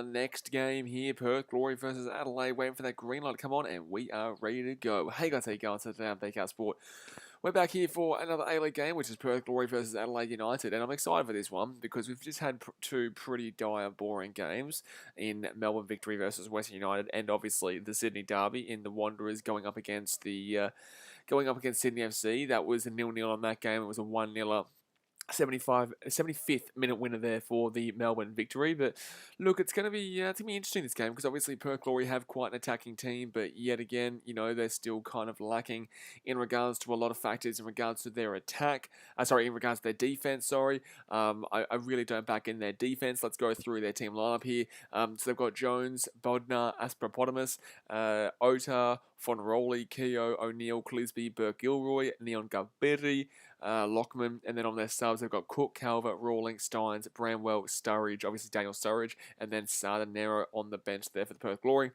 next game here. Perth Glory versus Adelaide. Waiting for that green light to come on, and we are ready to go. Hey guys, how you going? So today on BKR Sport, we're back here for another A-League game, which is Perth Glory versus Adelaide United. And I'm excited for this one because we've just had two pretty dire, boring games in Melbourne Victory versus Western United, and obviously the Sydney Derby in the Wanderers going up against Sydney FC. That was a 0-0 on that game. It was a 1-0. 75th minute winner there for the Melbourne Victory. But look, it's going to be interesting this game because obviously Perth Glory have quite an attacking team, but yet again, they're still kind of lacking in regards to a lot of factors in regards to their attack. In regards to their defense. I really don't back in their defense. Let's go through their team lineup here. So they've got Jones, Bodnar, Aspropotamus, Ota, Fonroli, Keogh, O'Neill, Clisby, Burke Gilroy, Neon Gabiri, Lockman, and then on their subs they've got Cook, Calvert, Rawling, Steins, Bramwell, Sturridge, obviously Daniel Sturridge, and then Sardanero on the bench there for the Perth Glory.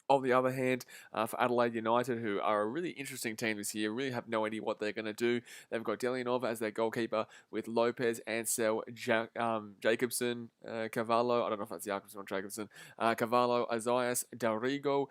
On the other hand, for Adelaide United, who are a really interesting team this year, really have no idea what they're going to do. They've got Delianov as their goalkeeper with Lopez, Ansel, Jacobson, Cavallo, I don't know if that's Jacobson or Jacobson, Cavallo, Azias, Darigo,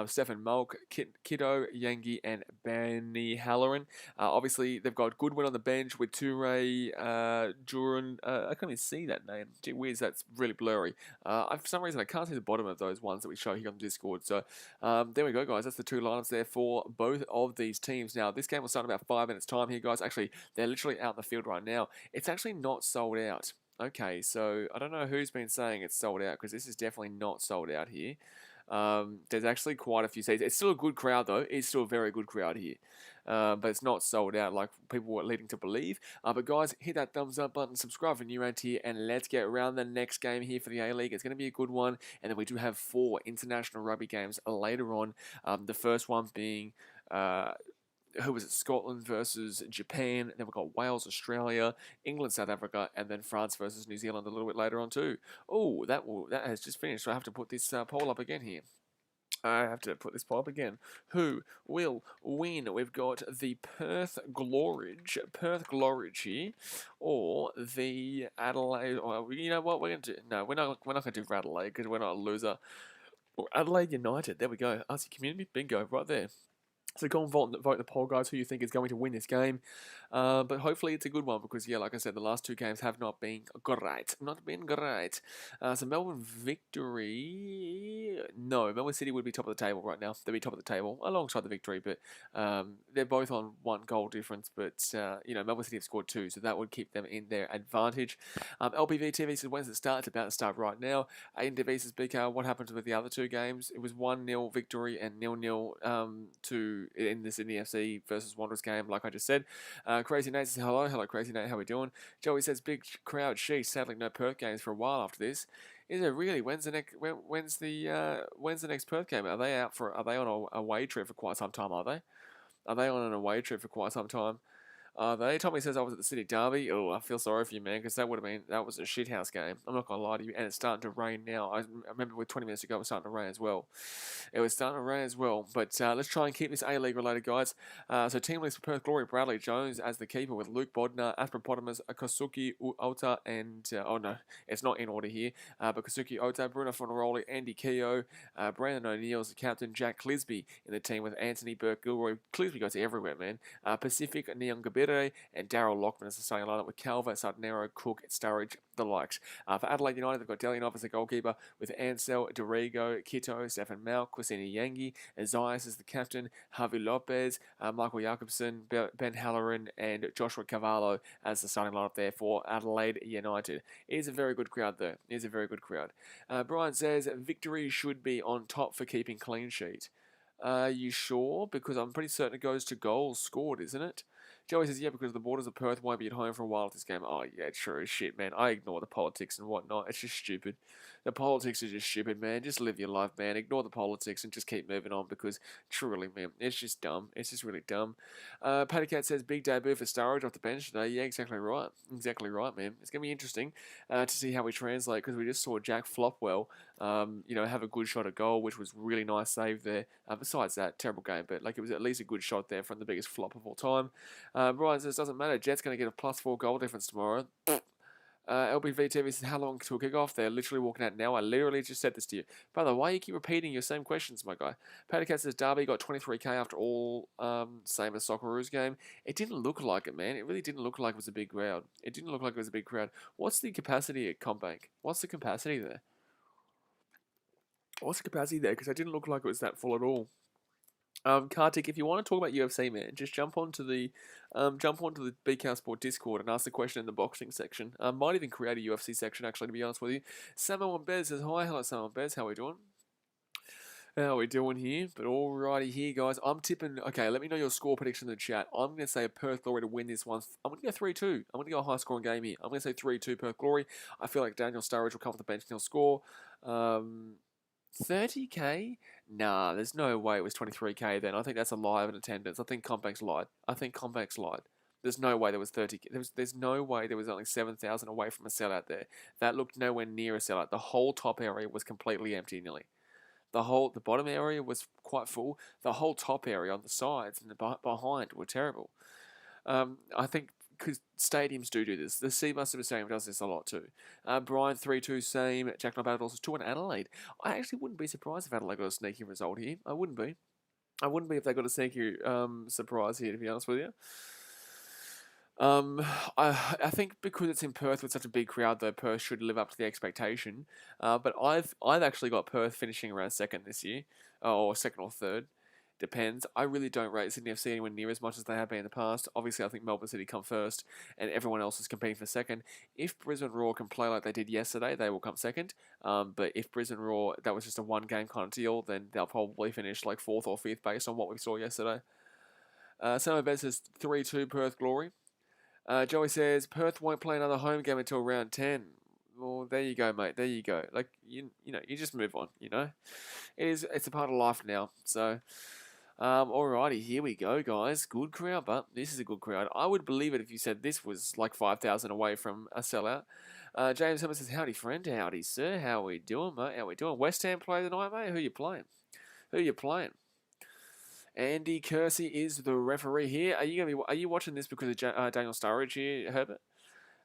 Stefan Malk, Kiddo, Yangi, and Benny Halloran. Obviously, they've got Goodwin on the bench with Toure, Duran. I can't even see that name. Gee whiz, that's really blurry. For some reason, I can't see the bottom of those ones that we show here on Discord. So there we go, guys. That's the two lineups there for both of these teams. Now, this game will start in about 5 minutes' time here, guys. Actually, they're literally out in the field right now. It's actually not sold out. Okay, so I don't know who's been saying it's sold out because this is definitely not sold out here. There's actually quite a few seats. It's still a good crowd, though. It's still a very good crowd here. But it's not sold out like people were leading to believe. But guys, hit that thumbs up button, subscribe for new around here, and let's get around the next game here for the A-League. It's going to be a good one. And then we do have 4 international rugby games later on. The first one being... who was it? Scotland versus Japan. Then we've got Wales, Australia, England, South Africa, and then France versus New Zealand a little bit later on too. Oh, that has just finished. So I have to put this poll up again here. I have to put this poll up again. Who will win? We've got the Perth Glory here, or the Adelaide. Well, you know what we're going to do? No, we're not going to do for Adelaide because we're not a loser. Or Adelaide United. There we go. Aussie Community Bingo right there. So go and vote in the poll, guys, who you think is going to win this game. But hopefully it's a good one because, yeah, like I said, the last 2 games have not been great. So Melbourne Victory... No, Melbourne City would be top of the table right now. They'd be top of the table alongside the Victory, but they're both on 1 goal difference. But, Melbourne City have scored 2, so that would keep them in their advantage. LPV TV says, when's it start? It's about to start right now. ANTV says, BK, what happened with the other 2 games? It was 1-0 Victory and 0-0 to... in the Sydney FC versus Wanderers game, like I just said. Crazy Nate says, hello Crazy Nate, how we doing? Joey says, big crowd, sheesh, sadly no Perth games for a while after this. Is it really? When's the next Perth game? Are they on a away trip for quite some time, are they? Are they on an away trip for quite some time? Tommy says I was at the City Derby. Oh, I feel sorry for you, man, because that was a shithouse game. I'm not going to lie to you, and it's starting to rain now. I remember with 20 minutes ago, it was starting to rain as well. But let's try and keep this A-League related, guys. So team list for Perth Glory, Bradley Jones as the keeper with Luke Bodnar, Aspropotamus, Kosuke Ota, and... oh, no, it's not in order here. But Kosuke Ota, Bruno Fonroli, Andy Keogh, Brandon O'Neill as the captain, Jack Clisby in the team with Anthony Burke Gilroy. Clisby goes everywhere, man. Pacific, Neon Gabiri, and Daryl Lockman as the starting lineup with Calvert, Sardanero, Cook, Sturridge, the likes. For Adelaide United, they've got Delianov as the goalkeeper with Ansel, Dorigo, Kito, Stefan Malk, Quisini Yangi, Azias as the captain, Harvey Lopez, Michael Jacobson, Ben Halloran, and Joshua Cavallo as the starting lineup there for Adelaide United. It is a very good crowd, though. It is a very good crowd. Brian says, victory should be on top for keeping clean sheet. You sure? Because I'm pretty certain it goes to goals scored, isn't it? Joey says, yeah, because the Borders of Perth won't be at home for a while at this game. Oh, yeah, true. Shit, man. I ignore the politics and whatnot. It's just stupid. The politics are just stupid, man. Just live your life, man. Ignore the politics and just keep moving on because, truly, man, it's just dumb. It's just really dumb. Patty Cat says, big debut for Sturridge off the bench today. Yeah, exactly right. Exactly right, man. It's going to be interesting to see how we translate because we just saw Jack flop well, have a good shot at goal, which was really nice save there. Besides that, terrible game, but it was at least a good shot there from the biggest flop of all time. Brian says, doesn't matter. Jet's going to get a +4 goal difference tomorrow. LBV TV says, how long till kickoff? They're literally walking out now. I literally just said this to you. Brother, why you keep repeating your same questions, my guy? Pattycat says, Derby got 23k after all, same as Socceroos game. It didn't look like it, man. It really didn't look like it was a big crowd. It didn't look like it was a big crowd. What's the capacity at Combank? What's the capacity there? What's the capacity there? Because it didn't look like it was that full at all. Kartik, if you want to talk about UFC, man, just jump onto the BKR Sport Discord and ask the question in the boxing section. Might even create a UFC section, actually, to be honest with you. Samuel Bez says, hi, hello, Samuel Bez, how are we doing? How are we doing here? But alrighty here, guys. I'm tipping, okay, let me know your score prediction in the chat. I'm going to say a Perth Glory to win this one. I'm going to go 3-2. I'm going to go a high-scoring game here. I'm going to say 3-2 Perth Glory. I feel like Daniel Sturridge will come off the bench and he'll score. 30k? Nah, there's no way it was 23k then. I think that's a lie of an attendance. I think Compact's lied. There's no way there was 30. There's no way there was only 7,000 away from a sellout there. That looked nowhere near a sellout. The whole top area was completely empty nearly. The bottom area was quite full. The whole top area on the sides and the behind were terrible. I think because stadiums do this. The Seabuster Stadium does this a lot too. Brian 3-2 same. Jack Knob Adelaide 2-1 Adelaide. I actually wouldn't be surprised if Adelaide got a sneaky result here. I wouldn't be if they got a sneaky surprise here, to be honest with you. I think because it's in Perth with such a big crowd, though, Perth should live up to the expectation. But I've actually got Perth finishing around second this year, or second or third. Depends. I really don't rate Sydney FC anywhere near as much as they have been in the past. Obviously, I think Melbourne City come first, and everyone else is competing for second. If Brisbane Roar can play like they did yesterday, they will come second. But if Brisbane Roar, that was just a one-game kind of deal, then they'll probably finish like fourth or fifth based on what we saw yesterday. Sam Bet says 3-2 Perth Glory. Joey says Perth won't play another home game until round 10. Well, there you go, mate. There you go. Like you know, you just move on. You know, it's a part of life now. So. Alrighty, here we go, guys. Good crowd, but this is a good crowd. I would believe it if you said this was like 5,000 away from a sellout. James Hummer says, howdy, friend. Howdy, sir. How we doing, mate? How we doing? West Ham play tonight, mate? Who you playing? Andy Kersey is the referee here. Are you watching this because of Daniel Sturridge here, Herbert?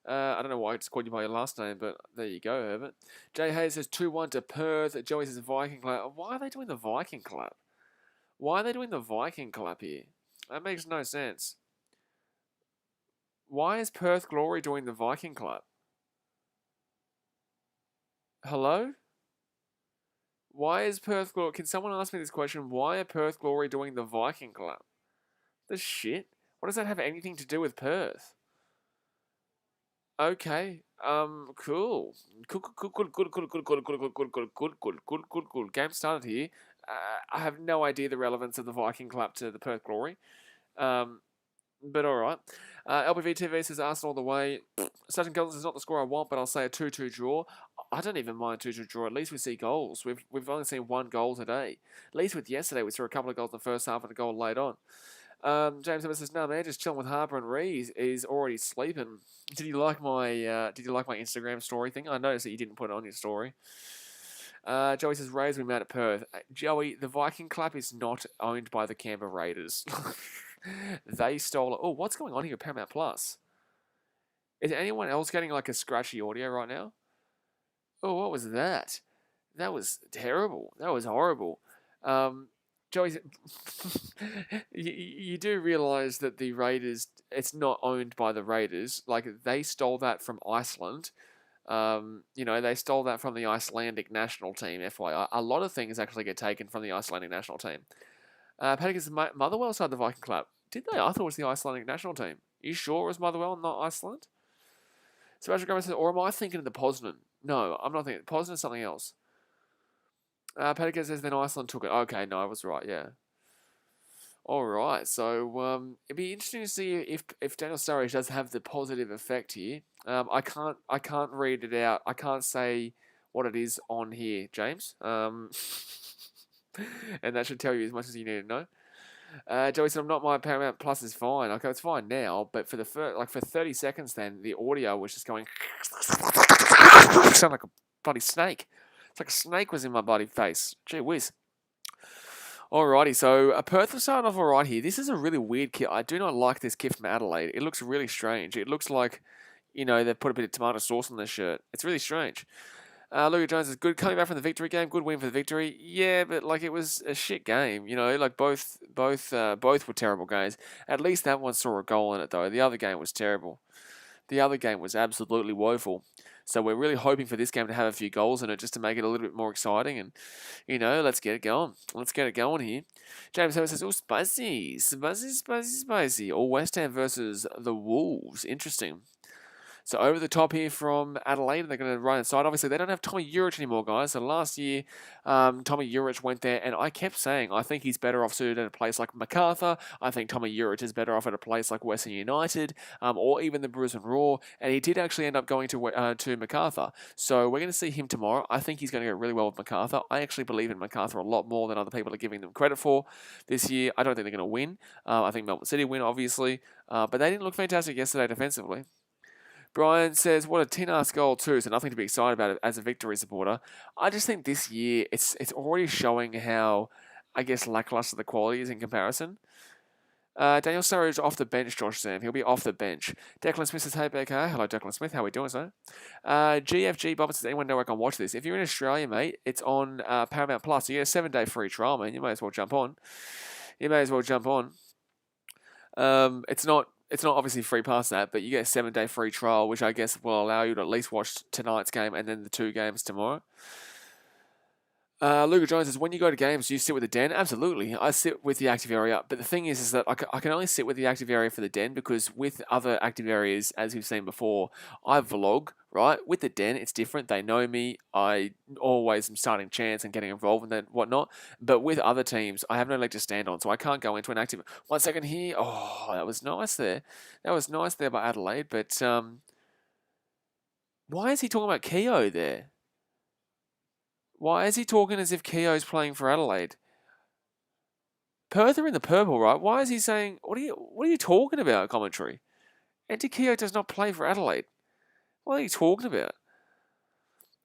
I don't know why I just called you by your last name, but there you go, Herbert. Jay Hayes says 2-1 to Perth. Joey says Viking clap. Why are they doing the Viking clap? Why are they doing the Viking clap here? That makes no sense. Why is Perth Glory doing the Viking clap? Hello? Why is Perth Glory... Can someone ask me this question? Why are Perth Glory doing the Viking clap? The shit? What does that have anything to do with Perth? Okay. Cool. Good. Game started here. I have no idea the relevance of the Viking clap to the Perth Glory. But alright. LBV TV says Arsenal all the way. Sutton Goals is not the score I want, but I'll say a 2-2 draw. I don't even mind 2-2 draw. At least we see goals. We've only seen one goal today. At least with yesterday, we saw a couple of goals in the first half and a goal late on. James Evans says, no man, just chilling with Harper and Rees is already sleeping. Did you like my Instagram story thing? I noticed that you didn't put it on your story. Joey says, Rays will be mad at Perth. Joey, the Viking clap is not owned by the Canberra Raiders. They stole it. Oh, what's going on here at Paramount Plus? Is anyone else getting like a scratchy audio right now? Oh, what was that? That was terrible. That was horrible. Joey, you do realise that the Raiders, it's not owned by the Raiders. Like, they stole that from Iceland. They stole that from the Icelandic national team, FYI. A lot of things actually get taken from the Icelandic national team. Paticus Motherwell started the Viking clap. Did they? I thought it was the Icelandic national team. Are you sure it was Motherwell, not Iceland? Sebastian Gomez says, or am I thinking of the Poznan? No, I'm not thinking. Poznan is something else. Paticus says, then Iceland took it. Okay, no, I was right, yeah. Alright, so it'd be interesting to see if Daniel Sturridge does have the positive effect here. I can't read it out. I can't say what it is on here, James. And that should tell you as much as you need to know. Joey said, "I'm not my Paramount Plus is fine." Okay, it's fine now, but for for 30 seconds, then the audio was just going. Sound like a bloody snake. It's like a snake was in my bloody face. Gee whiz. Alrighty, so Perth will start off alright here. This is a really weird kit. I do not like this kit from Adelaide. It looks really strange. It looks like they've put a bit of tomato sauce on their shirt. It's really strange. Luca Jones is good coming back from the victory game. Good win for the victory. Yeah, but it was a shit game. Both were terrible games. At least that one saw a goal in it though. The other game was terrible. The other game was absolutely woeful. So we're really hoping for this game to have a few goals in it just to make it a little bit more exciting. And, let's get it going. Let's get it going here. James Herbert says, spicy. Spicy, spicy, spicy. All West Ham versus the Wolves. Interesting. So over the top here from Adelaide, they're going to run inside. Obviously, they don't have Tommy Urich anymore, guys. So last year, Tommy Urich went there, and I kept saying I think he's better off suited at a place like MacArthur. I think Tommy Urich is better off at a place like Western United, or even the Brisbane Roar. And he did actually end up going to MacArthur. So we're going to see him tomorrow. I think he's going to go really well with MacArthur. I actually believe in MacArthur a lot more than other people are giving them credit for this year. I don't think they're going to win. I think Melbourne City win, obviously. But they didn't look fantastic yesterday defensively. Brian says, what a tin-ass goal too, so nothing to be excited about as a victory supporter. I just think this year, it's already showing how, I guess, lackluster the quality is in comparison. Daniel Sturridge off the bench, Josh Sam. He'll be off the bench. Declan Smith says, hey, BK. Hello, Declan Smith. How are we doing, sir? GFG Bob says, anyone know where I can watch this? If you're in Australia, mate, it's on Paramount Plus. You get a 7-day free trial, man. You may as well jump on. It's not obviously free past that, but you get a 7-day free trial, which I guess will allow you to at least watch tonight's game and then the 2 games tomorrow. Luca Jones says, when you go to games, do you sit with the den? Absolutely. I sit with the active area. But the thing is that I can only sit with the active area for the den because with other active areas, as we've seen before, I vlog, right? With the den, it's different. They know me. I always am starting chants and getting involved in that whatnot. But with other teams, I have no leg to stand on, so I can't go into an active. 1 second here. Oh, that was nice there. That was nice there by Adelaide. But why is he talking about Keogh there? Why is he talking as if Keogh's playing for Adelaide? Perth are in the purple, right? Why is he saying, what are you talking about, commentary? Andy Keogh does not play for Adelaide. What are you talking about?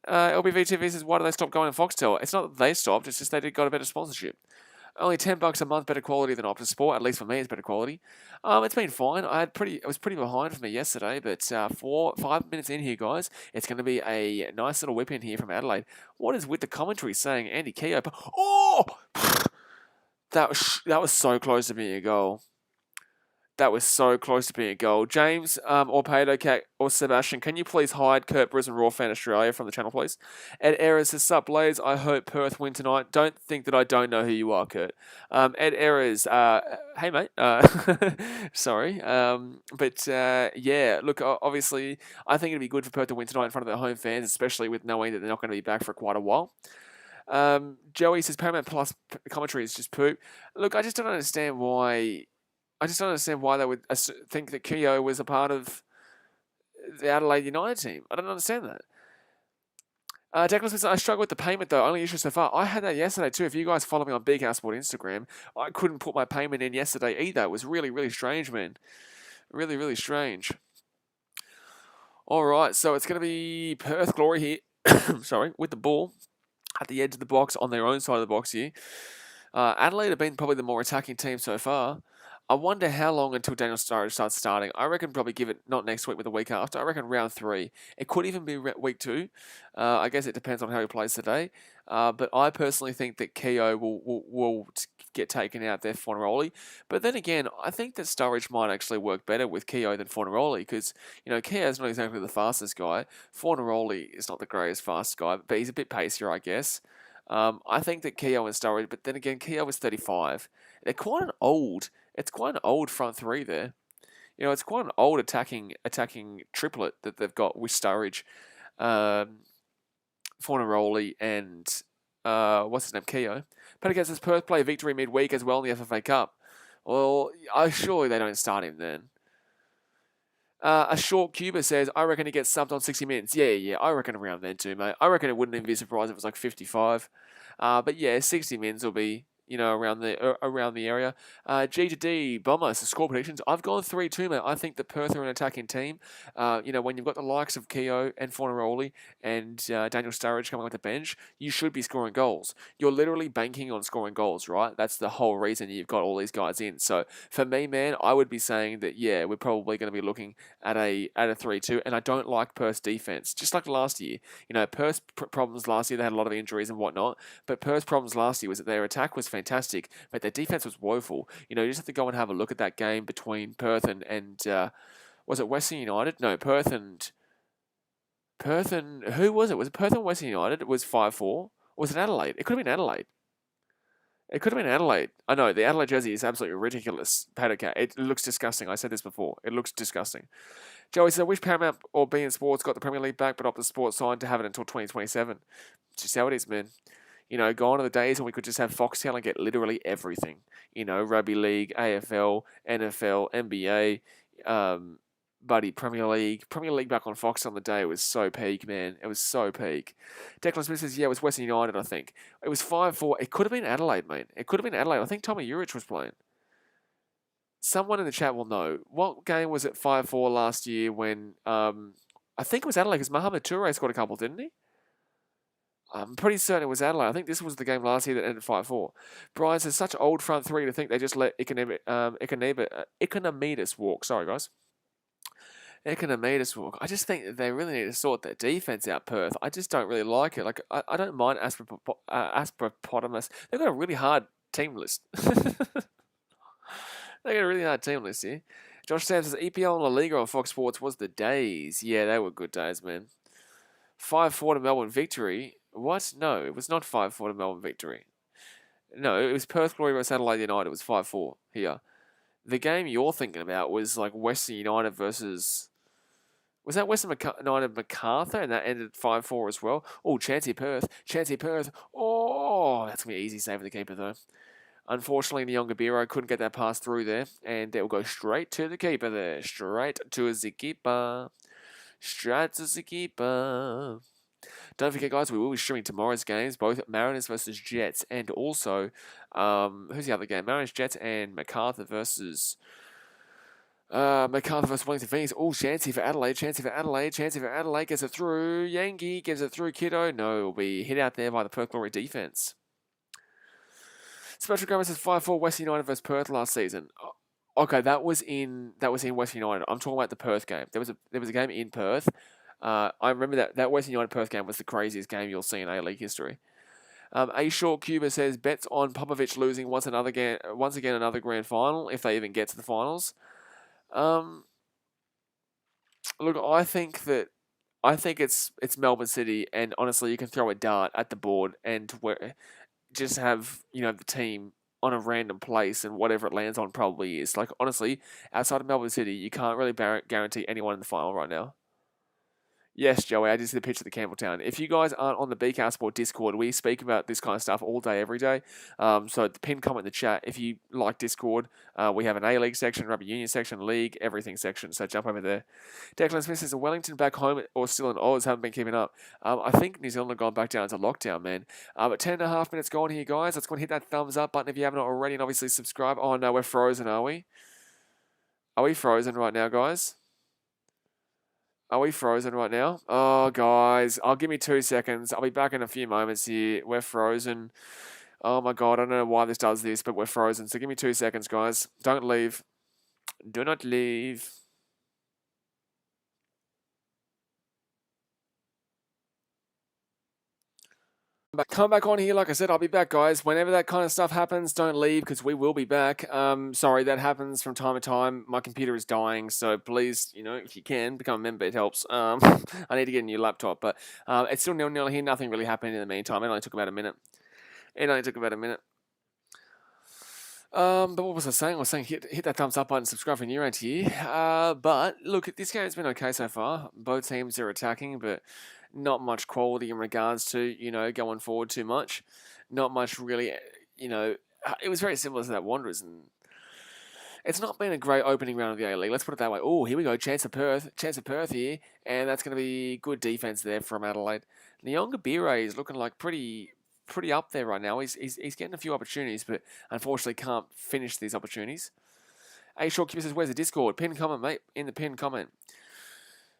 LBV TV says, why do they stop going to Foxtel? It's not that they stopped, it's just they got a better sponsorship. Only $10 a month, better quality than Optus Sport. At least for me, it's better quality. It's been fine. It was pretty behind for me yesterday, but 5 minutes in here, guys, it's going to be a nice little whip in here from Adelaide. What is with the commentary saying Andy Keogh? Oh, that was so close to being a goal. That was so close to being a goal. James, or Pedro, or Sebastian, can you please hide Kurt Brisbane Raw Fan Australia from the channel, please? Ed Errors says, sup, Blaze, I hope Perth win tonight. Don't think that I don't know who you are, Kurt. Ed Errors, hey, mate. Sorry. Yeah, look, obviously, I think it'd be good for Perth to win tonight in front of their home fans, especially with knowing that they're not going to be back for quite a while. Joey says, Paramount Plus commentary is just poop. Look, I just don't understand why... they would think that Keogh was a part of the Adelaide United team. I don't understand that. Declan says, I struggle with the payment though. Only issue so far. I had that yesterday too. If you guys follow me on BKR Sport Instagram, I couldn't put my payment in yesterday either. It was really, really strange, man. Really, really strange. All right, so it's going to be Perth Glory here. Sorry, with the ball at the edge of the box on their own side of the box here. Adelaide have been probably the more attacking team so far. I wonder how long until Daniel Sturridge starts starting. I reckon probably give it not next week, but the week after. I reckon round 3. It could even be week 2. I guess it depends on how he plays today. But I personally think that Keogh will get taken out there for Fornaroli. But then again, I think that Sturridge might actually work better with Keogh than Fornaroli because, Keogh's not exactly the fastest guy. Fornaroli is not the greatest fast guy, but he's a bit pacier, I guess. I think that Keogh and Sturridge, but then again, Keogh is 35. They're quite an old... It's quite an old front 3 there. It's quite an old attacking triplet that they've got with Sturridge, Fornaroli, and what's his name, Keogh. Petticoat says Perth play victory midweek as well in the FFA Cup. Well, surely they don't start him then. A short Cuba says, I reckon he gets subbed on 60 minutes. Yeah, I reckon around then too, mate. I reckon it wouldn't even be a surprise if it was like 55. But yeah, 60 minutes will be, around the area. G to D, Bombers, the score predictions. I've gone 3-2, mate. I think that Perth are an attacking team. When you've got the likes of Keogh and Fornaroli and Daniel Sturridge coming off the bench, you should be scoring goals. You're literally banking on scoring goals, right? That's the whole reason you've got all these guys in. So for me, man, I would be saying that, yeah, we're probably going to be looking at a 3-2, and I don't like Perth's defense. Just like last year, Perth's problems last year, they had a lot of injuries and whatnot, but Perth's problems last year was that their attack was fantastic, but their defense was woeful. You just have to go and have a look at that game between Perth and was it Western United? No, Perth and who was it? Was it Perth and Western United? It was 5-4. Was it Adelaide? It could have been Adelaide. It could have been Adelaide. I know, the Adelaide jersey is absolutely ridiculous. Paddock, it looks disgusting. I said this before. It looks disgusting. Joey says, I wish Paramount or beIN Sports got the Premier League back, but opted sports signed to have it until 2027. It's just how it is, man. Gone are the days when we could just have Foxtel and get literally everything. Rugby League, AFL, NFL, NBA, Premier League back on Fox on the day. It was so peak, man. It was so peak. Declan Smith says, yeah, it was Western United, I think. It was 5-4. It could have been Adelaide, mate. It could have been Adelaide. I think Tommy Urich was playing. Someone in the chat will know. What game was it 5-4 last year when, I think it was Adelaide, because Mohamed Toure scored a couple, didn't he? I'm pretty certain it was Adelaide. I think this was the game last year that ended 5-4. Brian says, such old front three to think they just let Economides walk. Sorry, guys. Economides walk. I just think that they really need to sort their defense out, Perth. I just don't really like it. Like, I don't mind Aspropotamus. They've got a really hard team list. They got a really hard team list here. Josh Sam says, EPL and La Liga on Fox Sports was the days. Yeah, they were good days, man. 5-4 to Melbourne victory. What? No, it was not 5-4 to Melbourne victory. No, it was Perth Glory versus Adelaide United. It was 5-4 here. The game you're thinking about was like Western United versus... Was that Western United MacArthur? And that ended 5-4 as well. Oh, Chancey Perth. Oh, that's going to be easy save for the keeper, though. Unfortunately, the younger Biro couldn't get that pass through there. And it will go straight to the keeper there. Straight to the keeper. Don't forget, guys, we will be streaming tomorrow's games, both Mariners versus Jets, and also, who's the other game? Mariners, Jets, and MacArthur versus Wellington Phoenix. Oh, Chancey for Adelaide. Gets it through. Yankee gives it through. Kiddo. No, it will be hit out there by the Perth Glory defense. Special Grammar says 5-4 Western United versus Perth last season. Okay, that was in Western United. I'm talking about the Perth game. There was a game in Perth. I remember that Western United Perth game was the craziest game you'll see in A-League history. A Short Cuba says bets on Popovich losing once again another grand final if they even get to the finals. Look, I think it's Melbourne City, and honestly, you can throw a dart at the board and just have the team on a random place, and whatever it lands on probably is. Like, honestly, outside of Melbourne City, you can't really guarantee anyone in the final right now. Yes, Joey, I did see the picture of the Campbelltown. If you guys aren't on the BKR Sport Discord, we speak about this kind of stuff all day, every day. So the pinned comment in the chat, if you like Discord, we have an A-League section, Rugby Union section, League, everything section. So jump over there. Declan Smith says, Wellington back home or still in Oz? Haven't been keeping up. I think New Zealand have gone back down to lockdown, man. But 10.5 minutes gone here, guys. Let's go and hit that thumbs up button if you haven't already, and obviously subscribe. Oh, no, we're frozen, are we? Are we frozen right now, guys? Are we frozen right now? Oh, guys. Give me 2 seconds. I'll be back in a few moments here. We're frozen. Oh, my God. I don't know why this does this, but we're frozen. So give me 2 seconds, guys. Don't leave. Do not leave. Come back on here. Like I said, I'll be back, guys. Whenever that kind of stuff happens, don't leave because we will be back. Sorry, that happens from time to time. My computer is dying, so please, if you can, become a member. It helps. I need to get a new laptop, but it's still nil-nil here. Nothing really happened in the meantime. It only took about a minute. But what was I saying? I was saying hit that thumbs up button, subscribe if you're new around here. But look, this game's been okay so far. Both teams are attacking, but not much quality in regards to, going forward too much. Not much really, it was very similar to that Wanderers, and it's not been a great opening round of the A-League. Let's put it that way. Oh, here we go. Chance of Perth here, and that's going to be good defense there from Adelaide. Nyonga Bire is looking like pretty pretty up there right now. He's getting a few opportunities, but unfortunately can't finish these opportunities. A Short Keeper says, "Where's the Discord?" Pin comment, mate. In the pin comment.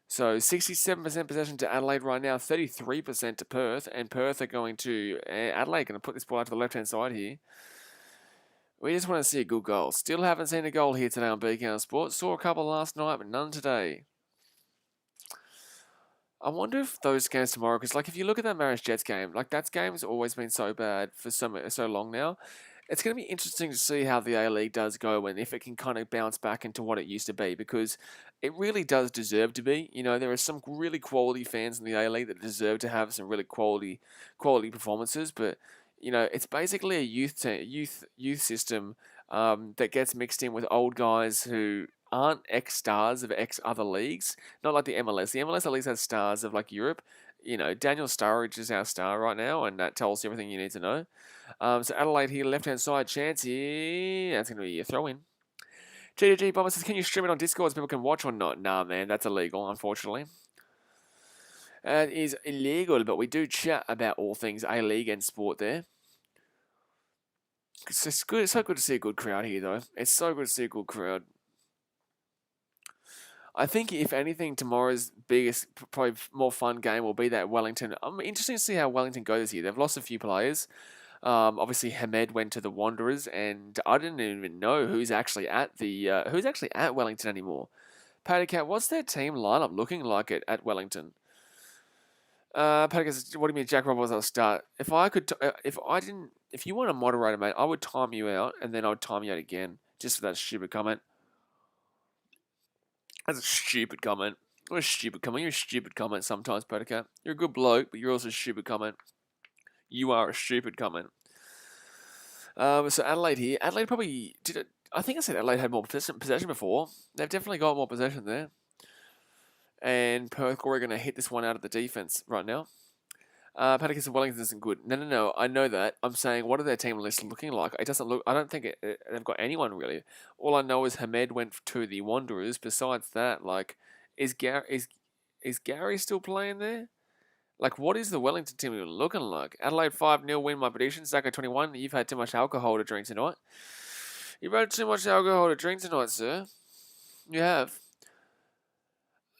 So 67% possession to Adelaide right now, 33% to Perth, and Perth are going to Adelaide going to put this ball out to the left hand side here. We just want to see a good goal. Still haven't seen a goal here today on BKR Sports. Saw a couple last night, but none today. I wonder if those games tomorrow, because like if you look at that Mariners Jets game, like that game's always been so bad for so long now. It's going to be interesting to see how the A-League does go and if it can kind of bounce back into what it used to be, because it really does deserve to be. You know, there are some really quality fans in the A-League that deserve to have some really quality performances, but you know, it's basically a youth system that gets mixed in with old guys who aren't ex-stars of ex other leagues. Not like the MLS. The MLS at least has stars of like Europe. You know, Daniel Sturridge is our star right now, and that tells you everything you need to know. So Adelaide here, left-hand side chance here. That's going to be a throw-in. GDG Bomber says, can you stream it on Discord so people can watch or not? Nah, man, that's illegal, unfortunately. It is illegal, but we do chat about all things A-League and sport there. It's just good. It's so good to see a good crowd here, though. It's so good to see a good crowd. I think, if anything, tomorrow's biggest, probably more fun game will be that Wellington. I'm interested to see how Wellington goes here. They've lost a few players. Obviously, Hamed went to the Wanderers, and I didn't even know who's actually at Wellington anymore. Paddy Cat, what's their team lineup looking like at Wellington? Paddy Cat says, what do you mean, Jack Roberts? I'll start. If you want to moderate, mate, I would time you out, and then I would time you out again, just for that stupid comment. That's a stupid comment. What a stupid comment. You're a stupid comment sometimes, Paddy Cat. You're a good bloke, but you're also a stupid comment. You are a stupid comment. So Adelaide here. Adelaide probably did it. I think I said Adelaide had more possession before. They've definitely got more possession there. And Perth Glory are going to hit this one out of the defense right now. Paddy says Wellington isn't good. No. I know that. I'm saying, what are their team lists looking like? It doesn't look. I don't think they've got anyone really. All I know is Hamed went to the Wanderers. Besides that, like, is Gary still playing there? Like, what is the Wellington team looking like? Adelaide 5-0 win, my prediction. Zacko 21, you've had too much alcohol to drink tonight. You've had too much alcohol to drink tonight, sir. You have.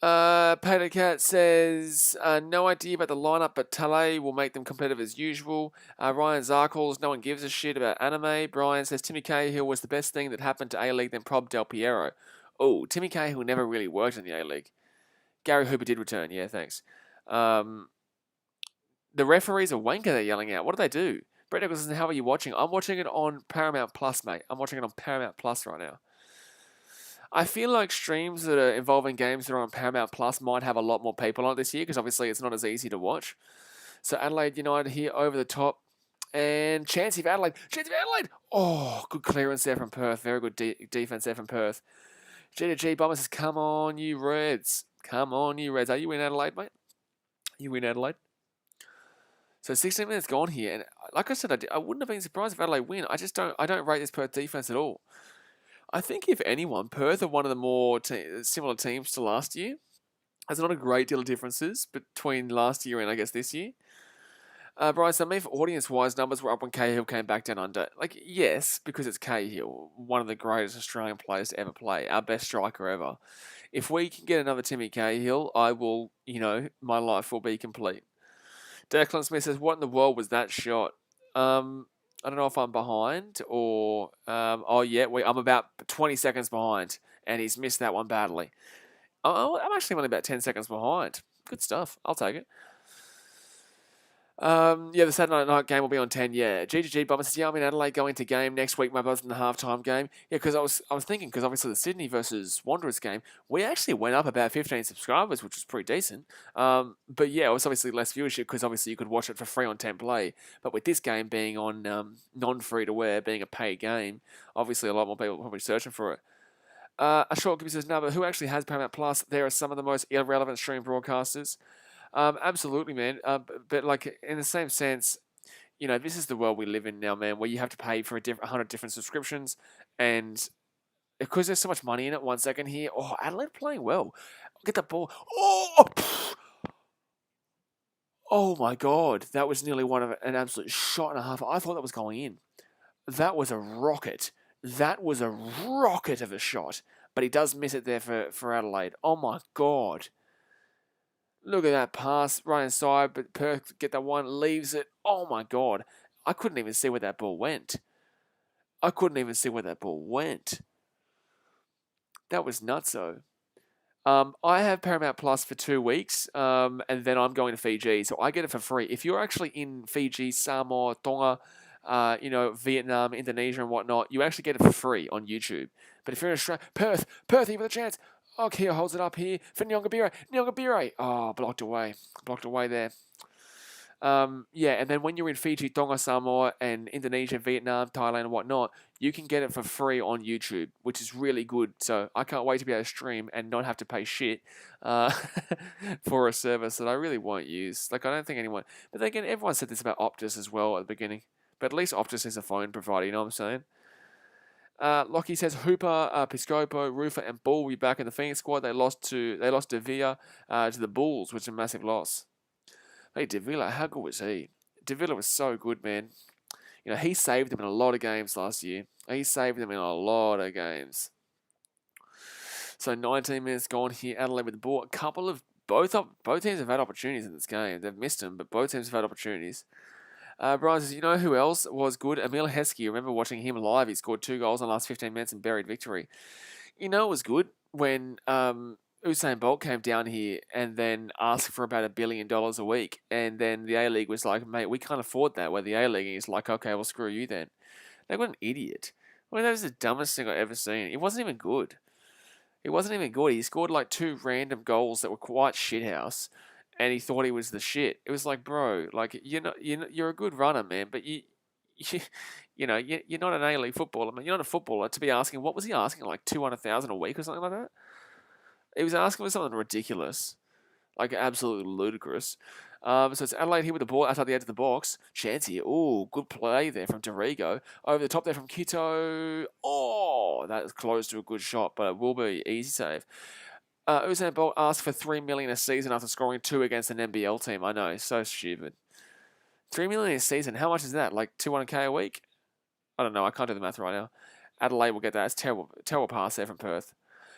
Peter Cat says, no idea about the lineup, but Tale will make them competitive as usual. Ryan Zarkles, no one gives a shit about anime. Brian says, Timmy Cahill was the best thing that happened to A-League than Prob Del Piero. Oh, Timmy Cahill never really worked in the A-League. Gary Hooper did return, yeah, thanks. The referees are wanker, they're yelling out. What do they do? Brett Nichols says, how are you watching? I'm watching it on Paramount Plus, mate. I'm watching it on Paramount Plus right now. I feel like streams that are involving games that are on Paramount Plus might have a lot more people on it this year, because obviously it's not as easy to watch. So Adelaide United here over the top. And Chancey of Adelaide. Oh, good clearance there from Perth. Very good defense there from Perth. G2G Bomber says, come on, you Reds. Come on, you Reds. Are you in Adelaide, mate? You in Adelaide? So 16 minutes gone here. And like I said, I wouldn't have been surprised if Adelaide win. I don't rate this Perth defense at all. I think, if anyone, Perth are one of the more similar teams to last year. There's not a great deal of differences between last year and, I guess, this year. Brian, so I mean, for audience-wise, numbers were up when Cahill came back down under. Like, yes, because it's Cahill, one of the greatest Australian players to ever play, our best striker ever. If we can get another Timmy Cahill, I will, my life will be complete. Declan Smith says, what in the world was that shot? I don't know if I'm behind or... I'm about 20 seconds behind, and he's missed that one badly. I'm actually only about 10 seconds behind. Good stuff. I'll take it. The Saturday night game will be on 10. Yeah, GGG Bomber says, I'm in Adelaide going to game next week. My brother's in the halftime game. Yeah, because I was thinking, because obviously the Sydney versus Wanderers game, we actually went up about 15 subscribers, which was pretty decent. But yeah, it was obviously less viewership because obviously you could watch it for free on 10 Play. But with this game being on non-free to wear, being a paid game, obviously a lot more people are probably searching for it. A short give says, no, but who actually has Paramount Plus? There are some of the most irrelevant stream broadcasters. Absolutely, man. But like in the same sense, this is the world we live in now, man, where you have to pay for 100 different subscriptions, and because there's so much money in it. 1 second here. Oh, Adelaide playing well. Get the ball. Oh, Oh my God, that was nearly an absolute shot and a half. I thought that was going in. That was a rocket. That was a rocket of a shot. But he does miss it there for Adelaide. Oh my God. Look at that pass right inside, but Perth get that one, leaves it. Oh my God. I couldn't even see where that ball went. I couldn't even see where that ball went. That was nutso. I have Paramount Plus for 2 weeks, and then I'm going to Fiji, so I get it for free. If you're actually in Fiji, Samoa, Tonga, Vietnam, Indonesia, and whatnot, you actually get it for free on YouTube. But if you're in Australia, Perth, even a chance. Oh, Kia holds it up here for Nyongabire. Oh, blocked away there. Yeah, and then when you're in Fiji, Tonga, Samoa, and Indonesia, Vietnam, Thailand, and whatnot, you can get it for free on YouTube, which is really good. So I can't wait to be able to stream and not have to pay shit uh, for a service that I really won't use. Like, I don't think anyone... But then again, everyone said this about Optus as well at the beginning. But at least Optus is a phone provider, you know what I'm saying? Lockie says Hooper, Piscopo, Rufer, and Bull will be back in the Phoenix squad. They lost to Villa to the Bulls, which is a massive loss. Hey, Davila, how good was he? Davila was so good, man. You know, he saved them in a lot of games last year. He saved them in a lot of games. So 19 minutes gone here. Adelaide with the ball. Both teams have had opportunities in this game. They've missed them, but both teams have had opportunities. Brian says, you know who else was good? Emil Heskey. Remember watching him live. He scored 2 goals in the last 15 minutes and buried victory. You know it was good when Usain Bolt came down here and then asked for about $1 billion a week. And then the A-League was like, mate, we can't afford that. Where the A-League is like, okay, well, screw you then. Like, what an idiot. Well, that was the dumbest thing I've ever seen. It wasn't even good. He scored like 2 random goals that were quite shithouse. And he thought he was the shit. It was like, bro, like, you're a good runner, man, but you're not an A-League footballer. I mean, you're not a footballer to be asking, what was he asking, like 200,000 a week or something like that? He was asking for something ridiculous, like absolutely ludicrous. So it's Adelaide here with the ball outside the edge of the box. Chance here. Oh, good play there from Dorigo. Over the top there from Kito. Oh, that is close to a good shot, but it will be easy save. Usain Bolt asked for $3 million a season after scoring 2 against an NBL team. I know, so stupid. $3 million a season. How much is that? Like $200K a week? I don't know. I can't do the math right now. Adelaide will get that. It's terrible pass there from Perth.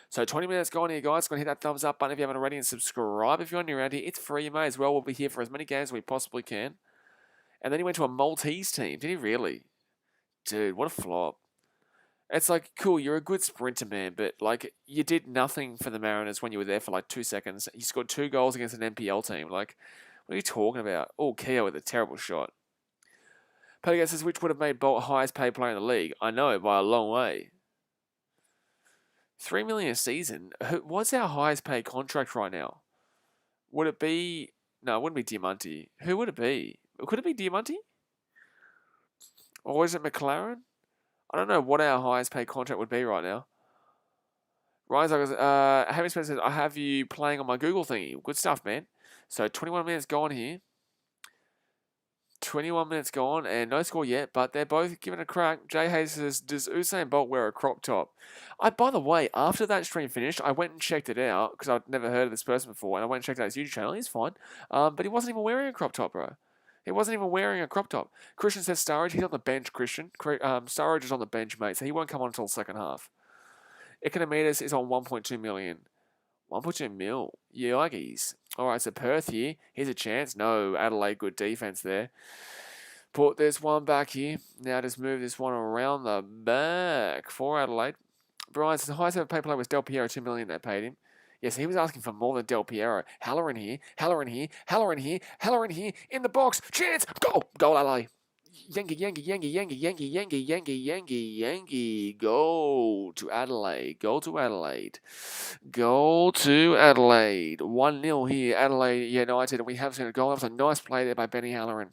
So 20 minutes gone here, guys. Go and hit that thumbs up button if you haven't already and subscribe if you're new around here. It's free. You may as well. We'll be here for as many games as we possibly can. And then he went to a Maltese team. Did he really? Dude, what a flop. It's like, cool, you're a good sprinter, man, but like you did nothing for the Mariners when you were there for like 2 seconds. You scored 2 goals against an NPL team. Like, what are you talking about? Oh, Kia with a terrible shot. Pedigat says, which would have made Bolt highest paid player in the league? I know, by a long way. $3 million a season. What's our highest paid contract right now? Would it be... No, it wouldn't be Diamante. Who would it be? Could it be Diamante? Or is it McLaren? I don't know what our highest paid contract would be right now. Ryan's like, Harry Spencer says, I have you playing on my Google thingy. Good stuff, man. So 21 minutes gone here. 21 minutes gone and no score yet, but they're both giving a crack. Jay Hayes says, does Usain Bolt wear a crop top? By the way, after that stream finished, I went and checked it out because I'd never heard of this person before, and I went and checked out his YouTube channel. He's fine. But he wasn't even wearing a crop top, bro. He wasn't even wearing a crop top. Christian says Sturridge. He's on the bench, Christian. Sturridge is on the bench, mate, so he won't come on until the second half. Economides is on 1.2 million. 1.2 mil. Yikes. All right, so Perth here. Here's a chance. No, Adelaide, good defense there. Put this one back here. Now just move this one around the back for Adelaide. Brian says the highest ever paid player was Del Piero, 2 million they paid him. Yes, he was asking for more than Del Piero. Halloran here, Halloran here, Halloran here, Halloran here, in the box. Chance! Goal! Goal, Adelaide. Yankee, Yankee, Yankee, Yankee, Yankee, Yankee, Yankee, Yankee, Yankee. Go to Adelaide. Go to Adelaide. Go to Adelaide. 1-0 here. Adelaide United. And we have seen a goal. That was a nice play there by Benny Halloran.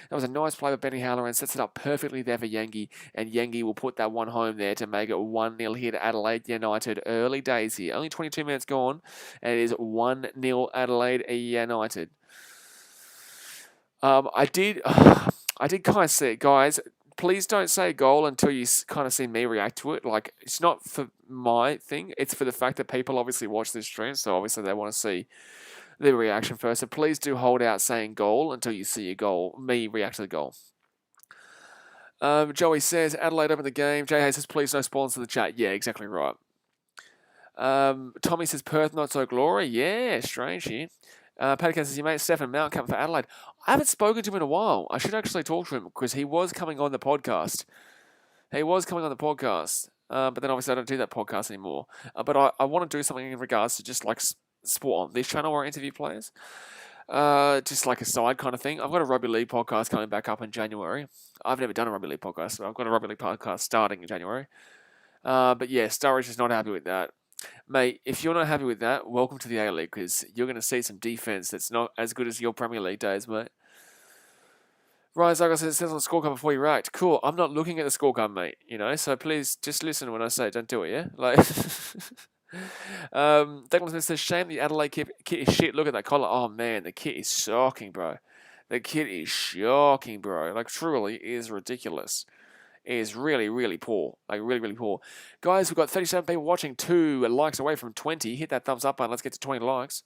That was a nice play by Benny Halloran. Sets it up perfectly there for Yankee. And Yankee will put that one home there to make it 1-0 here to Adelaide United. Early days here. Only 22 minutes gone. And it is 1-0 Adelaide United. I did kind of see it, guys. Please don't say goal until you kind of see me react to it. Like, it's not for my thing. It's for the fact that people obviously watch this stream, so obviously they want to see the reaction first. So please do hold out saying goal until you see a goal. Me react to the goal. Joey says, Adelaide opened the game. Jay Hayes says, please no spoilers to the chat. Yeah, exactly right. Tommy says, Perth not so glory. Yeah, strange here. Paddy says, your mate Stephen Mount coming for Adelaide. I haven't spoken to him in a while. I should actually talk to him because he was coming on the podcast. But then obviously I don't do that podcast anymore. But I want to do something in regards to just like sport on this channel where I interview players. Just like a side kind of thing. I've got a rugby league podcast coming back up in January. I've never done a rugby league podcast, so I've got a rugby league podcast starting in January. But yeah, Sturridge is not happy with that. Mate, if you're not happy with that, welcome to the A-League, because you're going to see some defense that's not as good as your Premier League days, mate. Ryan Zago says it says on the scorecard before you react. Cool, I'm not looking at the scorecard, mate, so please just listen when I say it, don't do it, yeah? Like... Declan Smith says, shame the Adelaide kit is shit. Look at that collar. Oh man, the kit is shocking, bro. Like, truly, it is ridiculous. It is really, really poor. Like, really, really poor. Guys, we've got 37 people watching, 2 likes away from 20. Hit that thumbs up button. Let's get to 20 likes.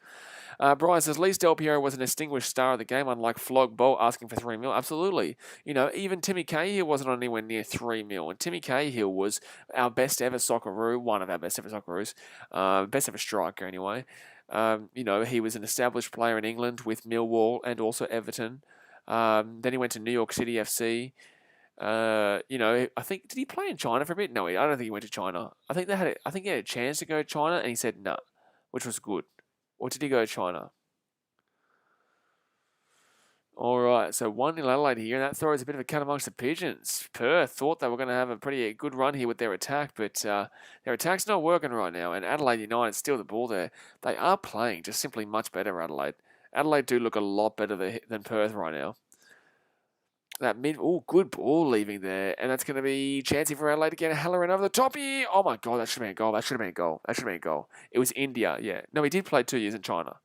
Brian says, Lee Del Piero was an distinguished star of the game, unlike Flog Bolt asking for 3 mil. Absolutely. Even Timmy Cahill wasn't on anywhere near 3 mil. And Timmy Cahill was our best ever Socceroo, one of our best ever Socceroos, best ever striker anyway. He was an established player in England with Millwall and also Everton. Then he went to New York City FC. I think, did he play in China for a bit? No, I don't think he went to China. I think he had a chance to go to China, and he said no, which was good. Or did he go to China? All right, so 1-0 Adelaide here, and that throws a bit of a cut amongst the pigeons. Perth thought they were going to have a pretty good run here with their attack, but their attack's not working right now, and Adelaide United still the ball there. They are playing just simply much better, Adelaide. Adelaide do look a lot better than Perth right now. Good ball leaving there, and that's going to be chancy for Adelaide to get a Halloran over the top here. Oh my God, that should have been a goal. It was India, yeah. No, he did play 2 years in China.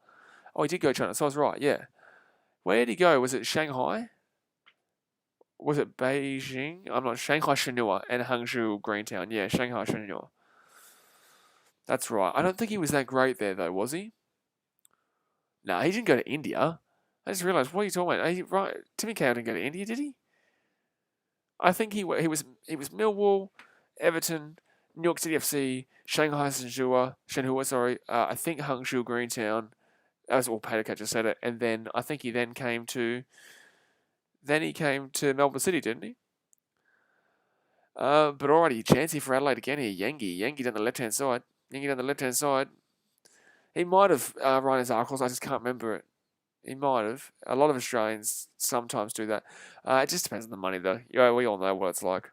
Oh, he did go to China, so I was right, yeah. Where did he go? Was it Shanghai? Was it Beijing? I'm not. Shanghai Shenhua and Hangzhou Greentown. Yeah, Shanghai Shenhua. That's right. I don't think he was that great there, though, was he? No, he didn't go to India. I just realised, what are you talking about? Right, Timmy Cahill didn't go to India, did he? I think he was Millwall, Everton, New York City FC, Shanghai Shenhua, I think Hangzhou Greentown. That was all Paydacat just said it. And then I think he came to Melbourne City, didn't he? But already chancy for Adelaide again here. Yengi down the left-hand side. He might have run his arcles. I just can't remember it. He might have. A lot of Australians sometimes do that. It just depends on the money, though. Yeah, we all know what it's like.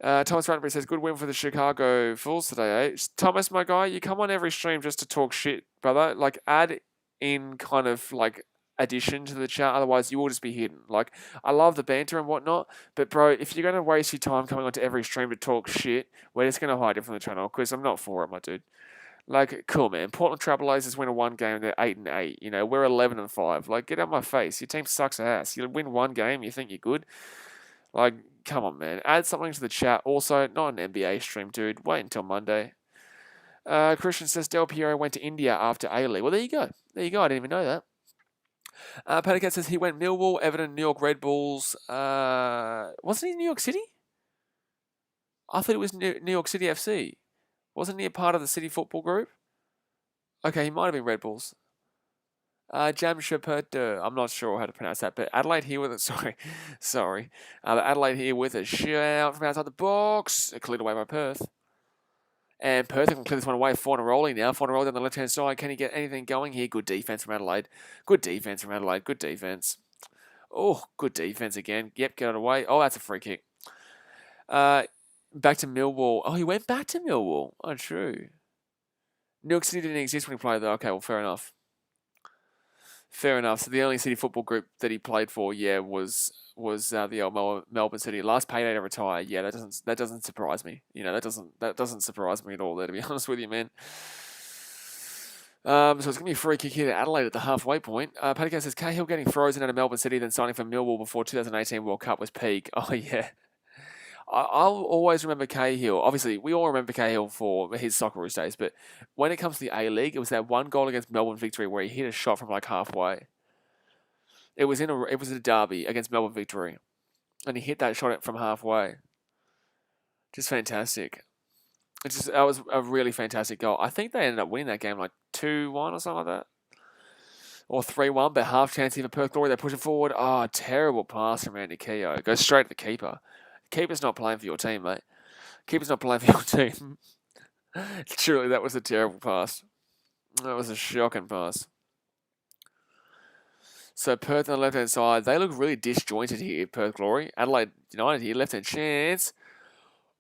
Thomas Rattenbury says, good win for the Chicago Fools today, eh? Thomas, my guy, you come on every stream just to talk shit, brother. Like, add in kind of, like, addition to the chat. Otherwise, you will just be hidden. Like, I love the banter and whatnot. But, bro, if you're going to waste your time coming onto every stream to talk shit, we're just going to hide it from the channel because I'm not for it, my dude. Like, cool, man. Portland Trailblazers win a 1 game. They're 8-8. We're 11-5. Like, get out my face. Your team sucks ass. You win 1 game, you think you're good. Like, come on, man. Add something to the chat. Also, not an NBA stream, dude. Wait until Monday. Christian says Del Piero went to India after A-League. Well, there you go. I didn't even know that. Patacat says he went Millwall, Everton, New York Red Bulls. Wasn't he in New York City? I thought it was New York City FC. Wasn't he a part of the City Football Group? Okay, he might have been Red Bulls. Jamshapur, I'm not sure how to pronounce that, but Adelaide here with it. Sorry. Adelaide here with a shout from outside the box. Cleared away by Perth. And Perth can clear this one away. Fauna rolling now. Fauna rolling on the left-hand side. Can he get anything going here? Good defense from Adelaide. Good defense. Oh, good defense again. Yep, get it away. Oh, that's a free kick. Back to Millwall. Oh, he went back to Millwall. Oh, true. New York City didn't exist when he played though. Okay, well, fair enough. So the only City football group that he played for, was the old Melbourne City. Last payday to retire. Yeah, that doesn't surprise me. That doesn't surprise me at all. There, to be honest with you, man. So it's gonna be a free kick here to Adelaide at the halfway point. Patacat says Cahill getting frozen out of Melbourne City, then signing for Millwall before 2018 World Cup was peak. Oh yeah. I'll always remember Cahill. Obviously, we all remember Cahill for his Socceroos days, but when it comes to the A-League, it was that one goal against Melbourne Victory where he hit a shot from like halfway. It was a derby against Melbourne Victory, and he hit that shot from halfway. Just fantastic. That was a really fantastic goal. I think they ended up winning that game like 2-1 or something like that. Or 3-1, but half chance here for Perth Glory. They push it forward. Oh, terrible pass from Andy Keogh. Goes straight to the keeper. Keeper's not playing for your team, mate. Keeper's not playing for your team. Truly, that was a terrible pass. That was a shocking pass. So Perth on the left-hand side, they look really disjointed here, Perth Glory. Adelaide United here, left-hand chance.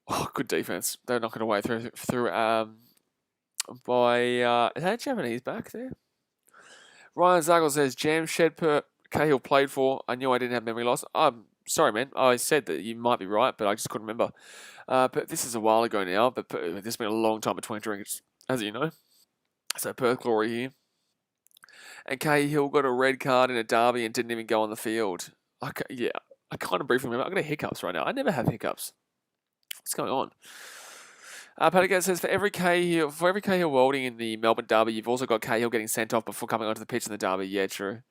Oh, good defense. They're knocking away through by is that Japanese back there? Ryan Zagel says, Jam Shed Cahill played for. I knew I didn't have memory loss. I'm sorry, man. I said that you might be right, but I just couldn't remember. But this is a while ago now, but there's been a long time between drinks, as you know. So Perth Glory here. And Cahill got a red card in a derby and didn't even go on the field. I kind of briefly remember. I got hiccups right now. I never have hiccups. What's going on? Patagat says, for every Cahill welding in the Melbourne derby, you've also got Cahill getting sent off before coming onto the pitch in the derby. Yeah, true.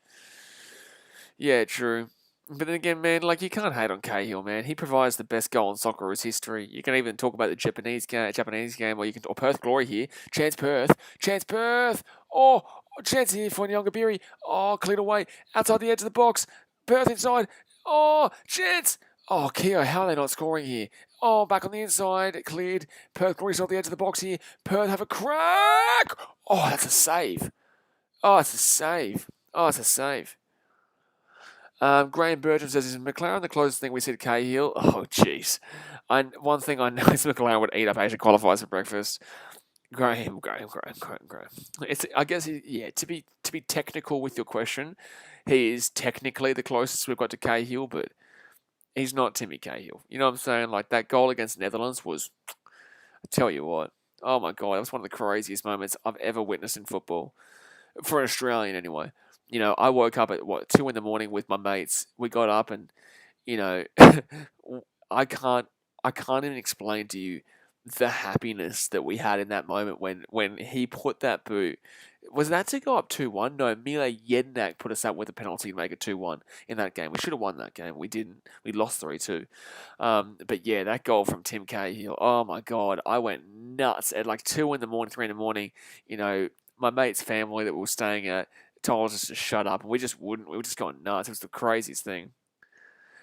Yeah, true. But then again, man, like, you can't hate on Cahill, man. He provides the best goal in Socceroos history. You can even talk about the Japanese game, or Perth Glory here. Chance Perth. Oh, chance here for Nyongabiri. Oh, cleared away outside the edge of the box. Perth inside. Oh, chance. Oh, Keogh, how are they not scoring here? Oh, back on the inside, cleared. Perth Glory's off the edge of the box here. Perth have a crack. Oh, that's a save. It's a save. Graham Bertram says, is McLaren the closest thing we see to Cahill? Oh, jeez. One thing I know is McLaren would eat up Asian qualifiers for breakfast. Graham. I guess, to be technical with your question, he is technically the closest we've got to Cahill, but he's not Timmy Cahill. You know what I'm saying? Like, that goal against Netherlands was, I tell you what, oh my God, that was one of the craziest moments I've ever witnessed in football. For an Australian, anyway. You know, I woke up at 2 a.m. with my mates. We got up and, you know, I can't even explain to you the happiness that we had in that moment when he put that boot. Was that to go up 2-1? No, Mile Jednak put us up with a penalty to make it 2-1 in that game. We should have won that game. We didn't. We lost 3-2. But yeah, that goal from Tim Cahill, oh my God, I went nuts at like 2 a.m, 3 a.m, you know, my mate's family that we were staying at told us to shut up, and we just wouldn't. We were just going nuts. It was the craziest thing.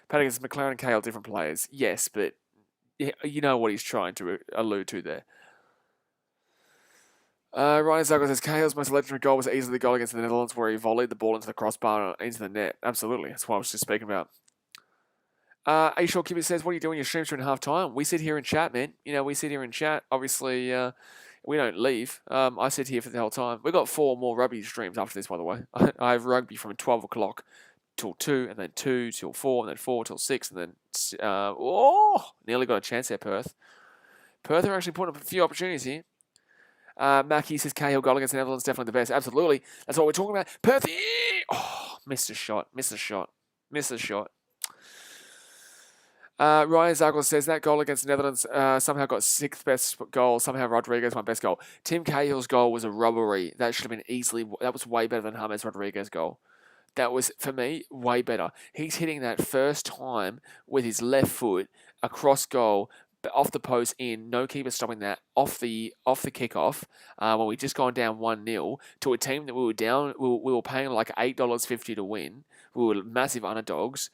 Paddock says, McLaren and Cahill different players. Yes, but you know what he's trying to allude to there. Ryan Zagel says, Cahill's most legendary goal was easily the goal against the Netherlands where he volleyed the ball into the crossbar and into the net. Absolutely. That's what I was just speaking about. Ashore Kibby says, what are you doing? Your streams during half time? We sit here and chat, man. You know, we sit here and chat. Obviously, we don't leave. I sit here for the whole time. We've got 4 more rugby streams after this, by the way. I have rugby from 12 o'clock till 2, and then 2 till 4, and then 4 till 6, and then... nearly got a chance there, Perth. Perth are actually putting up a few opportunities here. Mackie says, Cahill goal against the Netherlands, definitely the best. Absolutely. That's what we're talking about. Perth, missed a shot. Ryan Zagel says that goal against the Netherlands somehow got 6th best goal. Somehow Rodriguez won best goal. Tim Cahill's goal was a robbery. That should have been that was way better than James Rodriguez's goal. That was, for me, way better. He's hitting that first time with his left foot across goal, but off the post in, no keeper stopping that, off the kickoff, when we just gone down 1-0 to a team that we were down, we were paying like $8.50 to win. We were massive underdogs.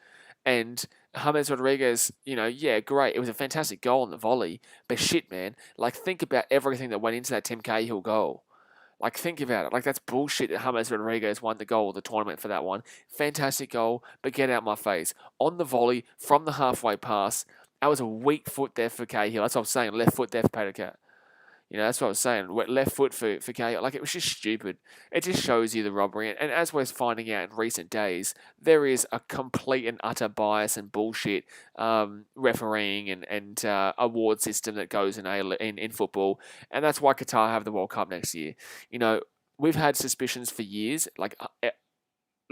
And James Rodriguez, great. It was a fantastic goal on the volley. But shit, man, like, think about everything that went into that Tim Cahill goal. Like, think about it. Like, that's bullshit that James Rodriguez won the goal of the tournament for that one. Fantastic goal, but get out my face. On the volley, from the halfway pass, that was a weak foot there for Cahill. That's what I'm saying. Left foot there for Patacat. That's what I was saying. Left foot for Cahill. Like, it was just stupid. It just shows you the robbery. And as we're finding out in recent days, there is a complete and utter bias and bullshit refereeing and award system that goes in football. And that's why Qatar have the World Cup next year. We've had suspicions for years. Like,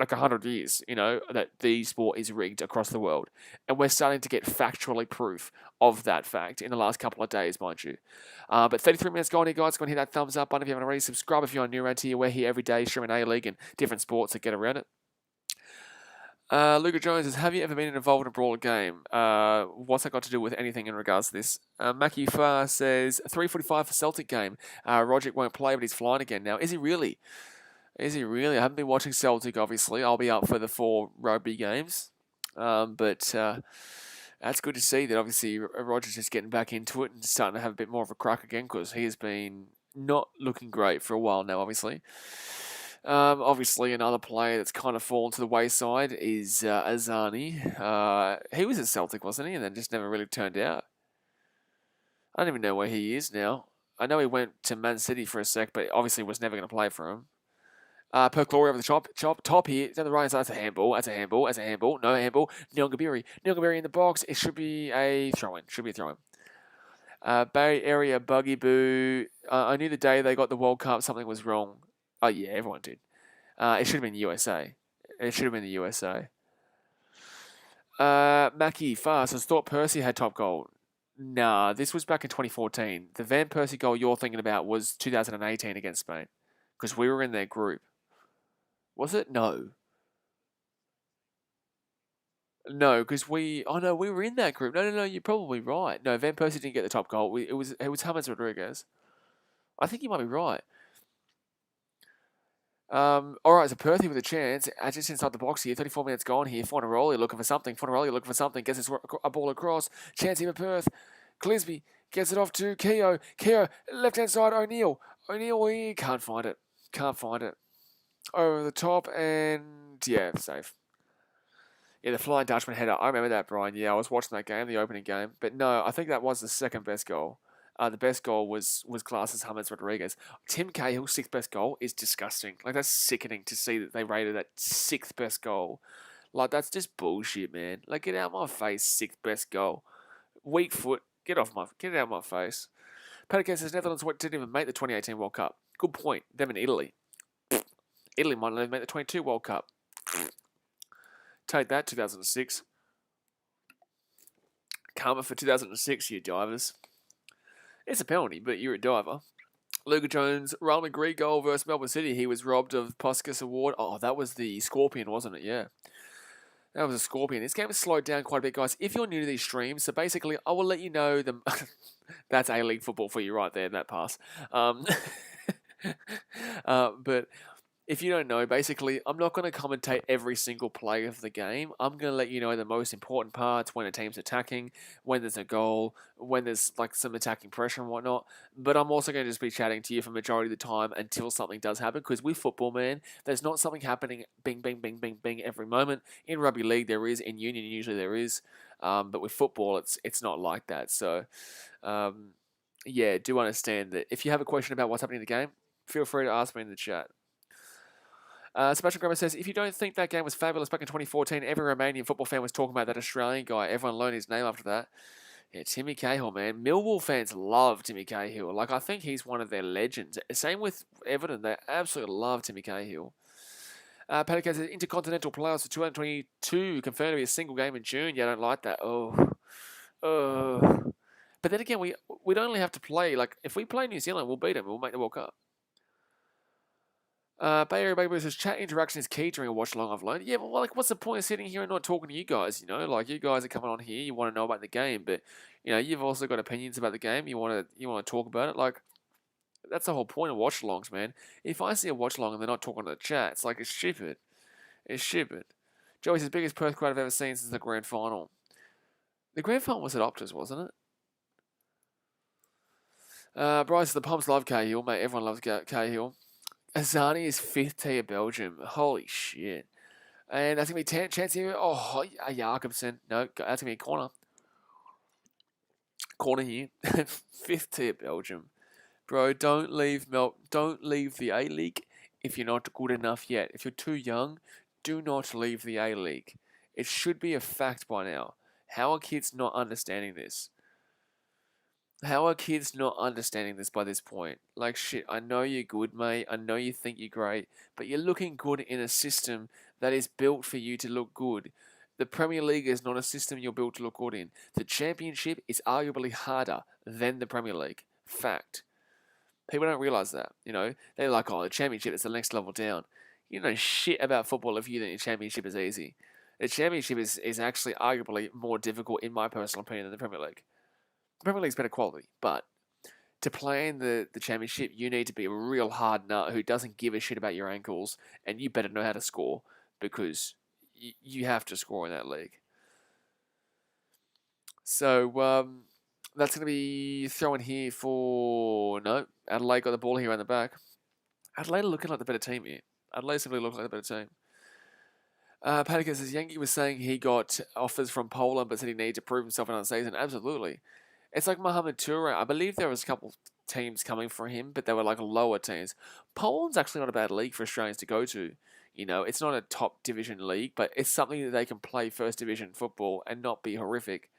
like 100 years, that the sport is rigged across the world. And we're starting to get factually proof of that fact in the last couple of days, mind you. But 33 minutes gone here, guys. Go and hit that thumbs up button if you haven't already. Subscribe if you're new around here. We're here every day streaming A-League and different sports that get around it. Luca Jones says, have you ever been involved in a brawler game? What's that got to do with anything in regards to this? Mackie Farr says, 3:45 for Celtic game. Rogic won't play, but he's flying again now. Is he really? Is he really? I haven't been watching Celtic, obviously. I'll be up for the 4 rugby games. But that's good to see that, obviously, Roger's just getting back into it and starting to have a bit more of a crack again, because he has been not looking great for a while now, obviously. Obviously, another player that's kind of fallen to the wayside is Azani. He was at Celtic, wasn't he? And then just never really turned out. I don't even know where he is now. I know he went to Man City for a sec, but obviously was never going to play for him. Perth Glory over the top here. Down the right side. That's a handball. That's a handball. That's a handball. No handball. Nyongabiri in the box. It should be a throw-in. Bay Area Buggy Boo. I knew the day they got the World Cup something was wrong. Oh, yeah, everyone did. It should have been the USA. Mackie Fast. I thought Percy had top goal. Nah, this was back in 2014. The Van Persie goal you're thinking about was 2018 against Spain, because we were in their group. Was it? No. No, because we were in that group. No, you're probably right. No, Van Persie didn't get the top goal. It was James Rodriguez. I think you might be right. All right, so Perthy with a chance. Just inside the box here. 34 minutes gone here. Fornaroli looking for something. Gets a ball across. Chance here for Perth. Clisby gets it off to Keogh. Left-hand side, O'Neill. He can't find it. Over the top, and yeah, safe. Yeah, the Flying Dutchman header. I remember that, Brian. Yeah, I was watching that game, the opening game. But no, I think that was the second best goal. The best goal was classed as James Rodriguez. Tim Cahill's 6th best goal is disgusting. Like, that's sickening to see that they rated that 6th best goal. Like, that's just bullshit, man. Like, get out of my face, 6th best goal. Weak foot. Get out of my face. Patakas says Netherlands didn't even make the 2018 World Cup. Good point. Them in Italy. Italy might not even make the 22 World Cup. Take that, 2006. Karma for 2006, you divers. It's a penalty, but you're a diver. Luca Jones, Ronald McGree goal versus Melbourne City. He was robbed of Puskas Award. Oh, that was the Scorpion, wasn't it? Yeah. That was a Scorpion. This game has slowed down quite a bit, guys. If you're new to these streams, so basically, I will let you know the... That's A-League football for you right there, that pass. But if you don't know, basically, I'm not going to commentate every single play of the game. I'm going to let you know the most important parts, when a team's attacking, when there's a goal, when there's like some attacking pressure and whatnot. But I'm also going to just be chatting to you for the majority of the time until something does happen, because with football, man, there's not something happening bing, bing, bing, bing, bing every moment. In rugby league, there is. In union, usually there is. But with football, it's not like that. So, yeah, do understand that if you have a question about what's happening in the game, feel free to ask me in the chat. Sebastian Grammer says, if you don't think that game was fabulous back in 2014, every Romanian football fan was talking about that Australian guy. Everyone learned his name after that. Yeah, Timmy Cahill, man. Millwall fans love Timmy Cahill. Like, I think he's one of their legends. Same with Everton. They absolutely love Timmy Cahill. Paddock says, Intercontinental playoffs for 2022 confirmed to be a single game in June. Yeah, I don't like that. But then again, we'd only have to play, like, if we play New Zealand, we'll beat them. We'll make the World Cup. Bay Area Baby says, chat interaction is key during a watch along, I've learned. Yeah, well, like, what's the point of sitting here and not talking to you guys, you know? Like, you guys are coming on here, you want to know about the game, but, you know, you've also got opinions about the game, you want to talk about it. Like, that's the whole point of watch alongs, man. If I see a watch along and they're not talking to the chat, it's like, it's stupid. Joey says, biggest Perth crowd I've ever seen since the grand final. The grand final was at Optus, wasn't it? Bryce, the Pumps love Cahill, mate. Everyone loves Cahill. Azani is 5th tier Belgium. Holy shit. And that's going to be chance here. Oh, Jakobsen. No, that's going to be a corner. Corner here. 5th tier Belgium. Bro, don't leave the A-League if you're not good enough yet. If you're too young, do not leave the A-League. It should be a fact by now. How are kids not understanding this? How are kids not understanding this by this point? Like, shit, I know you're good, mate. I know you think you're great, but you're looking good in a system that is built for you to look good. The Premier League is not a system you're built to look good in. The Championship is arguably harder than the Premier League. Fact. People don't realise that. They're like, oh, the Championship is the next level down. You know shit about football if you think the Championship is easy. The Championship is actually arguably more difficult, in my personal opinion, than the Premier League. The Premier League's better quality, but to play in the Championship, you need to be a real hard nut who doesn't give a shit about your ankles, and you better know how to score because you have to score in that league. So that's going to be thrown here for... No, Adelaide got the ball here around the back. Adelaide are looking like the better team here. Adelaide simply look like the better team. Panicus says Yankee was saying he got offers from Poland but said he needed to prove himself another season. Absolutely. It's like Mohamed Toure. I believe there was a couple teams coming for him, but they were like lower teams. Poland's actually not a bad league for Australians to go to. It's not a top division league, but it's something that they can play first division football and not be horrific.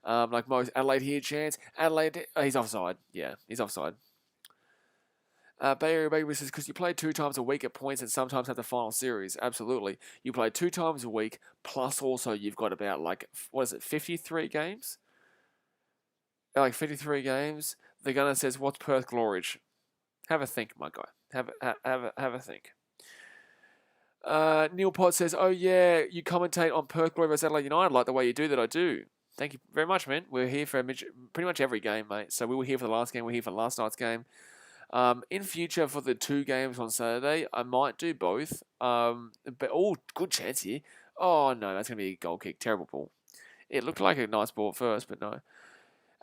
Like most Adelaide here, chance. Adelaide, he's offside. Yeah, he's offside. Bay Area Baby says, because you play 2 times a week at points and sometimes have the final series. Absolutely. You play 2 times a week, plus also you've got about 53 games? Like 53 games. The gunner says, what's Perth Glory? Have a think, my guy. Have a think. Neil Pott says, oh yeah, you commentate on Perth Glory vs Adelaide United. I like the way you do that. I do. Thank you very much, man. We're here for pretty much every game, mate. So we were here for the last game. We're here for last night's game. In future, for the 2 games on Saturday, I might do both. But good chance here. Oh no, that's gonna be a goal kick. Terrible ball. It looked like a nice ball at first, but no.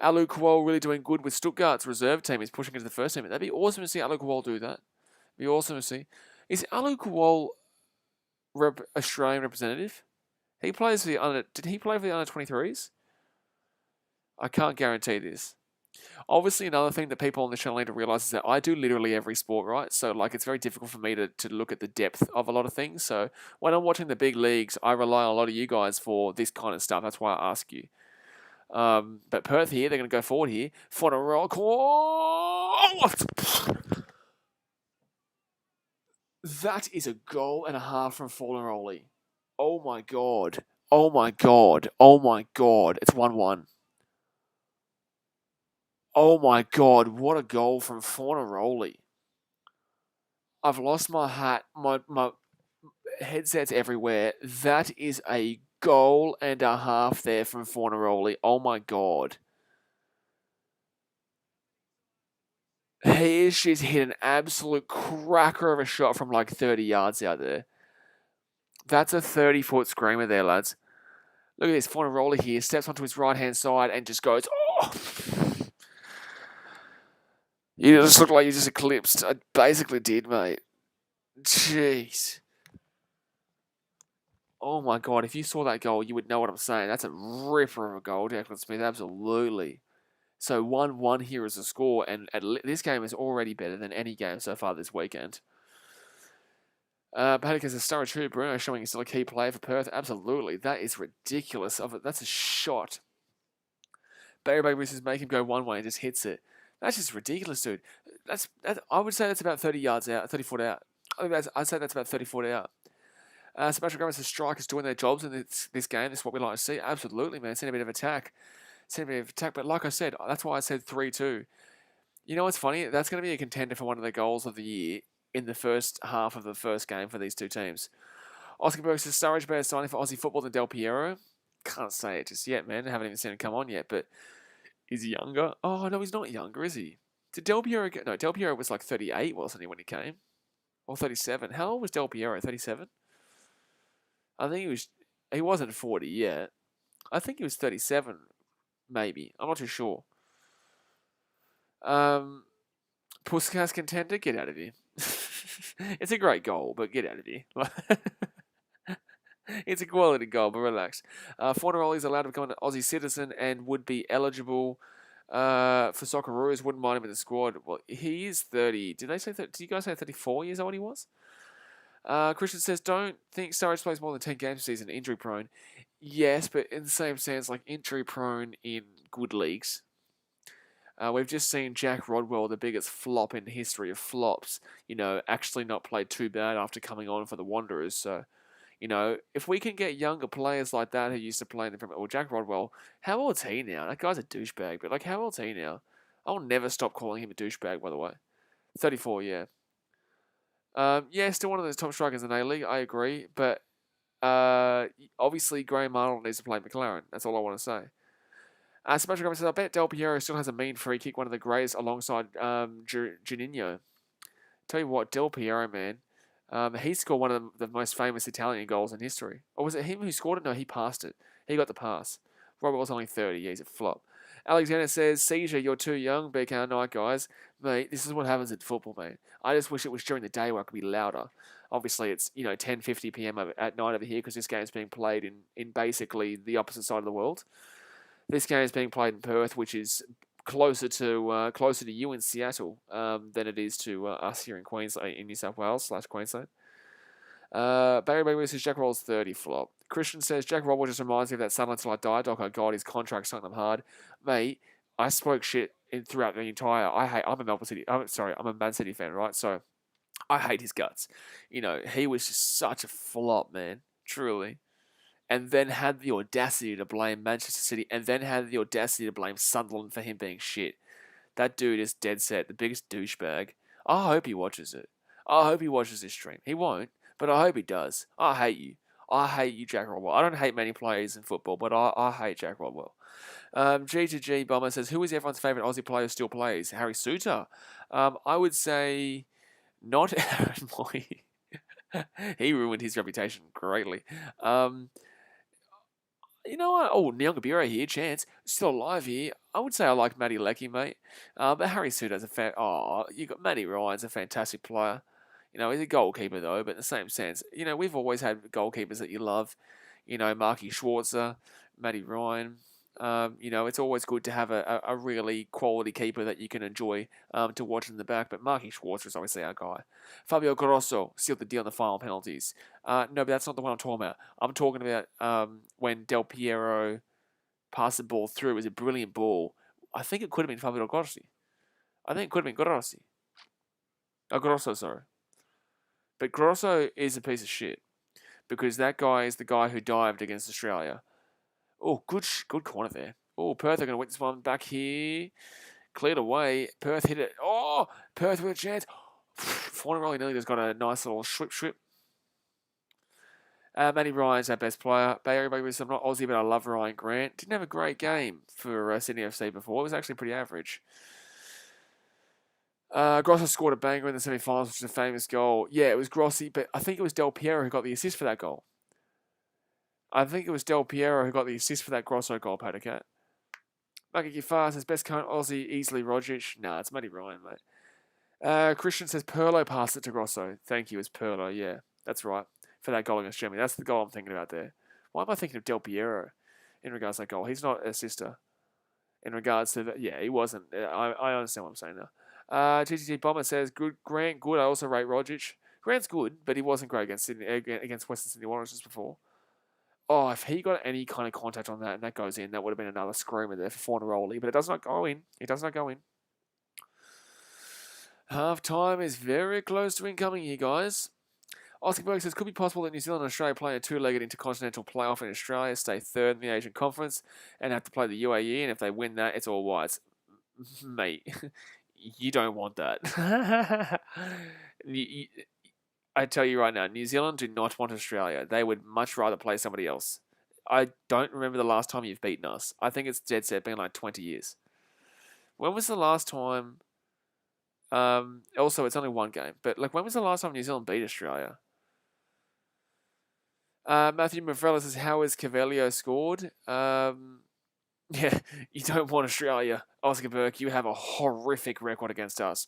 Alu Kowal really doing good with Stuttgart's reserve team. He's pushing into the first team. That'd be awesome to see Alu Kowal do that. Be awesome to see. Is Alu Kowal Australian representative? He plays for the under. Did he play for the under 23s? I can't guarantee this. Obviously, another thing that people on the channel need to realise is that I do literally every sport, right? So, it's very difficult for me to look at the depth of a lot of things. So, when I'm watching the big leagues, I rely on a lot of you guys for this kind of stuff. That's why I ask you. But Perth here, they're going to go forward here. For a roll. That is a goal and a half from Fornaroli. Oh my god. Oh my god. Oh my god. It's 1-1. Oh my god, what a goal from Fornaroli. I've lost my hat, my headset's everywhere. That is a goal and a half there from Fornaroli. Oh my god. She's hit an absolute cracker of a shot from 30 yards out there. That's a 30-foot screamer there, lads. Look at this, Fornaroli here, steps onto his right-hand side and just goes, oh! You just look like you just eclipsed. I basically did, mate. Jeez. Oh my god, if you saw that goal, you would know what I'm saying. That's a ripper of a goal, Declan Smith, absolutely. So 1-1 here is the score, and this game is already better than any game so far this weekend. Paddock has a star true. Bruno showing he's still a key player for Perth. Absolutely. That is ridiculous. That's a shot. Barry Baby says make him go one way and just hits it. That's just ridiculous, dude. I would say that's about 30 yards out, 30 foot out. I'd say that's about 30 foot out. Sebastian Gomez says strikers doing their jobs in this game. This is what we like to see. Absolutely, man. Send a bit of attack. But like I said, that's why I said 3-2. You know what's funny? That's going to be a contender for one of the goals of the year in the first half of the first game for these two teams. Oscar Berg says Sturridge better signing for Aussie football than Del Piero. Can't say it just yet, man. I haven't even seen him come on yet, but is he younger? Oh, no, he's not younger, is he? Did Del Piero get... No, Del Piero was 38, wasn't he, when he came? Or 37. How old was Del Piero? 37? I think he wasn't 40 yet. I think he was 37, maybe. I'm not too sure. Puskas contender, get out of here. It's a great goal, but get out of here. It's a quality goal, but relax. Fornaroli is allowed to become an Aussie citizen and would be eligible for Socceroos. Wouldn't mind him in the squad. Well, he is 30. Did you guys say 34 years old he was? Christian says, don't think Sturridge plays more than 10 games a season, injury prone. Yes, but in the same sense, injury prone in good leagues. We've just seen Jack Rodwell, the biggest flop in the history of flops, actually not play too bad after coming on for the Wanderers. So, if we can get younger players like that who used to play in the Premier League, well, Jack Rodwell, how old's he now? That guy's a douchebag, but how old's he now? I'll never stop calling him a douchebag, by the way. 34, yeah. Yeah, still one of those top strikers in A-League, I agree, but obviously Graham Arnold needs to play McLaren. That's all I want to say. Sebastian Gomez says, I bet Del Piero still has a mean free kick, one of the greatest alongside Juninho. Tell you what, Del Piero, man, he scored one of the most famous Italian goals in history. Or was it him who scored it? No, he passed it. He got the pass. Robert was only 30. Yeah, he's a flop. Alexander says, Seizure, you're too young, BKRmy, guys. Mate, this is what happens in football, mate. I just wish it was during the day where I could be louder. Obviously, it's 10:50 p.m. at night over here because this game's being played in basically the opposite side of the world. This game is being played in Perth, which is closer to you in Seattle than it is to us here in Queensland, in New South Wales / Queensland. Barry Baby says Jack Roll's 30 flop. Christian says Jack Roll just reminds me of that Sunlight Till I Die doc. Oh God, his contract sunk them hard, mate. I spoke shit throughout the entire. I'm a Man City fan, right? So I hate his guts. He was just such a flop, man. Truly. And then had the audacity to blame Manchester City, and then had the audacity to blame Sunderland for him being shit. That dude is dead set, the biggest douchebag. I hope he watches it. I hope he watches this stream. He won't, but I hope he does. I hate you. I hate you, Jack Rodwell. I don't hate many players in football, but I hate Jack Rodwell. G2G Bomber says, who is everyone's favourite Aussie player who still plays? Harry Suter. I would say not Aaron Moy. He ruined his reputation greatly. You know what? Oh, Nyongabira here, chance. Still alive here. I would say I like Matty Leckie, mate. But Harry Suter's you got Matty Ryan's a fantastic player. He's a goalkeeper though, but in the same sense, we've always had goalkeepers that you love. Marky Schwarzer, Matty Ryan. It's always good to have a really quality keeper that you can enjoy to watch in the back. But Marky Schwarzer is obviously our guy. Fabio Grosso sealed the deal on the final penalties. No, but that's not the one I'm talking about. I'm talking about when Del Piero passed the ball through. It was a brilliant ball. I think it could have been Fabio Grossi. I think it could have been Grossi. Oh, Grosso, sorry. But Grosso is a piece of shit because that guy is the guy who dived against Australia. Oh, good corner there. Oh, Perth are going to win this one back here. Cleared away. Perth hit it. Oh, Perth with a chance. Fornaroli nearly just got a nice little swip. Matty Ryan's our best player. I'm not Aussie, but I love Ryan Grant. Didn't have a great game for Sydney FC before. It was actually pretty average. Grosso scored a banger in the semi-finals, which is a famous goal. Yeah, it was Grossi, but I think it was Del Piero who got the assist for that goal. I think it was Del Piero who got the assist for that Grosso goal, Patacat. Maki Fast says best current Aussie, easily Rogic. Nah, it's Matty Ryan, mate. Christian says Perlo passed it to Grosso. Thank you, it's Perlo. Yeah, that's right. For that goal against Germany. That's the goal I'm thinking about there. Why am I thinking of Del Piero in regards to that goal? He's not an assister. In regards to that, yeah, he wasn't. I understand what I'm saying now. GTT Bomber says Grant good. I also rate Rogic. Grant's good, but he wasn't great against Western Sydney Wanderers just before. Oh, if he got any kind of contact on that and that goes in, that would have been another screamer there for Fornaroli, but it does not go in. It does not go in. Half time is very close to incoming here, guys. Oscar Berg says, could be possible that New Zealand and Australia play a two-legged intercontinental playoff in Australia, stay third in the Asian Conference, and have to play the UAE, and if they win that, it's all whites. Mate, you don't want that. I tell you right now, New Zealand do not want Australia. They would much rather play somebody else. I don't remember the last time you've beaten us. I think it's dead set been like 20 years. When was the last time... also, it's only one game, but when was the last time New Zealand beat Australia? Matthew Mavrella says, how is Cavellio scored? Yeah, you don't want Australia. Oscar Burke, you have a horrific record against us.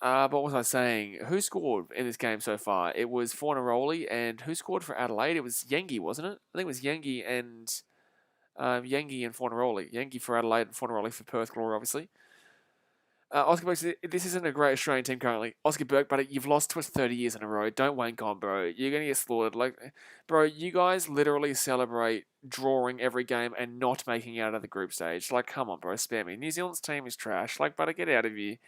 But what was I saying? Who scored in this game so far? It was Fornaroli, and who scored for Adelaide? It was Yengi, wasn't it? I think it was Yengi and Fornaroli. Yengi for Adelaide and Fornaroli for Perth Glory, obviously. Oscar Burke says, this isn't a great Australian team currently. Oscar Burke, buddy, you've lost to us 30 years in a row. Don't wank on, bro. You're going to get slaughtered. Like, bro, you guys literally celebrate drawing every game and not making it out of the group stage. Like, come on, bro, spare me. New Zealand's team is trash. Like, buddy, get out of here.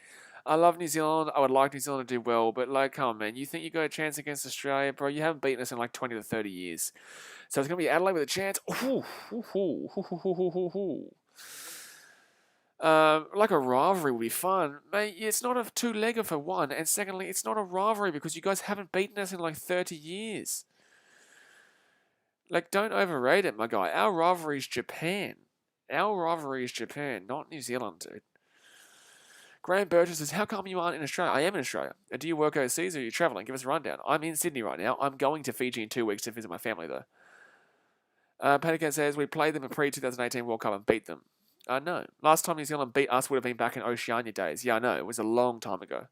I love New Zealand. I would like New Zealand to do well, but like, come on, man. You think you got a chance against Australia, bro? You haven't beaten us in like 20 to 30 years. So it's going to be Adelaide with a chance. Ooh, ooh, ooh, ooh, ooh, ooh, ooh. Like a rivalry would be fun, mate. It's not a two-legger for one, and secondly, it's not a rivalry because you guys haven't beaten us in like 30 years. Like, don't overrate it, my guy. Our rivalry is Japan. Our rivalry is Japan, not New Zealand, dude. Graham Burgess says, how come you aren't in Australia? I am in Australia. Do you work overseas or are you travelling? Give us a rundown. I'm in Sydney right now. I'm going to Fiji in 2 weeks to visit my family, though. Panican says, we played them in pre-2018 World Cup and beat them. No. Last time New Zealand beat us would have been back in Oceania days. Yeah, I know. It was a long time ago.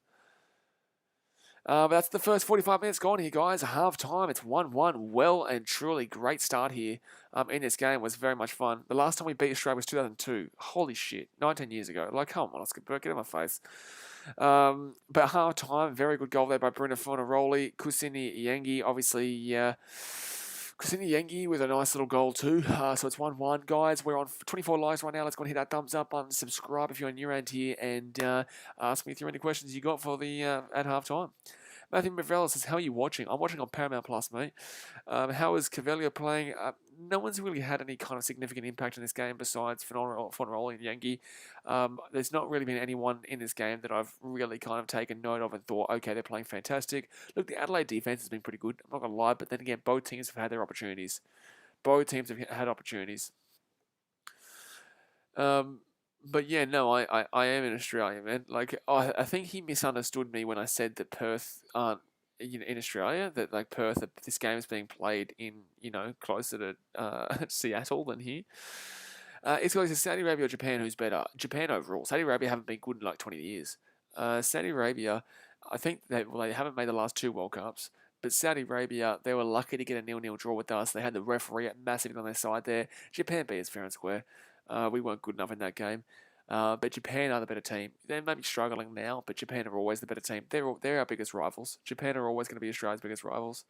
But that's the first 45 minutes gone here, guys. Half time. It's 1-1. Well and truly great start here in this game. It was very much fun. The last time we beat Australia was 2002. Holy shit. 19 years ago. Like, come on, Oscar Burke, get in my face. But half time, very good goal there by Bruno Fornaroli. Kusini Yengi, obviously, Kusini Yengi with a nice little goal too. So it's 1-1. Guys, we're on 24 likes right now. Let's go and hit that thumbs up button, subscribe if you're new around here, and ask me if there are any questions you got for the at half time. Matthew Mavella says, how are you watching? I'm watching on Paramount Plus, mate. How is Cavalier playing? No one's really had any kind of significant impact in this game besides Fornaroli and Yengi. There's not really been anyone in this game that I've really kind of taken note of and thought, okay, they're playing fantastic. Look, the Adelaide defense has been pretty good. I'm not going to lie, but then again, both teams have had their opportunities. Both teams have had opportunities. But yeah, no, I am in Australia, man. Like, I think he misunderstood me when I said that Perth aren't in Australia. That like Perth, this game is being played in closer to Seattle than here. It's like Saudi Arabia or Japan, who's better? Japan overall. Saudi Arabia haven't been good in like 20 years. Saudi Arabia, I think they haven't made the last 2 World Cups. But Saudi Arabia, they were lucky to get a 0-0 draw with us. They had the referee massively on their side there. Japan beat us fair and square. We weren't good enough in that game. But Japan are the better team. They may be struggling now, but Japan are always the better team. They're our biggest rivals. Japan are always going to be Australia's biggest rivals.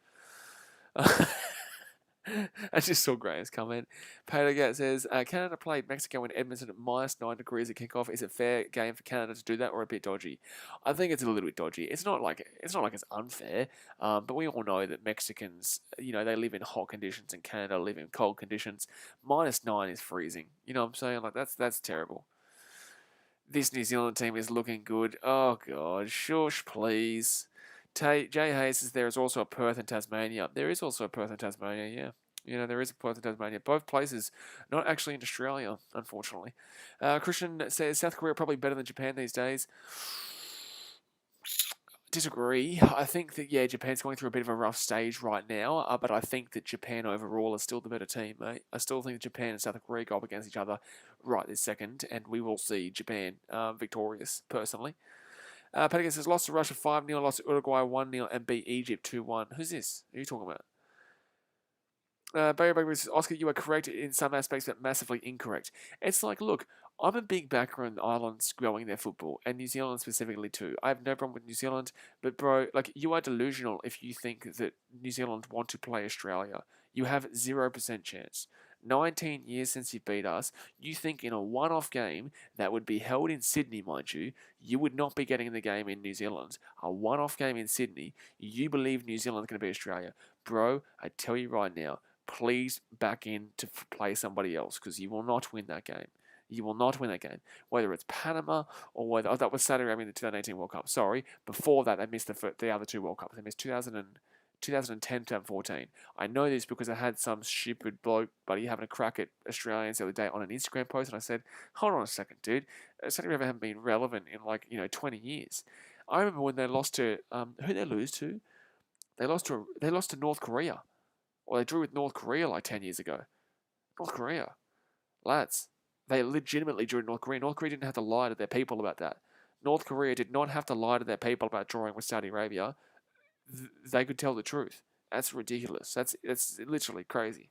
I just saw Graham's comment. Paydagat says, Canada played Mexico in Edmonton at -9 degrees at kickoff. Is it fair game for Canada to do that or a bit dodgy? I think it's a little bit dodgy. It's not like it's unfair, but we all know that Mexicans, they live in hot conditions and Canada live in cold conditions. -9 is freezing. You know what I'm saying? Like that's terrible. This New Zealand team is looking good. Oh God, shush, please. Jay Hayes says there is also a Perth in Tasmania. There is also a Perth in Tasmania, yeah. There is a Perth in Tasmania. Both places, not actually in Australia, unfortunately. Christian says South Korea are probably better than Japan these days. Disagree. I think that, Japan's going through a bit of a rough stage right now, but I think that Japan overall is still the better team, mate. I still think Japan and South Korea go up against each other right this second, and we will see Japan victorious, personally. Pedigan says, lost to Russia 5-0, lost to Uruguay 1-0, and beat Egypt 2-1. Who's this? Who are you talking about? Barry Baker says, Oscar, you are correct in some aspects, but massively incorrect. It's like, look, I'm a big backer on the islands growing their football, and New Zealand specifically too. I have no problem with New Zealand, but bro, like, you are delusional if you think that New Zealand want to play Australia. You have 0% chance. 19 years since you beat us, you think in a one-off game that would be held in Sydney, mind you, you would not be getting the game in New Zealand. A one-off game in Sydney, you believe New Zealand's going to be Australia. Bro, I tell you right now, please back in to play somebody else because you will not win that game. You will not win that game. Whether it's Panama or whether... Oh, that was Saudi Arabia in the 2018 World Cup. Sorry. Before that, they missed the other 2 World Cups. They missed 2010, 2014. I know this because I had some stupid bloke buddy having a crack at Australians the other day on an Instagram post, and I said, hold on a second, dude. Saudi Arabia haven't been relevant in 20 years. I remember when they lost to... who did they lose to? They lost to North Korea. Or they drew with North Korea 10 years ago. North Korea. Lads. They legitimately drew North Korea. North Korea didn't have to lie to their people about that. North Korea did not have to lie to their people about drawing with Saudi Arabia. They could tell the truth. That's ridiculous. That's literally crazy.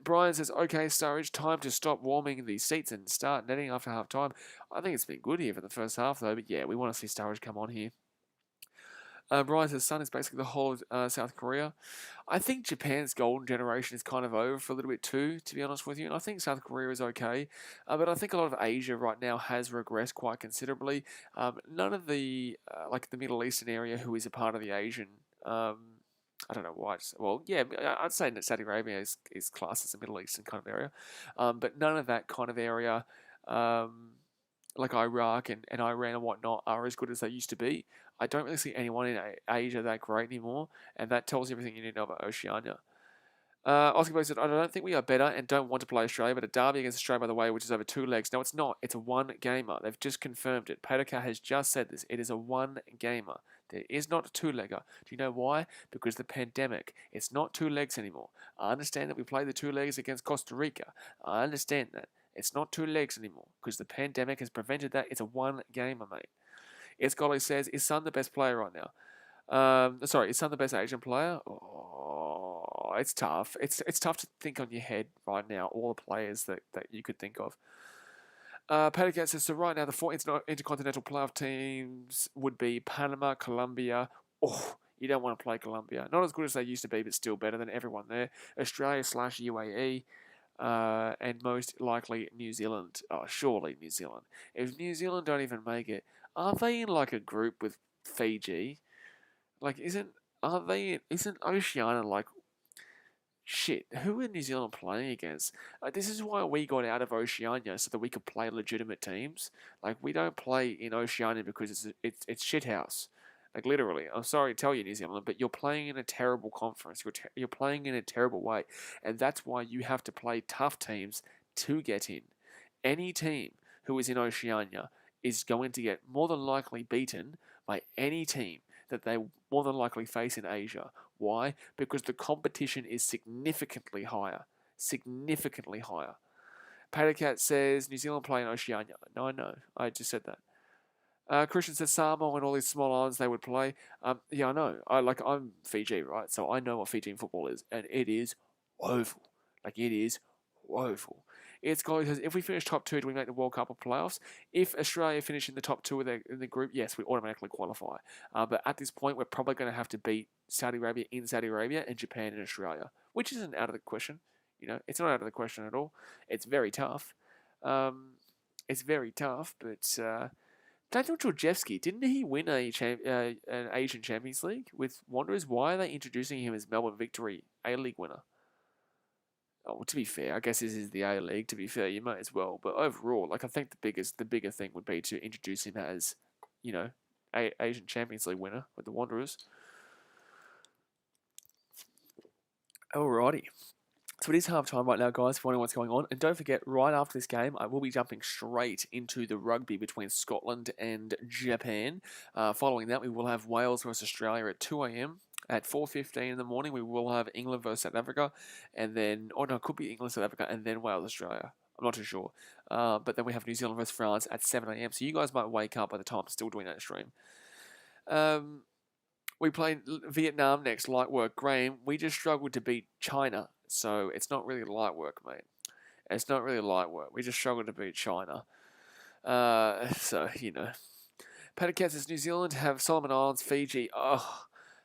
Brian says, okay, Sturridge, time to stop warming the seats and start netting after half time. I think it's been good here for the first half, though, but yeah, we want to see Sturridge come on here. Brian says, Sun is basically the whole of South Korea. I think Japan's golden generation is kind of over for a little bit too, to be honest with you. And I think South Korea is okay. But I think a lot of Asia right now has regressed quite considerably. None of the, like the Middle Eastern area who is a part of the Asian, I don't know why. Well, yeah, I'd say that Saudi Arabia is classed as a Middle Eastern kind of area. But none of that kind of area, like Iraq and Iran and whatnot, are as good as they used to be. I don't really see anyone in Asia that great anymore, and that tells you everything you need to know about Oceania. Oscar Boy said, I don't think we are better and don't want to play Australia, but a derby against Australia, by the way, which is over 2 legs. No, it's not. It's a one-gamer. They've just confirmed it. Paterka has just said this. It is a one-gamer. There is not a 2-legger. Do you know why? Because the pandemic. It's not 2 legs anymore. I understand that we played the 2 legs against Costa Rica. I understand that. It's not 2 legs anymore because the pandemic has prevented that. It's a one-gamer, mate. Escoli says, is Sun the best player right now? Sorry, is Sun the best Asian player? Oh, it's tough. It's tough to think on your head right now, all the players that you could think of. Patty says, so right now the 4 intercontinental playoff teams would be Panama, Colombia. Oh, you don't want to play Colombia. Not as good as they used to be, but still better than everyone there. Australia/UAE. And most likely New Zealand. Oh, surely New Zealand. If New Zealand don't even make it, aren't they in like a group with Fiji? Like, isn't Oceania like shit? Who are New Zealand playing against? This is why we got out of Oceania so that we could play legitimate teams. Like, we don't play in Oceania because it's shithouse. Like, literally, I'm sorry to tell you, New Zealand, but you're playing in a terrible conference. You're playing in a terrible way, and that's why you have to play tough teams to get in. Any team who is in Oceania is going to get more than likely beaten by any team that they more than likely face in Asia. Why? Because the competition is significantly higher. Significantly higher. Patacat says New Zealand play in Oceania. No, I know. I just said that. Christian says Samoa and all these small islands they would play. Yeah, I know. I'm Fiji, right? So I know what Fijian football is, and it is woeful. Like, it is woeful. It's going because if we finish top 2, do we make the World Cup or playoffs? If Australia finish in the top 2 in the group, yes, we automatically qualify. But at this point, we're probably going to have to beat Saudi Arabia in Saudi Arabia and Japan in Australia, which isn't out of the question. You know, it's not out of the question at all. It's very tough. It's very tough, but Daniel Georgievski, didn't he win an Asian Champions League with Wanderers? Why are they introducing him as Melbourne Victory A-League winner? Oh, well, to be fair, I guess this is the A-League. To be fair, you might as well. But overall, like, I think the bigger thing would be to introduce him as, you know, Asian Champions League winner with the Wanderers. Alrighty. So it is half time right now, guys, for wondering what's going on. And don't forget, right after this game, I will be jumping straight into the rugby between Scotland and Japan. Following that, we will have Wales versus Australia at 2 a.m. At 4:15 in the morning, we will have England versus South Africa. And then, oh no, it could be England, South Africa, and then Wales, Australia. I'm not too sure. But then we have New Zealand versus France at 7 a.m. So you guys might wake up by the time I'm still doing that stream. We play Vietnam next, light work. Graham, we just struggled to beat China. So it's not really light work, mate. It's not really light work. We just struggled to beat China. So, you know. Patacat says New Zealand have Solomon Islands, Fiji,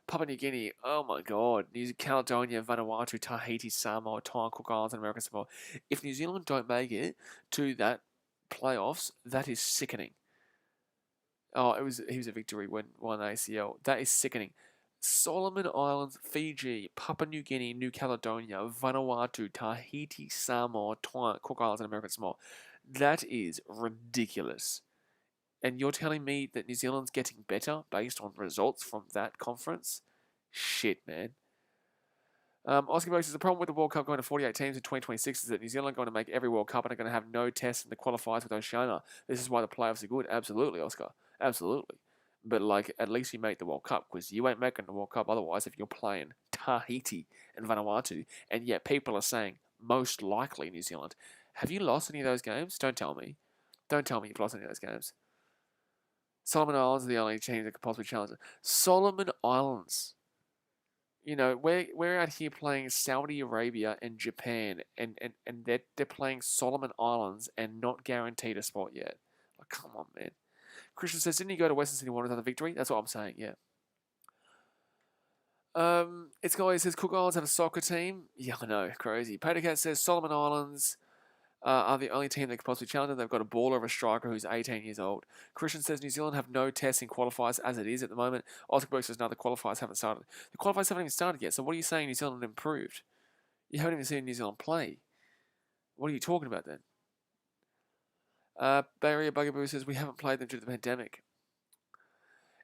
Papua New Guinea, oh my god. New Caledonia, Vanuatu, Tahiti, Samoa, Taiwan, Cook Islands, and American Samoa. If New Zealand don't make it to that playoffs, that is sickening. Oh, he was a victory when won ACL. That is sickening. Solomon Islands, Fiji, Papua New Guinea, New Caledonia, Vanuatu, Tahiti, Samoa, Taiwan, Cook Islands, and American Samoa. That is ridiculous. And you're telling me that New Zealand's getting better based on results from that conference? Shit, man. Oscar Box says the problem with the World Cup going to 48 teams in 2026 is that New Zealand are going to make every World Cup and are going to have no tests in the qualifiers with Oceania. This is why the playoffs are good. Absolutely, Oscar. Absolutely. But, like, at least you make the World Cup because you ain't making the World Cup otherwise if you're playing Tahiti and Vanuatu. And yet people are saying most likely New Zealand. Have you lost any of those games? Don't tell me. Don't tell me you've lost any of those games. Solomon Islands are the only team that could possibly challenge it. Solomon Islands. You know, we're out here playing Saudi Arabia and Japan, and they're playing Solomon Islands and not guaranteed a spot yet. Like, come on, man. Christian says, didn't he go to Western Sydney want another victory? That's what I'm saying. Yeah. It's guy says Cook Islands have a soccer team. Yeah, I know, crazy. Patercat says Solomon Islands are the only team that could possibly challenge them. They've got a baller of a striker who's 18 years old. Christian says New Zealand have no testing qualifiers as it is at the moment. Oscar Burke says no, the qualifiers haven't started. The qualifiers haven't even started yet. So what are you saying New Zealand improved? You haven't even seen New Zealand play. What are you talking about then? Barrier Bugaboo says we haven't played them due to the pandemic.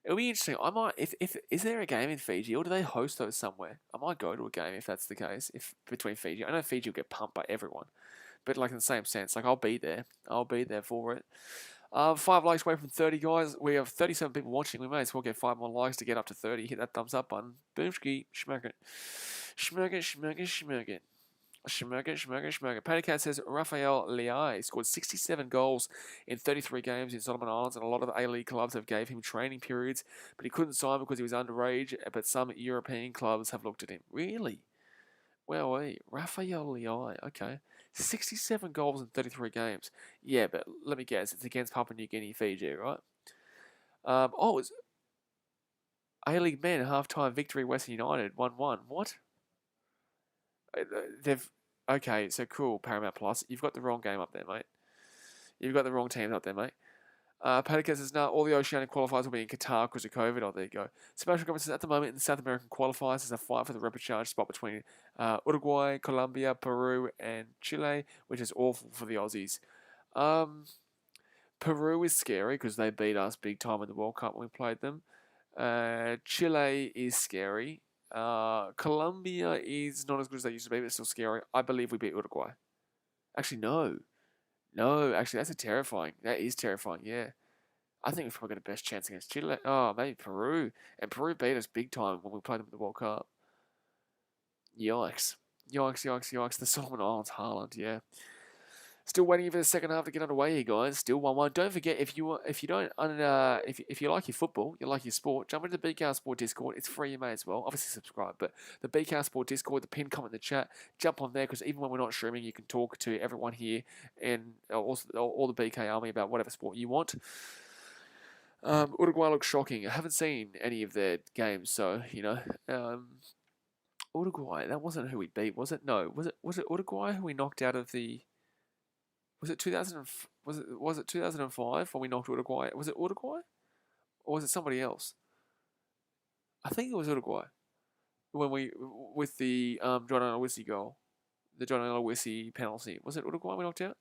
It'll be interesting. I might, if is there a game in Fiji or do they host those somewhere? I might go to a game if that's the case. If between Fiji, I know Fiji will get pumped by everyone, but like in the same sense, like I'll be there. I'll be there for it. 5 likes away from 30 guys. We have 37 people watching. We may as well get 5 more likes to get up to 30. Hit that thumbs up button. Boomski, schmirk it, schmirk it, schmirk it, schmirk it. Schmirker. Paddy Cat says Rafael Leai scored 67 goals in 33 games in Solomon Islands, and a lot of A-League clubs have gave him training periods, but he couldn't sign because he was underage, but some European clubs have looked at him. Really? Well, Rafael Leai, okay. 67 goals in 33 games. Yeah, but let me guess, it's against Papua New Guinea, Fiji, right? It's A-League men, half-time victory, Western United, 1-1. What? They've okay, so cool, Paramount Plus. You've got the wrong game up there, mate. You've got the wrong teams up there, mate. Paticas says, no, all the Oceanic qualifiers will be in Qatar because of COVID. Oh, there you go. Sebastian Government says, at the moment in the South American qualifiers, there's a fight for the repechage spot between Uruguay, Colombia, Peru, and Chile, which is awful for the Aussies. Peru is scary because they beat us big time in the World Cup when we played them. Chile is scary. Colombia is not as good as they used to be, but it's still scary. I believe we beat Uruguay. Actually, no. No, actually, that's terrifying. That is terrifying, yeah. I think we've probably got the best chance against Chile. Oh, maybe Peru. And Peru beat us big time when we played them at the World Cup. Yikes. Yikes. The Solomon Islands, Haaland, yeah. Still waiting for the second half to get underway here, guys. Still 1-1. Don't forget, if you like your football, you like your sport, jump into the BKR Sport Discord. It's free, you may as well. Obviously subscribe, but the BKR Sport Discord, the pinned comment in the chat, jump on there because even when we're not streaming, you can talk to everyone here and also all the BKRmy about whatever sport you want. Uruguay looks shocking. I haven't seen any of their games, so Uruguay. That wasn't who we beat, was it? No, was it Uruguay who we knocked out of the? Was it 2000? Was it 2005 when we knocked Uruguay? Was it Uruguay, or was it somebody else? I think it was Uruguay when we with the John Aloisi goal, the John Aloisi penalty. Was it Uruguay we knocked out?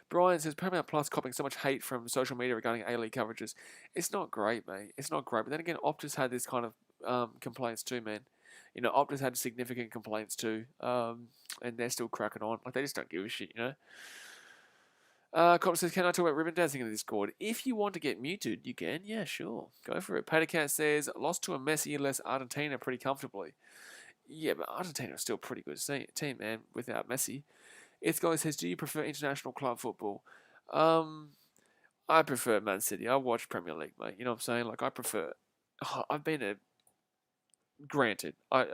Brian says Paramount Plus copping so much hate from social media regarding A-League coverages. It's not great, mate. It's not great. But then again, Optus had this kind of complaints too, man. You know, Optus had significant complaints too, and they're still cracking on. Like they just don't give a shit, you know. Cop says, can I talk about ribbon dancing in the Discord? If you want to get muted, you can. Yeah, sure. Go for it. Patacat says, lost to a Messi-less Argentina pretty comfortably. Yeah, but Argentina is still a pretty good team, man, without Messi. It's guy says, do you prefer international club football? I prefer Man City. I watch Premier League, mate. You know what I'm saying? Like, I prefer... I've been a... Granted, I'm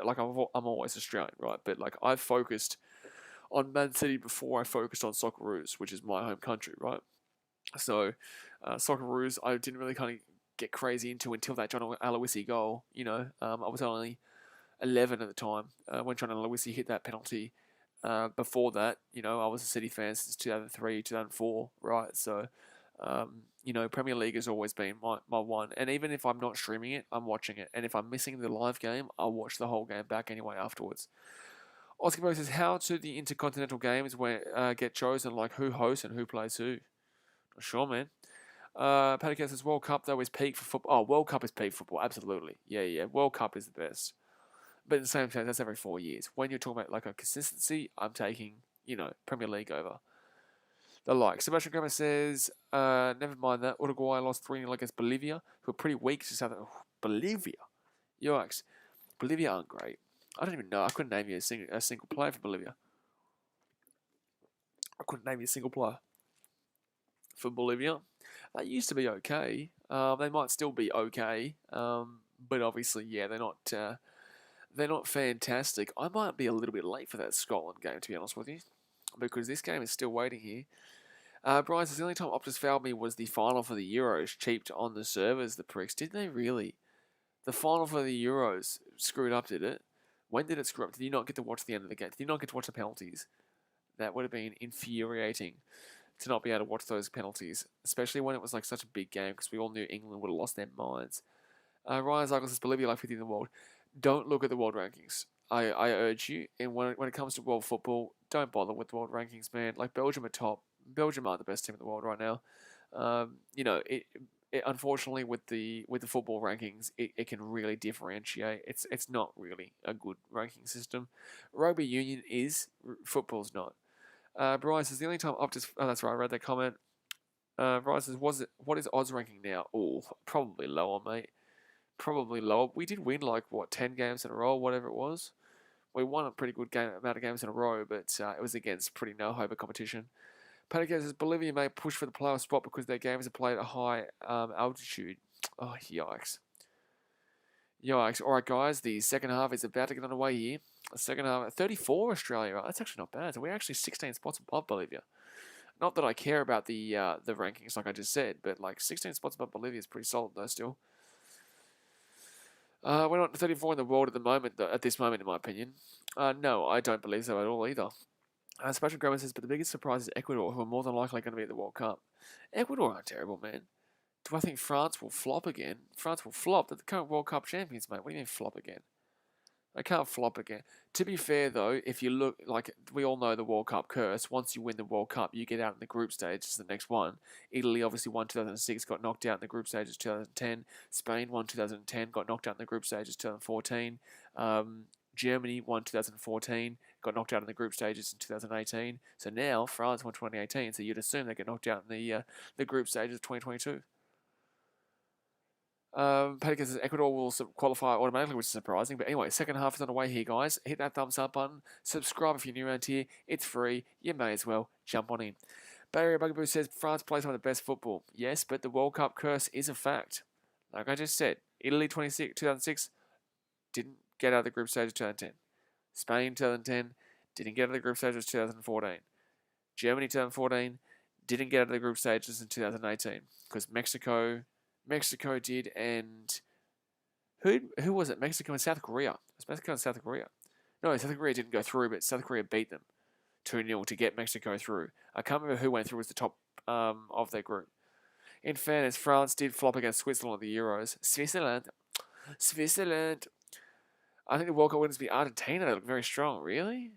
always Australian, right? But, like, I've focused on Man City before I focused on Socceroos, which is my home country, right? So, Socceroos, I didn't really kind of get crazy into until that John Aloisi goal. You know, I was only 11 at the time when John Aloisi hit that penalty. Before that, you know, I was a City fan since 2003, 2004, right? So, you know, Premier League has always been my one. And even if I'm not streaming it, I'm watching it. And if I'm missing the live game, I'll watch the whole game back anyway afterwards. Oscar Bo says, how do the intercontinental games get chosen, like who hosts and who plays who? Not sure, man. Paddy says, World Cup, though, is peak for football. Oh, World Cup is peak football, absolutely. Yeah. World Cup is the best. But at the same time, that's every 4 years. When you're talking about like a consistency, I'm taking, you know, Premier League over. The like. Sebastian Gomez says, never mind that. Uruguay lost 3-0 against Bolivia, who are pretty weak to South. Bolivia? Yikes. Bolivia aren't great. I don't even know. I couldn't name you a single player for Bolivia. I couldn't name you a single player for Bolivia. They used to be okay. They might still be okay. But obviously, yeah, they're not they're not fantastic. I might be a little bit late for that Scotland game, to be honest with you, because this game is still waiting here. Brian says the only time Optus fouled me was the final for the Euros, cheaped on the servers, the pricks. Did they really? The final for the Euros screwed up, did it? When did it screw up? Did you not get to watch the end of the game? Did you not get to watch the penalties? That would have been infuriating to not be able to watch those penalties, especially when it was like such a big game because we all knew England would have lost their minds. Ryan Zagos says Bolivia like 50th in the world. Don't look at the world rankings. I urge you, and when it comes to world football, don't bother with the world rankings, man. Like Belgium are top. Belgium are the best team in the world right now. Unfortunately with the football rankings, it can really differentiate. It's not really a good ranking system. Rugby union is, football's not. Brian says the only time up to that's right, I read that comment. Brian says what is odds ranking now? Oh, probably lower, mate. Probably lower. We did win 10 games in a row, whatever it was. We won a pretty good amount of games in a row, but it was against pretty no-hope of competition. Panico says Bolivia may push for the playoff spot because their games are played at a high altitude. Oh, yikes. Yikes. All right, guys, the second half is about to get underway here. The second half, 34 Australia. That's actually not bad. So we're actually 16 spots above Bolivia. Not that I care about the rankings, like I just said, but 16 spots above Bolivia is pretty solid, though, still. We're not 34 in the world at this moment, in my opinion. No, I don't believe so at all either. Sebastian Graham says, but the biggest surprise is Ecuador, who are more than likely going to be at the World Cup. Ecuador aren't terrible, man. Do I think France will flop again? France will flop. They're the current World Cup champions, mate. What do you mean flop again? They can't flop again. To be fair, though, if you look, we all know the World Cup curse. Once you win the World Cup, you get out in the group stage. It's the next one. Italy obviously won 2006, got knocked out in the group stages 2010. Spain won 2010, got knocked out in the group stages 2014. Germany won 2014, got knocked out in the group stages in 2018. So now France won 2018, so you'd assume they get knocked out in the group stages of 2022. Pedica says Ecuador will qualify automatically, which is surprising. But anyway, second half is on the way here, guys. Hit that thumbs up button. Subscribe if you're new around here. It's free. You may as well jump on in. Bay Area Bugaboo says France plays some of the best football. Yes, but the World Cup curse is a fact. Like I just said, Italy 2006 didn't get out of the group stage of 2010. Spain 2010 didn't get out of the group stages 2014. Germany 2014 didn't get out of the group stages in 2018 because Mexico did, and who was it? Mexico and South Korea. It was Mexico and South Korea. No, South Korea didn't go through, but South Korea beat them 2-0 to get Mexico through. I can't remember who went through as the top of their group. In fairness, France did flop against Switzerland at the Euros. Switzerland. I think the World Cup winners will be Argentina. They look very strong. Really?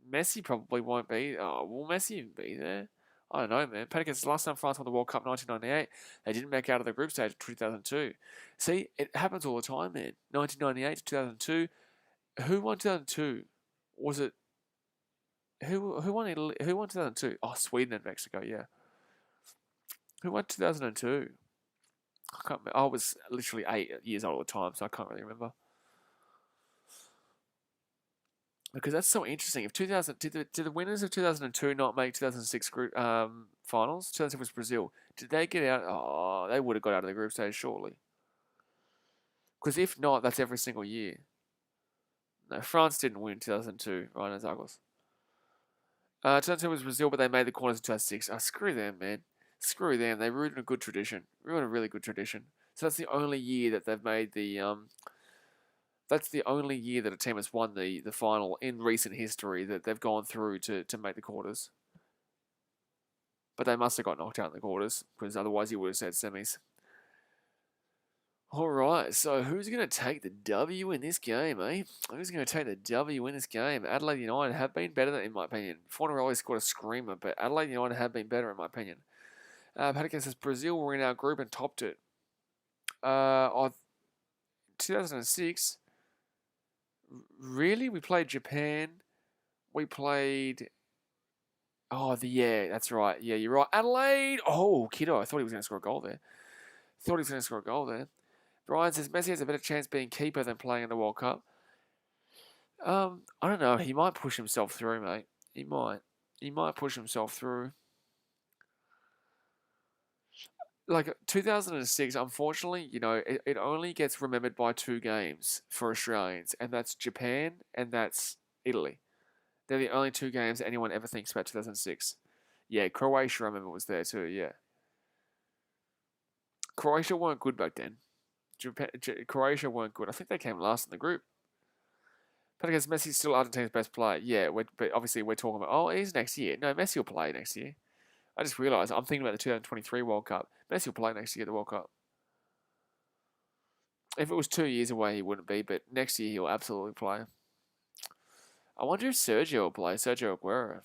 Messi probably won't be. Oh, will Messi even be there? I don't know, man. Panicus, last time France won the World Cup 1998, they didn't make out of the group stage in 2002. See, it happens all the time, man. 1998 to 2002. Who won 2002? Was it... Who won Italy? Who won 2002? Oh, Sweden and Mexico, yeah. Who won 2002? I can't remember. I was literally 8 years old at the time, so I can't really remember. Because that's so interesting. If 2000 did the winners of 2002 not make 2006 group finals? 2006 was Brazil. Did they get out? Oh, they would have got out of the group stage surely. Because if not, that's every single year. No, France didn't win 2002. Right, as Douglas. 2002 was Brazil, but they made the quarters in 2006. Oh, screw them, man. Screw them. They ruined a good tradition. Ruined a really good tradition. So that's the only year that they've made the That's the only year that a team has won the final in recent history that they've gone through to make the quarters. But they must have got knocked out in the quarters, because otherwise you would have said semis. Alright, so who's going to take the W in this game, eh? Who's going to take the W in this game? Adelaide United have been better, in my opinion. Fornarelli scored a screamer, but Adelaide United have been better, in my opinion. Patrick says, Brazil were in our group and topped it. 2006... Really? We played Japan. We played... Oh, yeah, that's right. Yeah, you're right. Adelaide! Oh, kiddo. I thought he was going to score a goal there. Brian says, Messi has a better chance being keeper than playing in the World Cup. I don't know. He might push himself through, mate. He might. He might push himself through. like 2006, unfortunately, it only gets remembered by two games for Australians, and that's Japan and that's Italy. They're the only two games that anyone ever thinks about 2006. Yeah, Croatia, I remember, was there too. Yeah, Croatia weren't good back then. Croatia weren't good. I think they came last in the group. But I guess Messi's still Argentina's best player. Yeah, but obviously we're talking about, oh, he's next year. No, Messi will play next year. I just realised I'm thinking about the 2023 World Cup. Messi will play next year at the World Cup. If it was 2 years away, he wouldn't be, but next year he'll absolutely play. I wonder if Sergio will play. Sergio Aguero.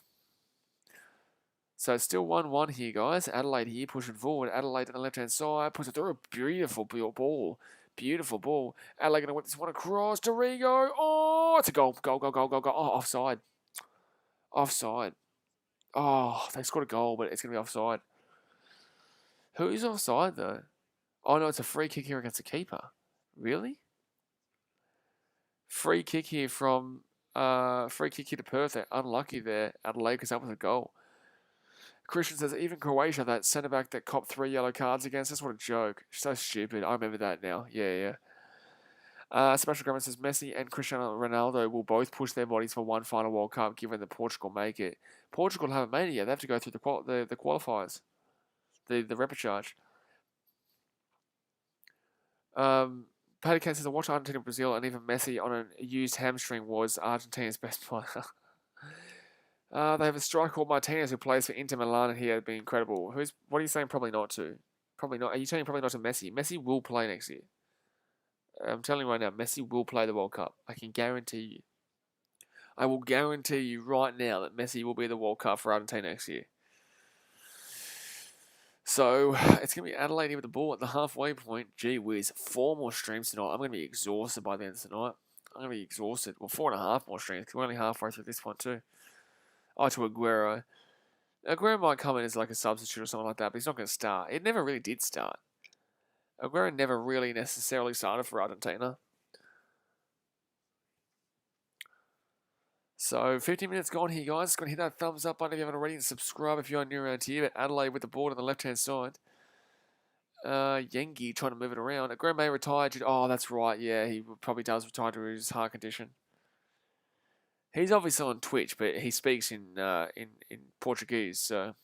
So it's still 1-1 here, guys. Adelaide here pushing forward. Adelaide on the left-hand side puts it through a beautiful ball. Beautiful ball. Adelaide going to win this one across. Dorigo. Oh, it's a goal. Goal. Oh, offside. Offside. Oh, they scored a goal, but it's going to be offside. Who's offside, though? Oh, no, it's a free kick here against the keeper. Really? Free kick here from... free kick here to Perth. They're unlucky there. Adelaide because that was a goal. Christian says, even Croatia, that centre-back that copped 3 yellow cards against us, what a joke. So stupid. I remember that now. Yeah. Sebastian Grumman says, Messi and Cristiano Ronaldo will both push their bodies for one final World Cup, given that Portugal make it. Portugal haven't made it yet. They have to go through the qualifiers, the repechage. Paddy Kane says, I watched Argentina, Brazil, and even Messi on a used hamstring was Argentina's best player. They have a striker called Martinez who plays for Inter Milan, and he has been incredible. What are you saying? Probably not to. Probably not. Are you saying probably not to Messi? Messi will play next year. I'm telling you right now, Messi will play the World Cup. I can guarantee you. I will guarantee you right now that Messi will be the World Cup for Argentina next year. So it's going to be Adelaide here with the ball at the halfway point. Gee whiz, 4 more streams tonight. I'm going to be exhausted by the end of tonight. I'm going to be exhausted. Well, 4.5 more streams because we're only halfway through this one too. Oh, to Aguero. Aguero might come in as like a substitute or something like that, but he's not going to start. It never really did start. Aguero never really necessarily started for Argentina. So, 15 minutes gone here, guys. Going to hit that thumbs up button if you haven't already, and subscribe if you're new around here. But Adelaide with the board on the left-hand side. Yengi trying to move it around. Aguero may retire. Oh, that's right. Yeah, he probably does retire to his heart condition. He's obviously on Twitch, but he speaks in Portuguese, so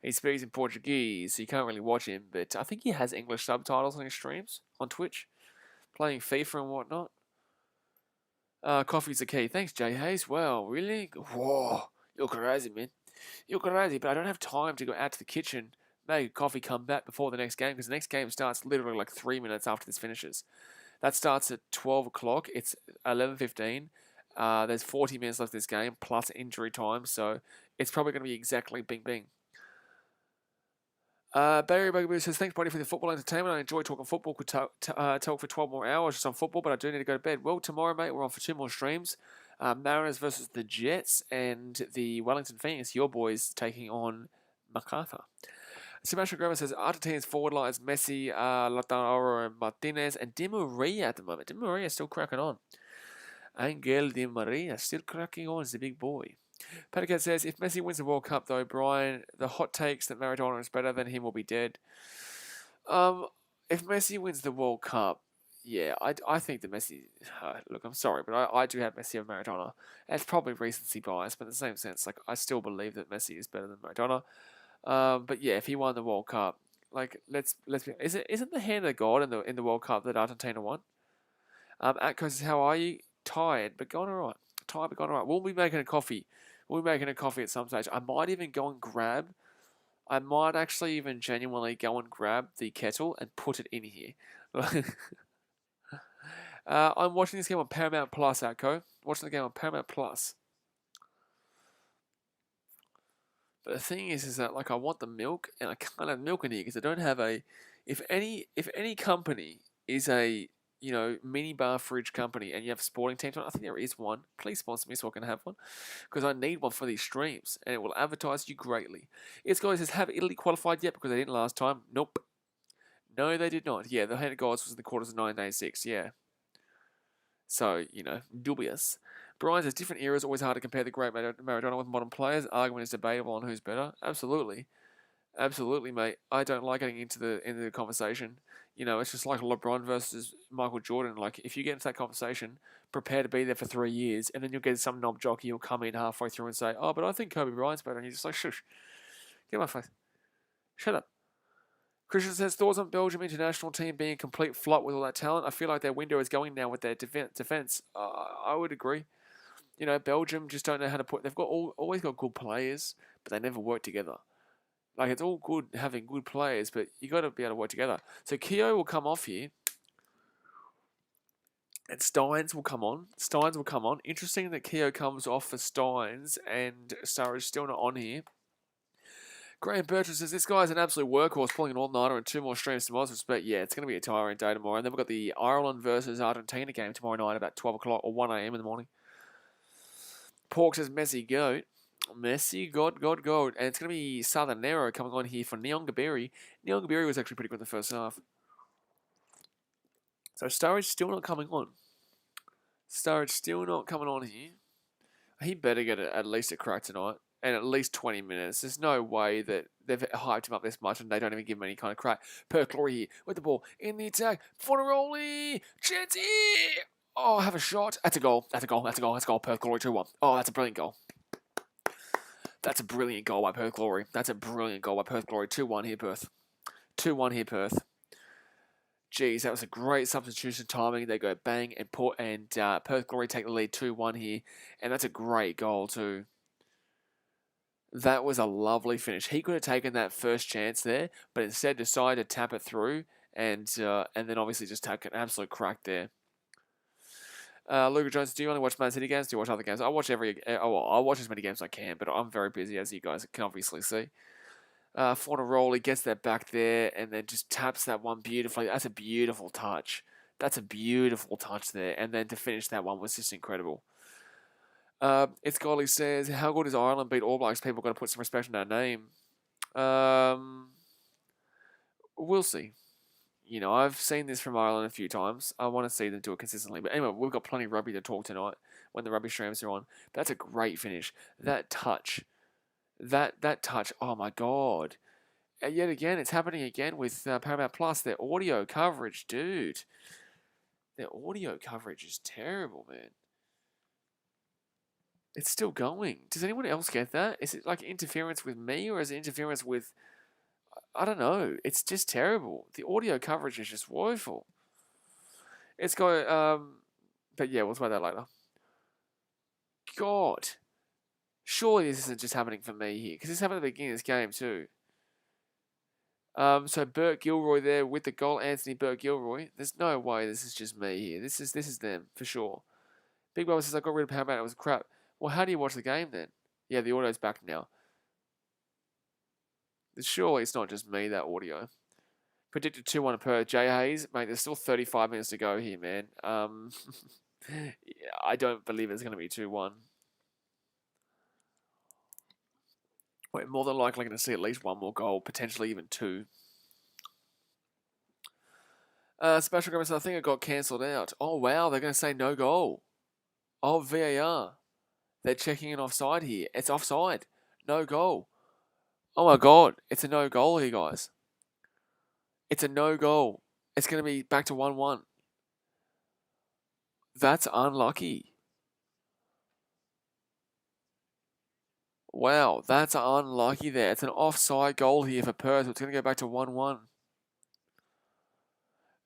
he speaks in Portuguese, so you can't really watch him. But I think he has English subtitles on his streams on Twitch, playing FIFA and whatnot. Coffee's the key. Thanks, Jay Hayes. Wow, really? Whoa, you're crazy, man. You're crazy, but I don't have time to go out to the kitchen, make coffee, come back before the next game, because the next game starts literally like 3 minutes after this finishes. That starts at 12 o'clock. It's 11:15. There's 40 minutes left in this game, plus injury time, so it's probably going to be exactly bing bing. Barry Bugaboo says, thanks, buddy, for the football entertainment. I enjoy talking football. Could talk for 12 more hours just on football, but I do need to go to bed. Well, tomorrow, mate, we're on for 2 more streams. Mariners versus the Jets and the Wellington Phoenix, your boys, taking on MacArthur. Sebastian Grumman says, Argentina's forward line is Messi, Lautaro Martinez, and Di Maria at the moment. Di Maria is still cracking on. Angel Di Maria still cracking on as the big boy. Patacat says, if Messi wins the World Cup, though, Brian, the hot takes that Maradona is better than him will be dead. If Messi wins the World Cup, yeah, I think that Messi... look, I'm sorry, but I do have Messi over Maradona. It's probably recency bias, but in the same sense, like, I still believe that Messi is better than Maradona. But yeah, if he won the World Cup, like, let's be... Isn't the hand of God in the World Cup that Argentina won? Atco says, how are you? Tired, but going alright. Tired, but going alright. We'll be making a coffee. We'll be making a coffee at some stage. I might even go and grab... I might actually even genuinely go and grab the kettle and put it in here. I'm watching this game on Paramount Plus, Atco. Watching the game on Paramount Plus. But the thing is that like I want the milk, and I can't have milk in here because I don't have a... If any company is a... mini bar fridge company, and you have sporting teams on, I think there is one. Please sponsor me so I can have one, because I need one for these streams, and it will advertise you greatly. It's guys says, have Italy qualified yet? Because they didn't last time. Nope. No, they did not. Yeah, the Hand of Gods was in the quarters of 1986. Yeah. So, dubious. Brian says, different eras, always hard to compare the great Maradona with modern players. Argument is debatable on who's better. Absolutely. Absolutely, mate. I don't like getting into the conversation. It's just like LeBron versus Michael Jordan. Like, if you get into that conversation, prepare to be there for 3 years, and then you'll get some knob jockey who'll come in halfway through and say, "Oh, but I think Kobe Bryant's better," and you're just like, "Shush, get my face, shut up." Christian says thoughts on Belgium international team being a complete flop with all that talent. I feel like their window is going now with their defense. I would agree. Belgium just don't know how to put. They've got always got good players, but they never work together. Like, it's all good having good players, but you got to be able to work together. So Keogh will come off here, and Steins will come on. Interesting that Keogh comes off for Steins, and Sturridge still not on here. Graham Bertrand says, this guy's an absolute workhorse, pulling an all-nighter and 2 more streams to Mosfets. But yeah, it's going to be a tiring day tomorrow. And then we've got the Ireland versus Argentina game tomorrow night about 12 o'clock or 1 a.m. in the morning. Pork says, Messi goat. Messi, God. And it's going to be Southern Nero coming on here for Nyongabiri. Nyongabiri was actually pretty good in the first half. So Sturridge still not coming on. Here. He better get at least a crack tonight. And at least 20 minutes. There's no way that they've hyped him up this much and they don't even give him any kind of crack. Perth Glory here with the ball in the attack. Fornaroli! Chancy! Oh, have a shot. That's a goal. Perth Glory 2-1. Oh, that's a brilliant goal. That's a brilliant goal by Perth Glory. 2-1 here, Perth. 2-1 here, Perth. Jeez, that was a great substitution timing. They go bang and Perth Glory take the lead 2-1 here. And that's a great goal too. That was a lovely finish. He could have taken that first chance there, but instead decided to tap it through and then obviously just take an absolute crack there. Luca Jones, do you only watch Man City games? Do you watch other games? I watch I watch as many games as I can, but I'm very busy, as you guys can obviously see. Fornaroli gets that back there and then just taps that one beautifully. That's a beautiful touch. There. And then to finish that one was just incredible. It's Golly says, how good is Ireland beat All Blacks? People got to put some respect on our name. We'll see. I've seen this from Ireland a few times. I want to see them do it consistently. But anyway, we've got plenty of rugby to talk tonight when the rugby streams are on. That's a great finish. That touch. Oh my God. And yet again, it's happening again with Paramount Plus. Their audio coverage, dude. Their audio coverage is terrible, man. It's still going. Does anyone else get that? Is it like interference with me or is it interference with... I don't know. It's just terrible. The audio coverage is just woeful. It's got... but yeah, we'll talk about that later. God. Surely this isn't just happening for me here. Because this happened at the beginning of this game too. So Bert Gilroy there with the goal. Anthony Bert Gilroy. There's no way this is just me here. This is them for sure. Big Bubba says, I got rid of Paramount. It was crap. Well, how do you watch the game then? Yeah, the audio's back now. Surely it's not just me, that audio. Predicted 2-1 per Jay Hayes. Mate, there's still 35 minutes to go here, man. Yeah, I don't believe it's going to be 2-1. We're more than likely going to see at least one more goal, potentially even 2. Special comments, I think it got cancelled out. Oh, wow, they're going to say no goal. Oh, VAR. They're checking an offside here. It's offside. No goal. Oh my God. It's a no goal here, guys. It's a no goal. It's going to be back to 1-1. That's unlucky. Wow, that's unlucky there. It's an offside goal here for Perth. It's going to go back to 1-1.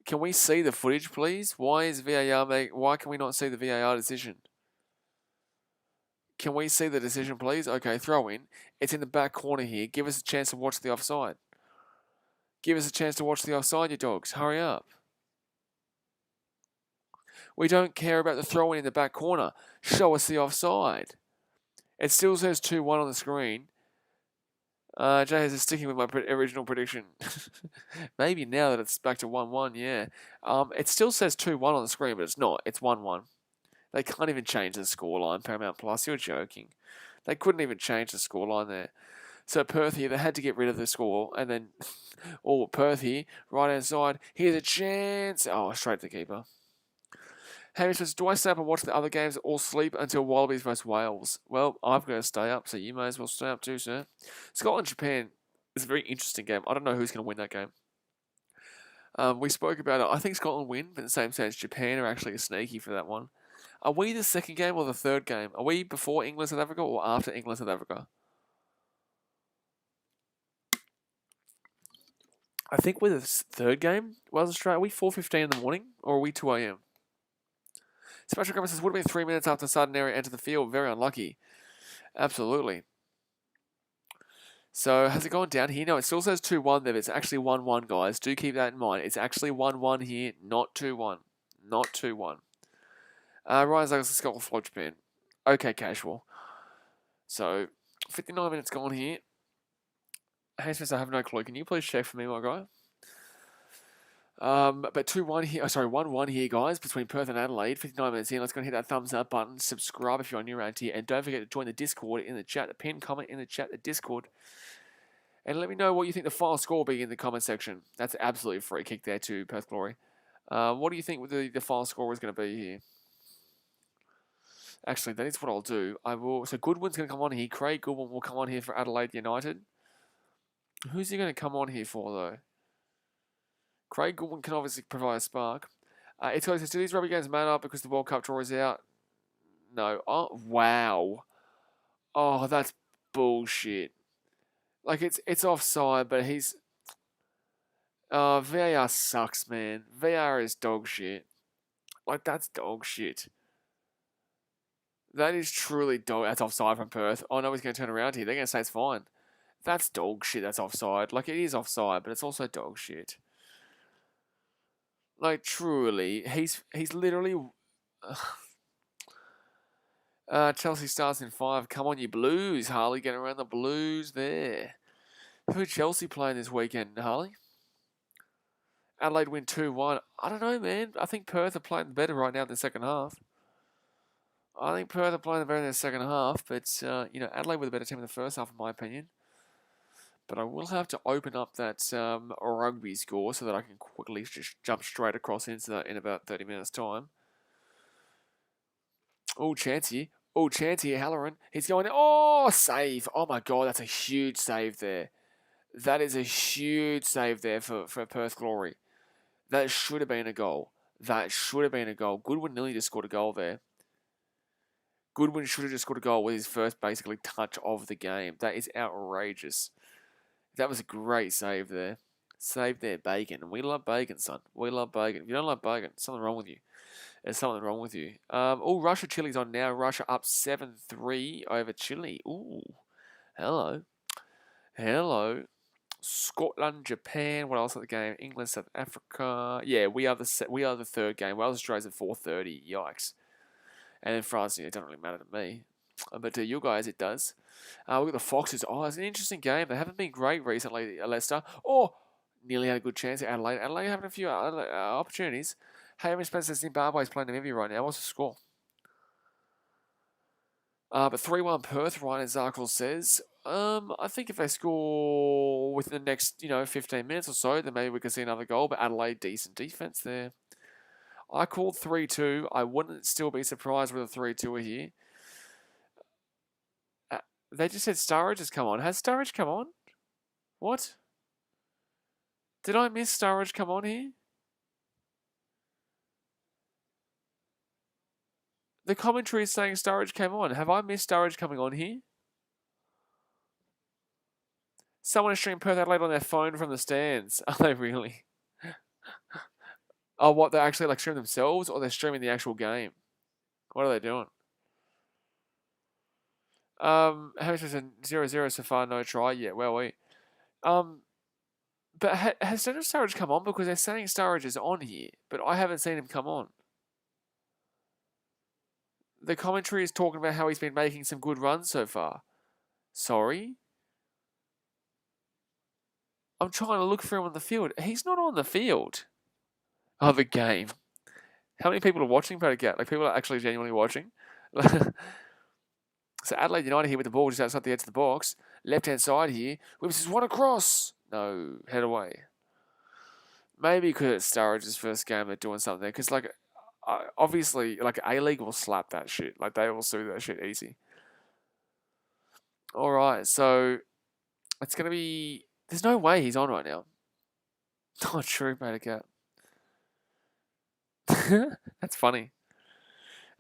Can we see the footage, please? Why can we not see the VAR decision? Can we see the decision, please? Okay, throw in. It's in the back corner here. Give us a chance to watch the offside. Give us a chance to watch the offside, you dogs. Hurry up. We don't care about the throw-in in the back corner. Show us the offside. It still says 2-1 on the screen. Jay is sticking with my original prediction. Maybe now that it's back to 1-1, yeah. It still says 2-1 on the screen, but it's not. It's 1-1. They can't even change the scoreline, Paramount Plus. You're joking. They couldn't even change the scoreline there. So Perth here, they had to get rid of the score. And then, Perth here, right-hand side. Here's a chance. Oh, straight to the keeper. Hamish says, do I stay up and watch the other games or sleep until Wallabies vs Wales? Well, I've got to stay up, so you may as well stay up too, sir. Scotland, Japan. It's a very interesting game. I don't know who's going to win that game. We spoke about it. I think Scotland win, but in the same sense, Japan are actually sneaky for that one. Are we the second game or the third game? Are we before England South Africa or after England South Africa? I think we're the third game. Wales Australia. Are we 4:15 in the morning or are we 2 a.m.? Special Grandma says would have been 3 minutes after Sudden Area entered the field. Very unlucky. Absolutely. So has it gone down here? No, it still says 2-1 there, but it's actually 1-1, guys. Do keep that in mind. It's actually 1-1 here, not 2-1. Not 2-1. Ryan Zagos, Scotland flog Japan. Okay, casual. So, 59 minutes gone here. Hey, Smith, I have no clue. Can you please check for me, my guy? But 2-1 here. Oh, sorry, 1-1 here, guys, between Perth and Adelaide. 59 minutes in. Let's go and hit that thumbs up button. Subscribe if you're new around here. And don't forget to join the Discord in the chat. The pinned comment in the chat, the Discord. And let me know what you think the final score will be in the comment section. That's absolutely free kick there to Perth Glory. What do you think the final score is going to be here? Actually, that is what I'll do. So Goodwin's going to come on here. Craig Goodwin will come on here for Adelaide United. Who's he going to come on here for, though? Craig Goodwin can obviously provide a spark. It's going to say, do these rugby games matter because the World Cup draw is out? No. Oh, wow. Oh, that's bullshit. Like, it's offside, but he's... VAR sucks, man. VAR is dog shit. Like, that's dog shit. That is truly dog... That's offside from Perth. Oh, no, he's going to turn around here. They're going to say it's fine. That's dog shit, that's offside. Like, it is offside, but it's also dog shit. Like, truly, he's literally... Chelsea starts in 5. Come on, you Blues, Harley. Getting around the Blues there. Who Chelsea playing this weekend, Harley? Adelaide win 2-1. I don't know, man. I think Perth are playing better right now in the second half. I think Perth are playing better in the second half, but, Adelaide were the better team in the first half, in my opinion. But I will have to open up that rugby score so that I can quickly just jump straight across into that in about 30 minutes' time. Oh, Chancey. Oh, Chancey, Halloran. He's going, oh, save. Oh, my God, that's a huge save there. That is a huge save there for Perth Glory. That should have been a goal. That should have been a goal. Goodwin nearly just scored a goal there. Goodwin should have just scored a goal with his first, basically, touch of the game. That is outrageous. That was a great save there. Save there, Bacon. We love Bacon, son. We love Bacon. If you don't love Bacon, something wrong with you. There's something wrong with you. Russia Chile's on now. Russia up 7-3 over Chile. Ooh. Hello. Hello. Scotland, Japan. What else at the game? England, South Africa. Yeah, we are the third game. Wales Australia's at 4:30. Yikes. And then France, it doesn't really matter to me. But to you guys, it does. We've got the Foxes. Oh, it's an interesting game. They haven't been great recently, Leicester. Oh, nearly had a good chance at Adelaide. Adelaide having a few opportunities. Hayden Spencer, Zimbabwe's playing Namibia right now. What's the score? But 3-1 Perth, Ryan Zarkle says. I think if they score within the next, 15 minutes or so, then maybe we can see another goal. But Adelaide, decent defense there. I called 3-2. I wouldn't still be surprised with a 3-2 here. They just said Sturridge has come on. Has Sturridge come on? What? Did I miss Sturridge come on here? The commentary is saying Sturridge came on. Have I missed Sturridge coming on here? Someone is streaming Perth Adelaide on their phone from the stands. Are they really? Oh, what? They actually stream themselves or they're streaming the actual game? What are they doing? Hamilton said 0-0 so far, no try yet. Well, but has Sturridge come on? Because they're saying Sturridge is on here, but I haven't seen him come on. The commentary is talking about how he's been making some good runs so far. Sorry? I'm trying to look for him on the field. He's not on the field. Oh, the game. How many people are watching Podacat? People are actually genuinely watching. So Adelaide United here with the ball just outside the edge of the box. Left-hand side here. Whips his one across. No, head away. Maybe because it's Sturridge's first game they're doing something there. Because, obviously, A-League will slap that shit. They will sue that shit easy. All right, so it's going to be... There's no way he's on right now. Not true, Beta Cat. That's funny.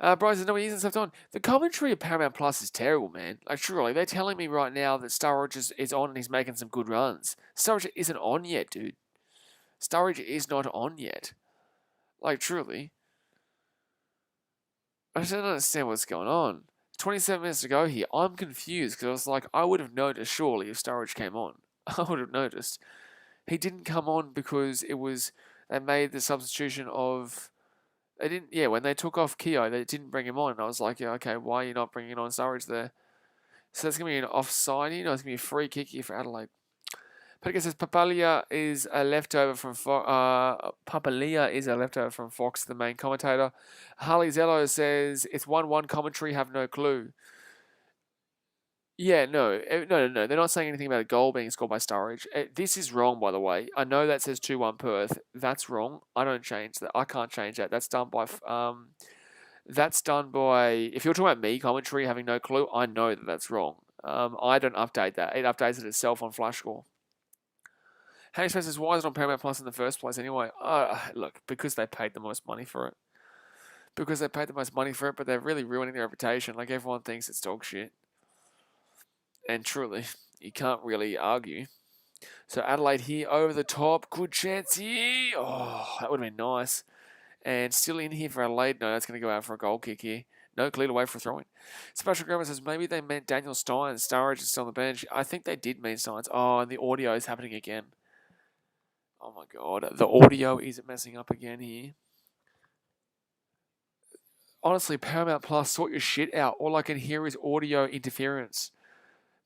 Bryce says, no, he isn't stuff on. The commentary of Paramount Plus is terrible, man. Like, surely, they're telling me right now that Sturridge is on and he's making some good runs. Sturridge isn't on yet, dude. Sturridge is not on yet. Like, truly. I just don't understand what's going on. 27 minutes to go here. I'm confused because I was like, I would have noticed surely if Sturridge came on. I would have noticed. He didn't come on because they made the substitution of, they didn't, yeah, when they took off Keogh, they didn't bring him on. And I was like, yeah, okay, why are you not bringing on Sturridge there? So that's going to be an offside here. No, it's going to be a free kick here for Adelaide. Pedro says Papalia is a leftover from Fox, the main commentator. Harley Zello says it's 1-1 commentary, have no clue. Yeah, no. They're not saying anything about a goal being scored by Sturridge. This is wrong, by the way. I know that says 2-1 Perth. That's wrong. I don't change that. I can't change that. That's done by. If you're talking about me commentary having no clue, I know that that's wrong. I don't update that. It updates it itself on Flash Score. Harry says, why is it on Paramount Plus in the first place anyway? Look, because they paid the most money for it. But they're really ruining their reputation. Like, everyone thinks it's dog shit. And truly, you can't really argue. So Adelaide here over the top. Good chance here. Oh, that would have been nice. And still in here for Adelaide. No, that's going to go out for a goal kick here. No, cleared away for a throw-in. Special Grammar says maybe they meant Daniel Steins. Sturridge is still on the bench. I think they did mean Steins. Oh, and the audio is happening again. Oh my god. The audio is messing up again here. Honestly, Paramount Plus, sort your shit out. All I can hear is audio interference.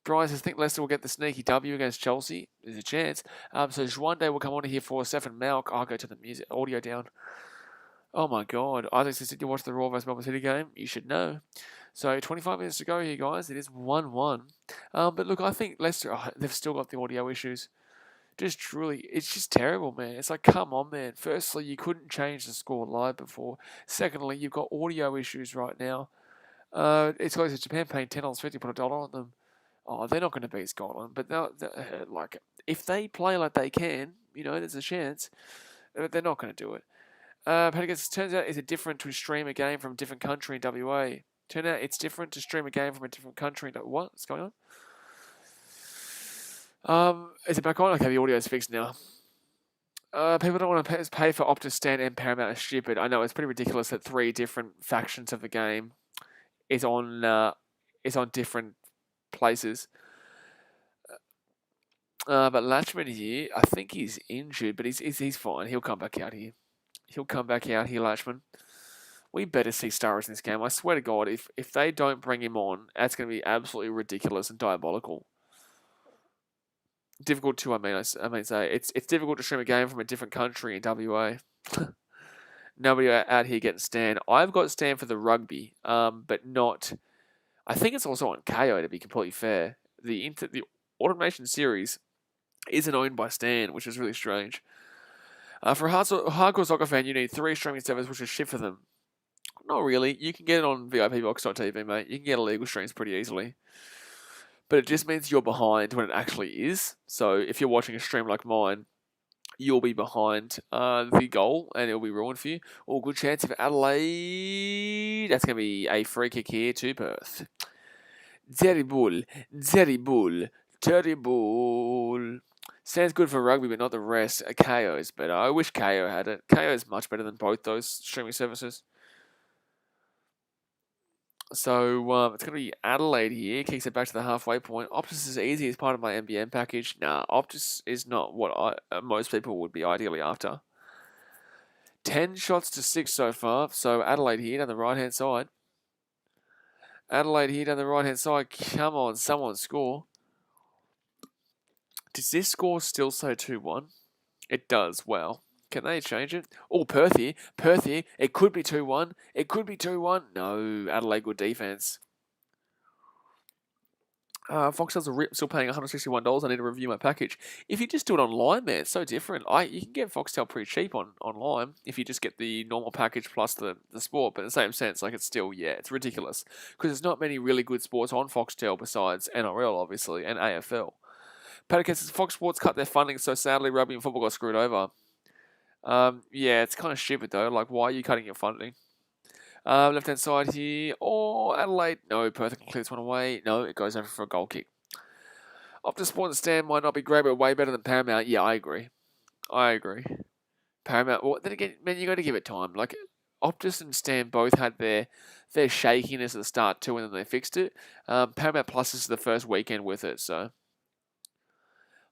Bryce says, think Leicester will get the sneaky W against Chelsea. There's a chance. So one day we'll come on here for Steph and Malk. I'll go to the music audio down. Oh my god. Isaac says, did you watch the Raw vs Melbourne City game? You should know. So 25 minutes to go here, guys. It is 1-1. But look, I think Leicester, they've still got the audio issues. Just truly, it's just terrible, man. It's like, come on, man. Firstly, you couldn't change the score live before. Secondly, you've got audio issues right now. It's like Japan paying $10.50 to put $1 on them. Oh, they're not going to beat Scotland, but like, if they play like they can, there's a chance. They're not going to do it. It turns out it's different to stream a game from a different country in WA. Turns out it's different to stream a game from a different country. What's going on? Is it back on? Okay, the audio's fixed now. People don't want to pay for Optus Stand and Paramount is stupid. I know, it's pretty ridiculous that 3 different factions of the game is on different places. But Latchman here, I think he's injured, but he's fine. He'll come back out here. Latchman. We better see Sturridge in this game. I swear to God, if they don't bring him on, that's going to be absolutely ridiculous and diabolical. Difficult to, I mean say, it's difficult to stream a game from a different country in WA. Nobody out here getting Stan. I've got Stan for the Rugby, but not. I think it's also on KO, to be completely fair. The Automation series isn't owned by Stan, which is really strange. For a hardcore soccer fan, you need 3 streaming servers, which is shit for them. Not really. You can get it on VIPbox.tv, mate. You can get illegal streams pretty easily. But it just means you're behind when it actually is. So if you're watching a stream like mine, you'll be behind the goal and it'll be ruined for you. Oh, good chance of Adelaide. That's going to be a free kick here to Perth. Terrible. Sounds good for Rugby, but not the rest. KO's better. I wish KO had it. KO is much better than both those streaming services. So it's going to be Adelaide here. Kicks it back to the halfway point. Optus is easy as part of my NBN package. Nah, Optus is not what most people would be ideally after. 10 shots to 6 so far. So Adelaide here down the right-hand side. Come on, someone score. Does this score still say 2-1? It does. Well, can they change it? Oh, Perth here. It could be 2-1. No, Adelaide good defense. Foxtel's still paying $161. I need to review my package. If you just do it online, man, it's so different. You can get Foxtel pretty cheap online if you just get the normal package plus the sport. But in the same sense, like, it's still, it's ridiculous. Because there's not many really good sports on Foxtel besides NRL, obviously, and AFL. Pelican says Fox Sports cut their funding, so sadly rugby and football got screwed over. Yeah, it's kind of stupid though. Like, why are you cutting your funding? Left hand side here. Oh, Adelaide. No, Perth can clear this one away. No, it goes over for a goal kick. Optus Sport and Stan might not be great, but way better than Paramount. Yeah, I agree. Paramount. Well, then again, man, you got to give it time. Like, Optus and Stan both had their shakiness at the start too, and then they fixed it. Paramount Plus is the first weekend with it, so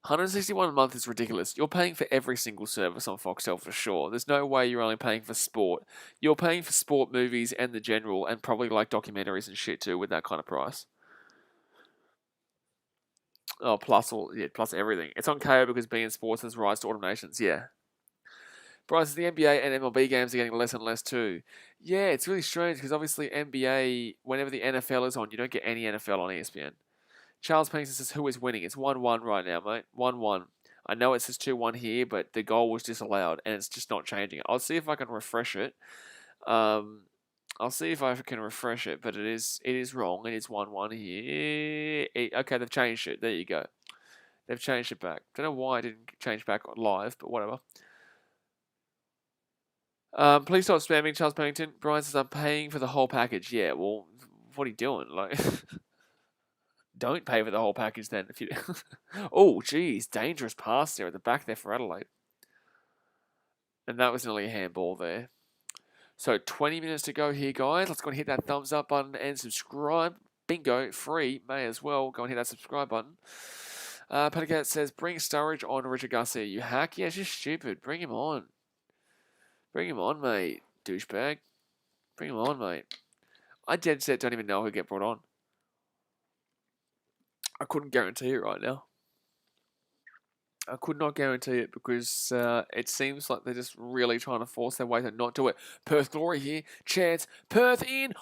161 a month is ridiculous. You're paying for every single service on Foxtel for sure. There's no way you're only paying for sport. You're paying for sport, movies, and the general, and probably like documentaries and shit too with that kind of price. Oh, plus everything. It's on KO because beIN Sports has rights to automations. Yeah. Bryce, the NBA and MLB games are getting less and less too. Yeah, it's really strange because obviously NBA, whenever the NFL is on, you don't get any NFL on ESPN. Charles Pennington says, who is winning? It's 1-1 right now, mate. 1-1. I know it says 2-1 here, but the goal was disallowed, and it's just not changing. I'll see if I can refresh it. But it is wrong. It is 1-1 here. Okay, they've changed it. There you go. They've changed it back. Don't know why it didn't change back live, but whatever. Please stop spamming Charles Pennington. Brian says, I'm paying for the whole package. Yeah, well, what are you doing? Like... Don't pay for the whole package then. If you, oh, geez, dangerous pass there at the back there for Adelaide, and that was nearly a handball there. So 20 minutes to go here, guys. Let's go and hit that thumbs up button and subscribe. Bingo, free, may as well go and hit that subscribe button. Pelicat says, bring Sturridge on Richard Garcia. You hack? Yeah, it's just stupid. Bring him on. Bring him on, mate. Douchebag. Bring him on, mate. I dead set don't even know who'll get brought on. I couldn't guarantee it right now. I could not guarantee it because it seems like they're just really trying to force their way to not do it. Perth Glory here. Chance. Perth in.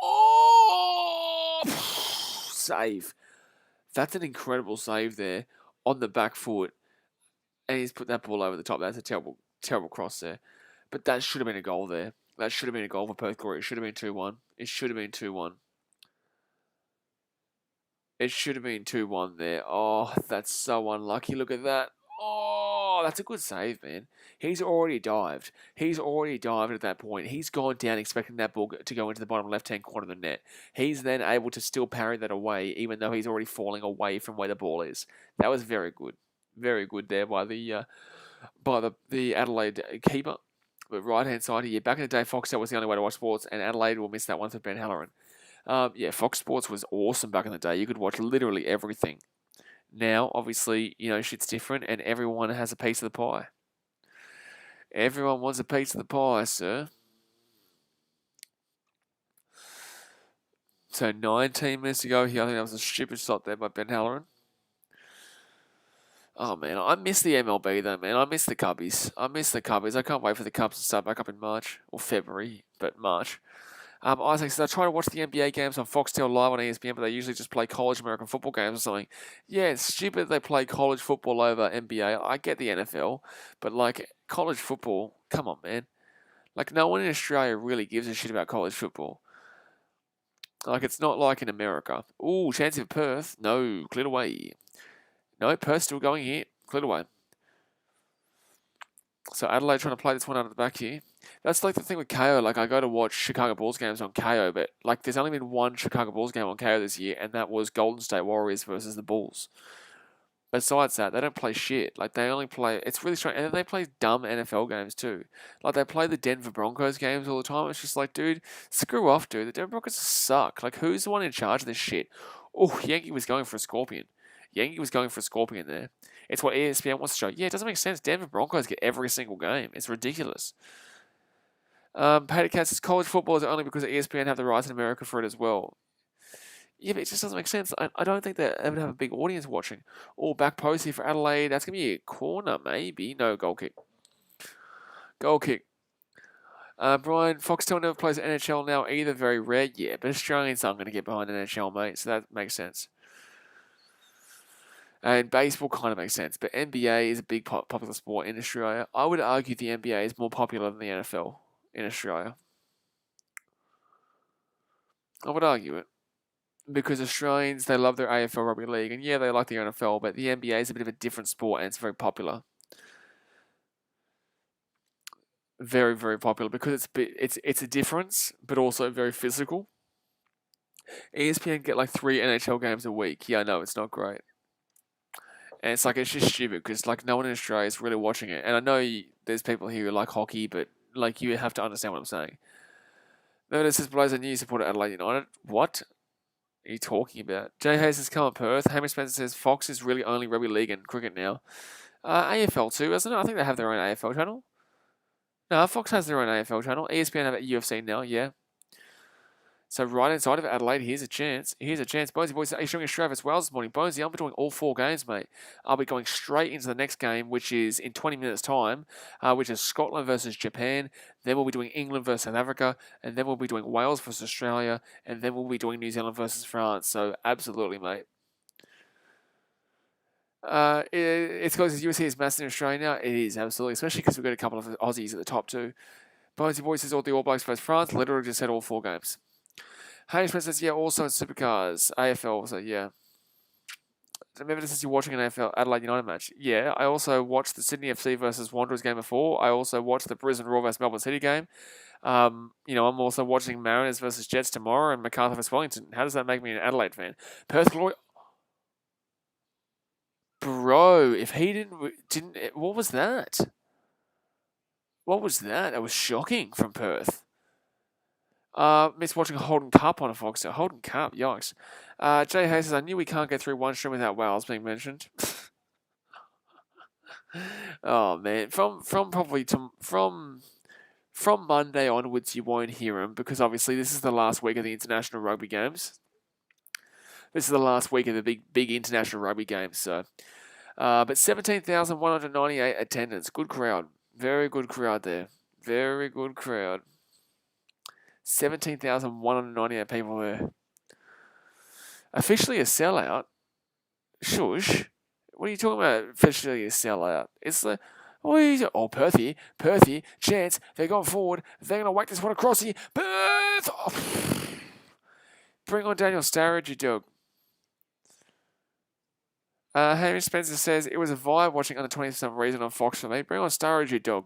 Oh! Save. That's an incredible save there on the back foot. And he's put that ball over the top. That's a terrible, terrible cross there. But that should have been a goal there. That should have been a goal for Perth Glory. It should have been 2-1. It should have been 2-1. It should have been 2-1 there. Oh, that's so unlucky. Look at that. Oh, that's a good save, man. He's already dived. He's already dived at that point. He's gone down expecting that ball to go into the bottom left-hand corner of the net. He's then able to still parry that away, even though he's already falling away from where the ball is. That was very good. Very good there by the Adelaide keeper. But right-hand side here, back in the day, Foxtel was the only way to watch sports, and Adelaide will miss that one for Ben Halloran. Yeah, Fox Sports was awesome back in the day. You could watch literally everything. Now, obviously, shit's different and everyone has a piece of the pie. Everyone wants a piece of the pie, sir. So 19 minutes to go here. I think that was a stupid shot there by Ben Halloran. Oh, man, I miss the MLB, though, man. I miss the Cubbies. I can't wait for the Cubs to start back up in March. Or February, but March. Isaac says, I try to watch the NBA games on Foxtel Live on ESPN, but they usually just play college American football games or something. Yeah, it's stupid they play college football over NBA. I get the NFL, but, college football, come on, man. No one in Australia really gives a shit about college football. It's not like in America. Ooh, chance of Perth. No, cleared away. No, Perth's still going here. Cleared away. So Adelaide trying to play this one out of the back here. That's the thing with KO. I go to watch Chicago Bulls games on KO, but there's only been one Chicago Bulls game on KO this year, and that was Golden State Warriors versus the Bulls. Besides that, they don't play shit. They only play... It's really strange. And then they play dumb NFL games too. They play the Denver Broncos games all the time. It's just dude, screw off, dude. The Denver Broncos suck. Who's the one in charge of this shit? Oh, Yankee was going for a scorpion. There. It's what ESPN wants to show. Yeah, it doesn't make sense. Denver Broncos get every single game. It's ridiculous. Patty Cat says college football is only because ESPN have the rights in America for it as well. Yeah, but it just doesn't make sense. I don't think they ever have a big audience watching. Oh, back post here for Adelaide. That's going to be a corner, maybe. No, goal kick. Brian, Foxtel never plays NHL now either. Very rare. Yeah, but Australians aren't going to get behind NHL, mate. So that makes sense. And baseball kind of makes sense. But NBA is a big popular sport in Australia. I would argue the NBA is more popular than the NFL in Australia. I would argue it. because Australians, they love their AFL rugby league, and yeah, they like the NFL, but the NBA is a bit of a different sport, and it's very popular. Very, very popular because it's a difference, but also very physical. ESPN get like 3 NHL games a week. Yeah, I know it's not great, and it's like it's just stupid because like no one in Australia is really watching it. And I know there's people here who like hockey, but like you have to understand what I'm saying. Notice this blows a new supporter Adelaide United. What are you talking about? Jay Hayes has come at Perth. Hamish Spencer says Fox is really only rugby league and cricket now. AFL too, isn't it? I think they have their own AFL channel. No, Fox has their own AFL channel. ESPN have a UFC now, yeah. So right inside of Adelaide, here's a chance. Here's a chance. Bonesy boys, are you showing Australia as well this morning? Bonesy, I'll be doing all 4 games, mate. I'll be going straight into the next game, which is in 20 minutes' time, which is Scotland versus Japan. Then we'll be doing England versus South Africa, and then we'll be doing Wales versus Australia, and then we'll be doing New Zealand versus France. So absolutely, mate. It's because the UFC is massive in Australia now. It is, absolutely. Especially because we've got a couple of Aussies at the top too. Bonesy boys says all the All Blacks versus France. Literally just said all 4 games. Hamish says, yeah, also in Supercars, AFL, so yeah. Remember this is you're watching an AFL Adelaide United match. Yeah, I also watched the Sydney FC versus Wanderers game before. I also watched the Brisbane Roar versus Melbourne City game. I'm also watching Mariners versus Jets tomorrow and Macarthur versus Wellington. How does that make me an Adelaide fan? Perth Glory... Bro, if he didn't... What was that? What was that? That was shocking from Perth. Miss watching Holden Cup on a Fox. Holden Cup, yikes. Jay Hayes says, I knew we can't get through one stream without Wales being mentioned. Oh man, from Monday onwards, you won't hear him because obviously this is the last week of the international rugby games. This is the last week of the big international rugby games. So, but 17,198 attendance, good crowd, very good crowd there, very good crowd. 17,198 people there. Officially a sellout? Shush. What are you talking about? Officially a sellout? It's the... Perthy, chance, they're going forward, they're going to whack this one across here. Perth! Oh. Bring on Daniel Sturridge, you dog. Hamish Spencer says, it was a vibe watching under 20 for some reason on Fox for me. Bring on Sturridge, you dog.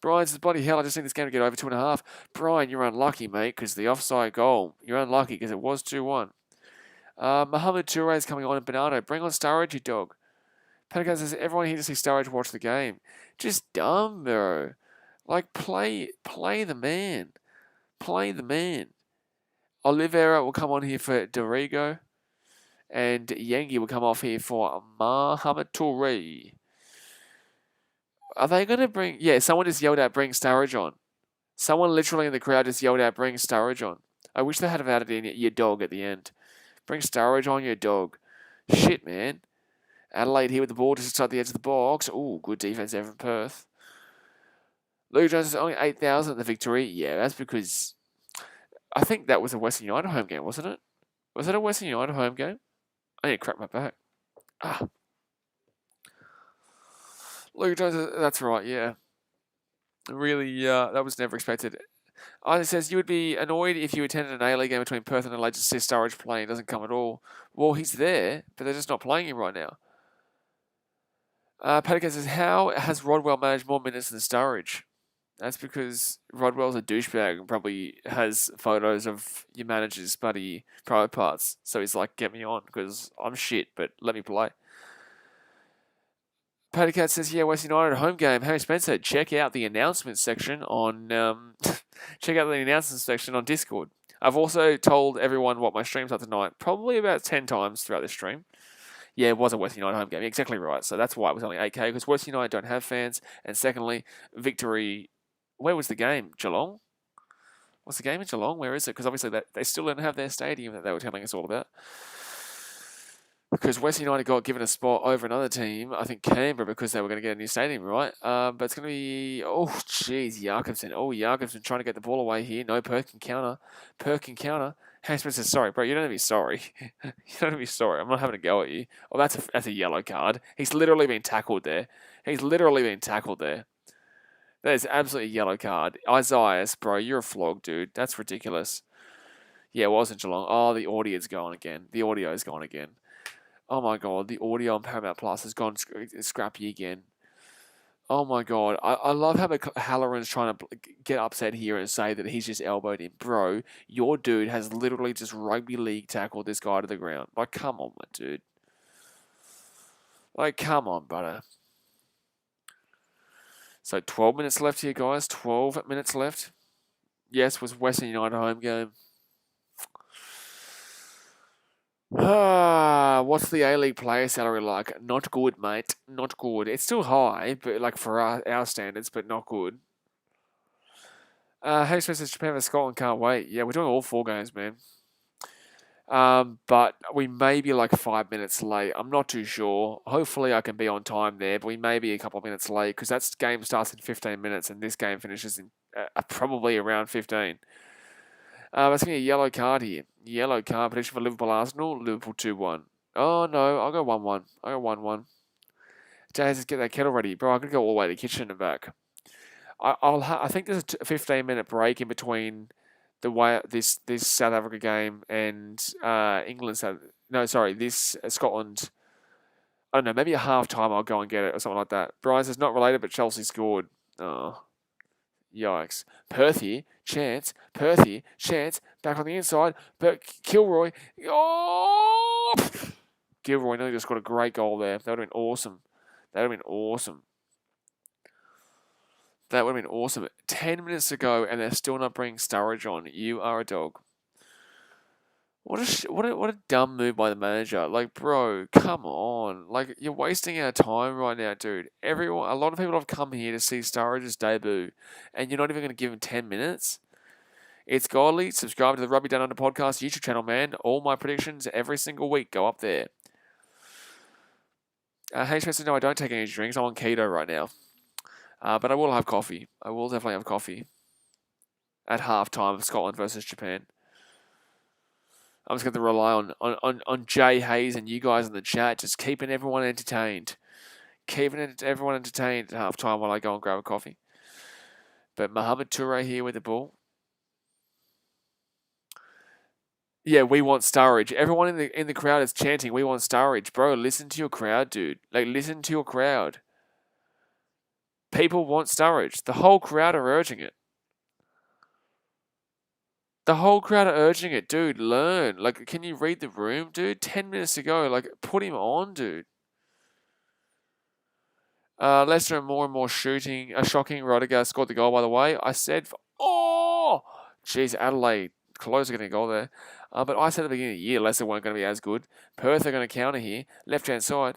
Brian says, bloody hell, I just need this game to get over 2.5. Brian, you're unlucky, mate, because the offside goal. You're unlucky because it was 2-1. Mohamed Toure is coming on and Bernardo. Bring on Sturridge, you dog. Pelican says, everyone here to see Sturridge watch the game. Just dumb, bro. Like, play the man. Play the man. Oliveira will come on here for Dorigo. And Yengi will come off here for Mohamed Toure. Are they going to bring... Yeah, someone just yelled out, bring Sturridge on. Someone literally in the crowd just yelled out, bring Sturridge on. I wish they had added in your dog at the end. Bring Sturridge on, your dog. Shit, man. Adelaide here with the ball just inside the edge of the box. Ooh, good defense there from Perth. Luke Jones is only 8,000 at the victory. Yeah, that's because... I think that was a Western United home game, wasn't it? Was it a Western United home game? I need to crack my back. Luke Jones, that's right, yeah. Really, that was never expected. Isaac says, you would be annoyed if you attended an A-League game between Perth and Adelaide to see Sturridge playing. Doesn't come at all. Well, he's there, but they're just not playing him right now. Pelican says, how has Rodwell managed more minutes than Sturridge? That's because Rodwell's a douchebag and probably has photos of your manager's bloody private parts. So he's like, get me on because I'm shit, but let me play. Patty Cat says, yeah, West United home game. Harry Spencer, check out the announcement section on Discord. I've also told everyone what my streams are tonight, probably about 10 times throughout the stream. Yeah, it was a West United home game. Exactly right. So that's why it was only 8K, because West United don't have fans. And secondly, victory... Where was the game? Geelong? What's the game in Geelong? Where is it? Because obviously they still don't have their stadium that they were telling us all about. Because West United got given a spot over another team, I think Canberra, because they were going to get a new stadium, right? But it's going to be... Oh, jeez, Jakobsen. Oh, Jakobsen trying to get the ball away here. No, Perth can counter. Harry Smith says, sorry, bro, you don't have to be sorry. You don't have to be sorry. I'm not having a go at you. Oh, that's a yellow card. He's literally been tackled there. That is absolutely a yellow card. Isaiah, bro, you're a flog, dude. That's ridiculous. Yeah, it wasn't Geelong. Oh, the audio's gone again. The audio's gone again. Oh my god, the audio on Paramount Plus has gone scrappy again. Oh my god, I love how Halloran's trying to get upset here and say that he's just elbowed him. Bro, your dude has literally just rugby league tackled this guy to the ground. Like, come on, my dude. Like, come on, brother. So 12 minutes left here, guys. 12 minutes left. Yes, was Western United home game. What's the A-League player salary like? Not good, mate. Not good. It's still high, but like for our standards, but not good. Hey, says Japan vs Scotland, can't wait. Yeah, we're doing all 4 games, man. But we may be like 5 minutes late. I'm not too sure. Hopefully I can be on time there, but we may be a couple of minutes late because that game starts in 15 minutes and this game finishes in probably around 15. That's going to be a yellow card here. Yellow card prediction for Liverpool Arsenal. Liverpool 2-1. Oh no, I'll go 1-1. I'll go 1-1. Jay, just get that kettle ready. Bro, I'm going to go all the way to the kitchen and back. I think there's a 15-minute break in between the way this South Africa game and England. This Scotland. I don't know, maybe a half time I'll go and get it or something like that. Bryce is not related, but Chelsea scored. Oh, yikes. Perthy, chance. Perthy, chance. Back on the inside. Kilroy. Oh! Gilroy nearly just got a great goal there. That would have been awesome. That would have been awesome. That would have been awesome. 10 minutes to go, and they're still not bringing Sturridge on. You are a dog. What a dumb move by the manager. Like, bro, come on. Like, you're wasting our time right now, dude. A lot of people have come here to see Sturridge's debut, and you're not even going to give him 10 minutes? It's godly. Subscribe to the Rugby Down Under podcast YouTube channel, man. All my predictions every single week go up there. Hey, Spencer, no, I don't take any drinks. I'm on keto right now. But I will have coffee. I will definitely have coffee at halftime of Scotland versus Japan. I'm just going to rely on Jay Hayes and you guys in the chat, just keeping everyone entertained. Keeping everyone entertained at halftime while I go and grab a coffee. But Mohamed Toure here with the ball. Yeah, we want Sturridge. Everyone in the crowd is chanting, we want Sturridge. Bro, listen to your crowd, dude. Like, listen to your crowd. People want Sturridge. The whole crowd are urging it. The whole crowd are urging it. Dude, learn. Like, can you read the room, dude? 10 minutes to go. Like, put him on, dude. Leicester and more shooting. Shocking. Rodiger scored the goal, by the way. I said, jeez, Adelaide. Close are getting a goal there. But I said at the beginning of the year, Leicester weren't going to be as good. Perth are going to counter here. Left-hand side.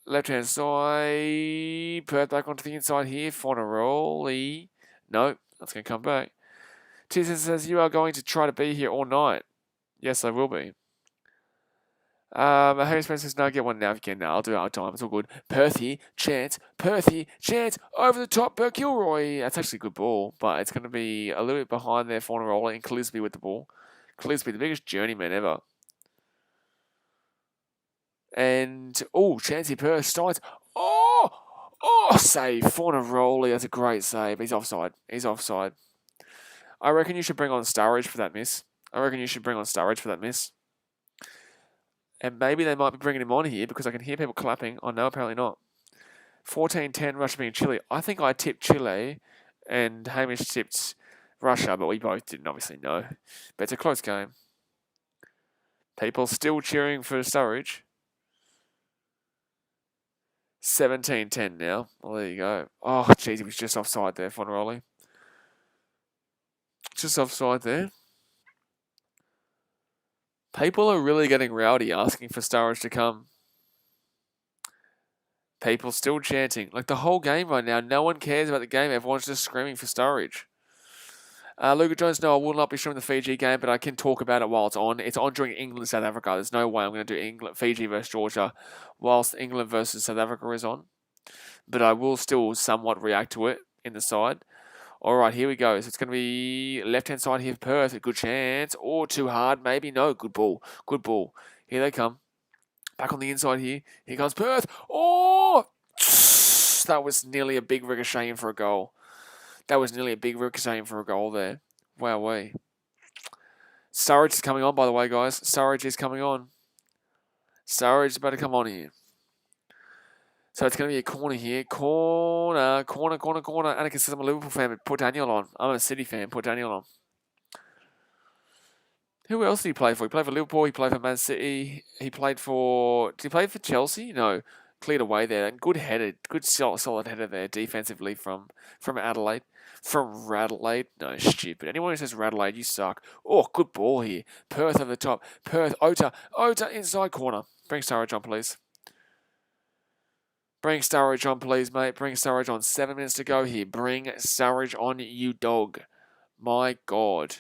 Left-hand side. Perth back onto the inside here. Fornaroli. No, that's going to come back. Tizan says, you are going to try to be here all night. Yes, I will be. Harry Spencer says, no, get one now if you can. No, I'll do it out time. It's all good. Perthy, chance. Over the top, Kilroy. That's actually a good ball, but it's going to be a little bit behind there, Fornaroli and Clisby with the ball. Clisby, the biggest journeyman ever. And, Chancey Perth starts. Save. Fornaroli. That's a great save. He's offside. I reckon you should bring on Sturridge for that miss. And maybe they might be bringing him on here because I can hear people clapping. Oh, no, apparently not. 14-10, Russia being Chile. I think I tipped Chile and Hamish tipped Russia, but we both didn't obviously know. But it's a close game. People still cheering for Sturridge. 17-10 now. Well, there you go. Oh, jeez, he was just offside there, Fornaroli. Just offside there. People are really getting rowdy asking for Sturridge to come. People still chanting. Like the whole game right now, no one cares about the game. Everyone's just screaming for Sturridge. Luca Jones, no, I will not be streaming the Fiji game, but I can talk about it while it's on. It's on during England, South Africa. There's no way I'm going to do Fiji versus Georgia whilst England versus South Africa is on. But I will still somewhat react to it in the side. All right, here we go. So it's going to be left-hand side here for Perth. A good chance. Or too hard, maybe. No, good ball. Here they come. Back on the inside here. Here comes Perth. Oh! That was nearly a big ricochet for a goal. There. Wowee. Sturridge is coming on, by the way, guys. Sturridge is coming on. Sturridge is about to come on here. So it's going to be a corner here. Corner. Anakin says I'm a Liverpool fan, but put Daniel on. I'm a City fan. Put Daniel on. Who else did he play for? He played for Liverpool. He played for Man City. He played for... Did he play for Chelsea? No. Cleared away there. And good headed. Good solid header there defensively from Adelaide. From Radelaide. No, stupid. Anyone who says Radelaide, you suck. Oh, good ball here. Perth over the top. Perth. Ota inside corner. Bring Sturridge on, please. Bring Sturridge on, please, mate. Bring Sturridge on. 7 minutes to go here. Bring Sturridge on, you dog. My God.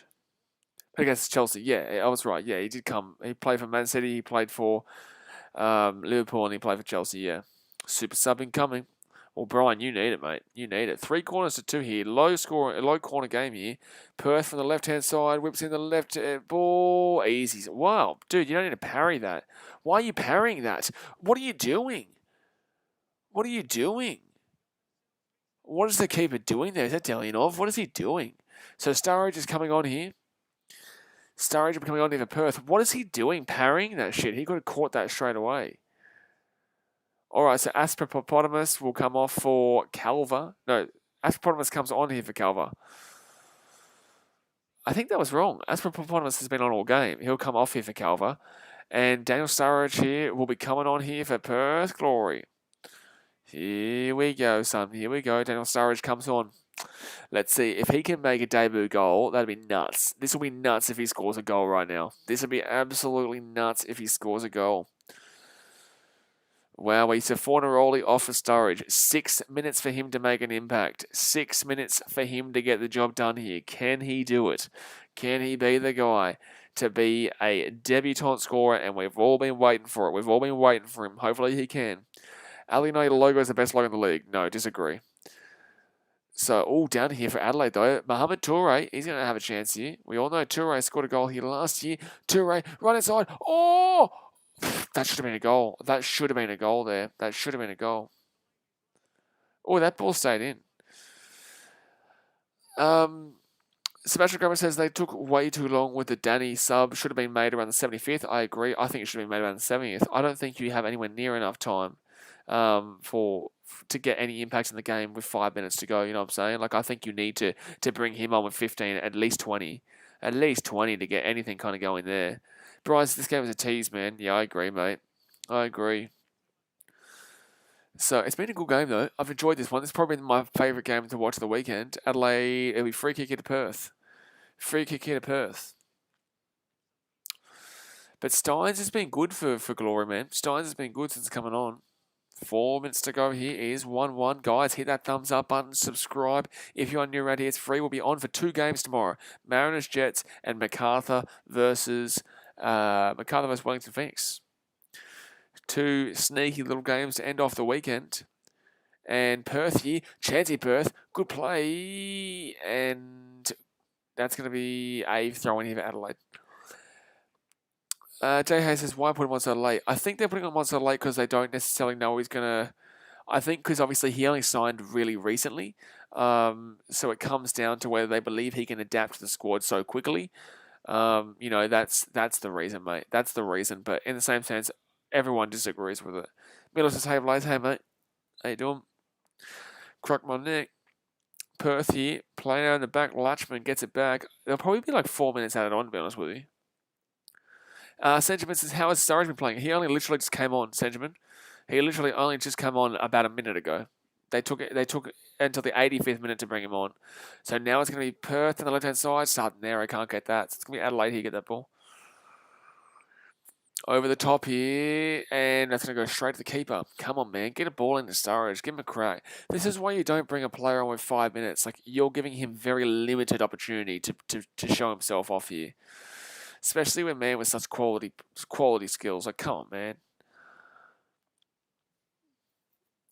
Against Chelsea, yeah, I was right. Yeah, he did come. He played for Man City. He played for Liverpool, and he played for Chelsea. Yeah, super sub incoming. Well, Brian, you need it, mate. You need it. 3 corners to 2 here. Low corner game here. Perth from the left hand side whips in the left ball. Easy. Wow, dude, you don't need to parry that. Why are you parrying that? What are you doing? What are you doing? What is the keeper doing there? Is that Delianov? What is he doing? So Sturridge is coming on here. Sturridge coming on here for Perth. What is he doing parrying that shit? He could have caught that straight away. Alright, so Asperpopotamus will come off for Calva. No, Asperpotamus comes on here for Calva. I think that was wrong. Asperpotamus has been on all game. He'll come off here for Calva. And Daniel Sturridge here will be coming on here for Perth Glory. Here we go, son. Here we go. Daniel Sturridge comes on. Let's see. If he can make a debut goal, that'd be nuts. This will be nuts if he scores a goal right now. This would be absolutely nuts if he scores a goal. Wow, he's a Fornaroli off for Sturridge. 6 minutes for him to make an impact. 6 minutes for him to get the job done here. Can he do it? Can he be the guy to be a debutant scorer? And we've all been waiting for it. We've all been waiting for him. Hopefully he can. Adelaide United logo is the best logo in the league. No, disagree. So, all down here for Adelaide, though. Mohamed Toure, he's going to have a chance here. We all know Toure scored a goal here last year. Toure, right inside. Oh! That should have been a goal. That should have been a goal there. That should have been a goal. Oh, that ball stayed in. Sebastian Grummer says they took way too long with the Danny sub. Should have been made around the 75th. I agree. I think it should have been made around the 70th. I don't think you have anywhere near enough time to get any impact in the game with 5 minutes to go. You know what I'm saying? Like, I think you need to bring him on with 15, at least 20. At least 20 to get anything kind of going there. Bryce, this game is a tease, man. Yeah, I agree, mate. I agree. So, it's been a good game, though. I've enjoyed this one. This has probably been my favourite game to watch the weekend. Adelaide, it'll be free kick into Perth. Free kick into Perth. But Steins has been good for Glory, man. Steins has been good since coming on. 4 minutes to go here is 1-1. Guys, hit that thumbs up button. Subscribe. If you're new around here, it's free. We'll be on for 2 games tomorrow. Mariners, Jets, and MacArthur versus Wellington Phoenix. 2 sneaky little games to end off the weekend. And Perth here. Chancey Perth. Good play. And that's going to be a throw-in here for Adelaide. Jay Hayes says, why put him on so late? I think they're putting him on so late because they don't necessarily know he's going to... I think because obviously he only signed really recently. So it comes down to whether they believe he can adapt to the squad so quickly. You know, that's the reason, mate. That's the reason. But in the same sense, everyone disagrees with it. Miller says, hey, Blaze, hey, mate. How you doing? Crock my neck. Perth here. Playing out in the back. Latchman gets it back. There'll probably be like 4 minutes added on, to be honest with you. Senjamin says, how has Sturridge been playing? He only literally just came on, Senjamin. He literally only just came on about a minute ago. They took until the 85th minute to bring him on. So now it's going to be Perth on the left-hand side. Starting there, I can't get that. So it's going to be Adelaide here, get that ball. Over the top here, and that's going to go straight to the keeper. Come on, man. Get a ball into Sturridge. Give him a crack. This is why you don't bring a player on with 5 minutes. Like, you're giving him very limited opportunity to show himself off here. Especially with a man with such quality skills. Like, come on, man.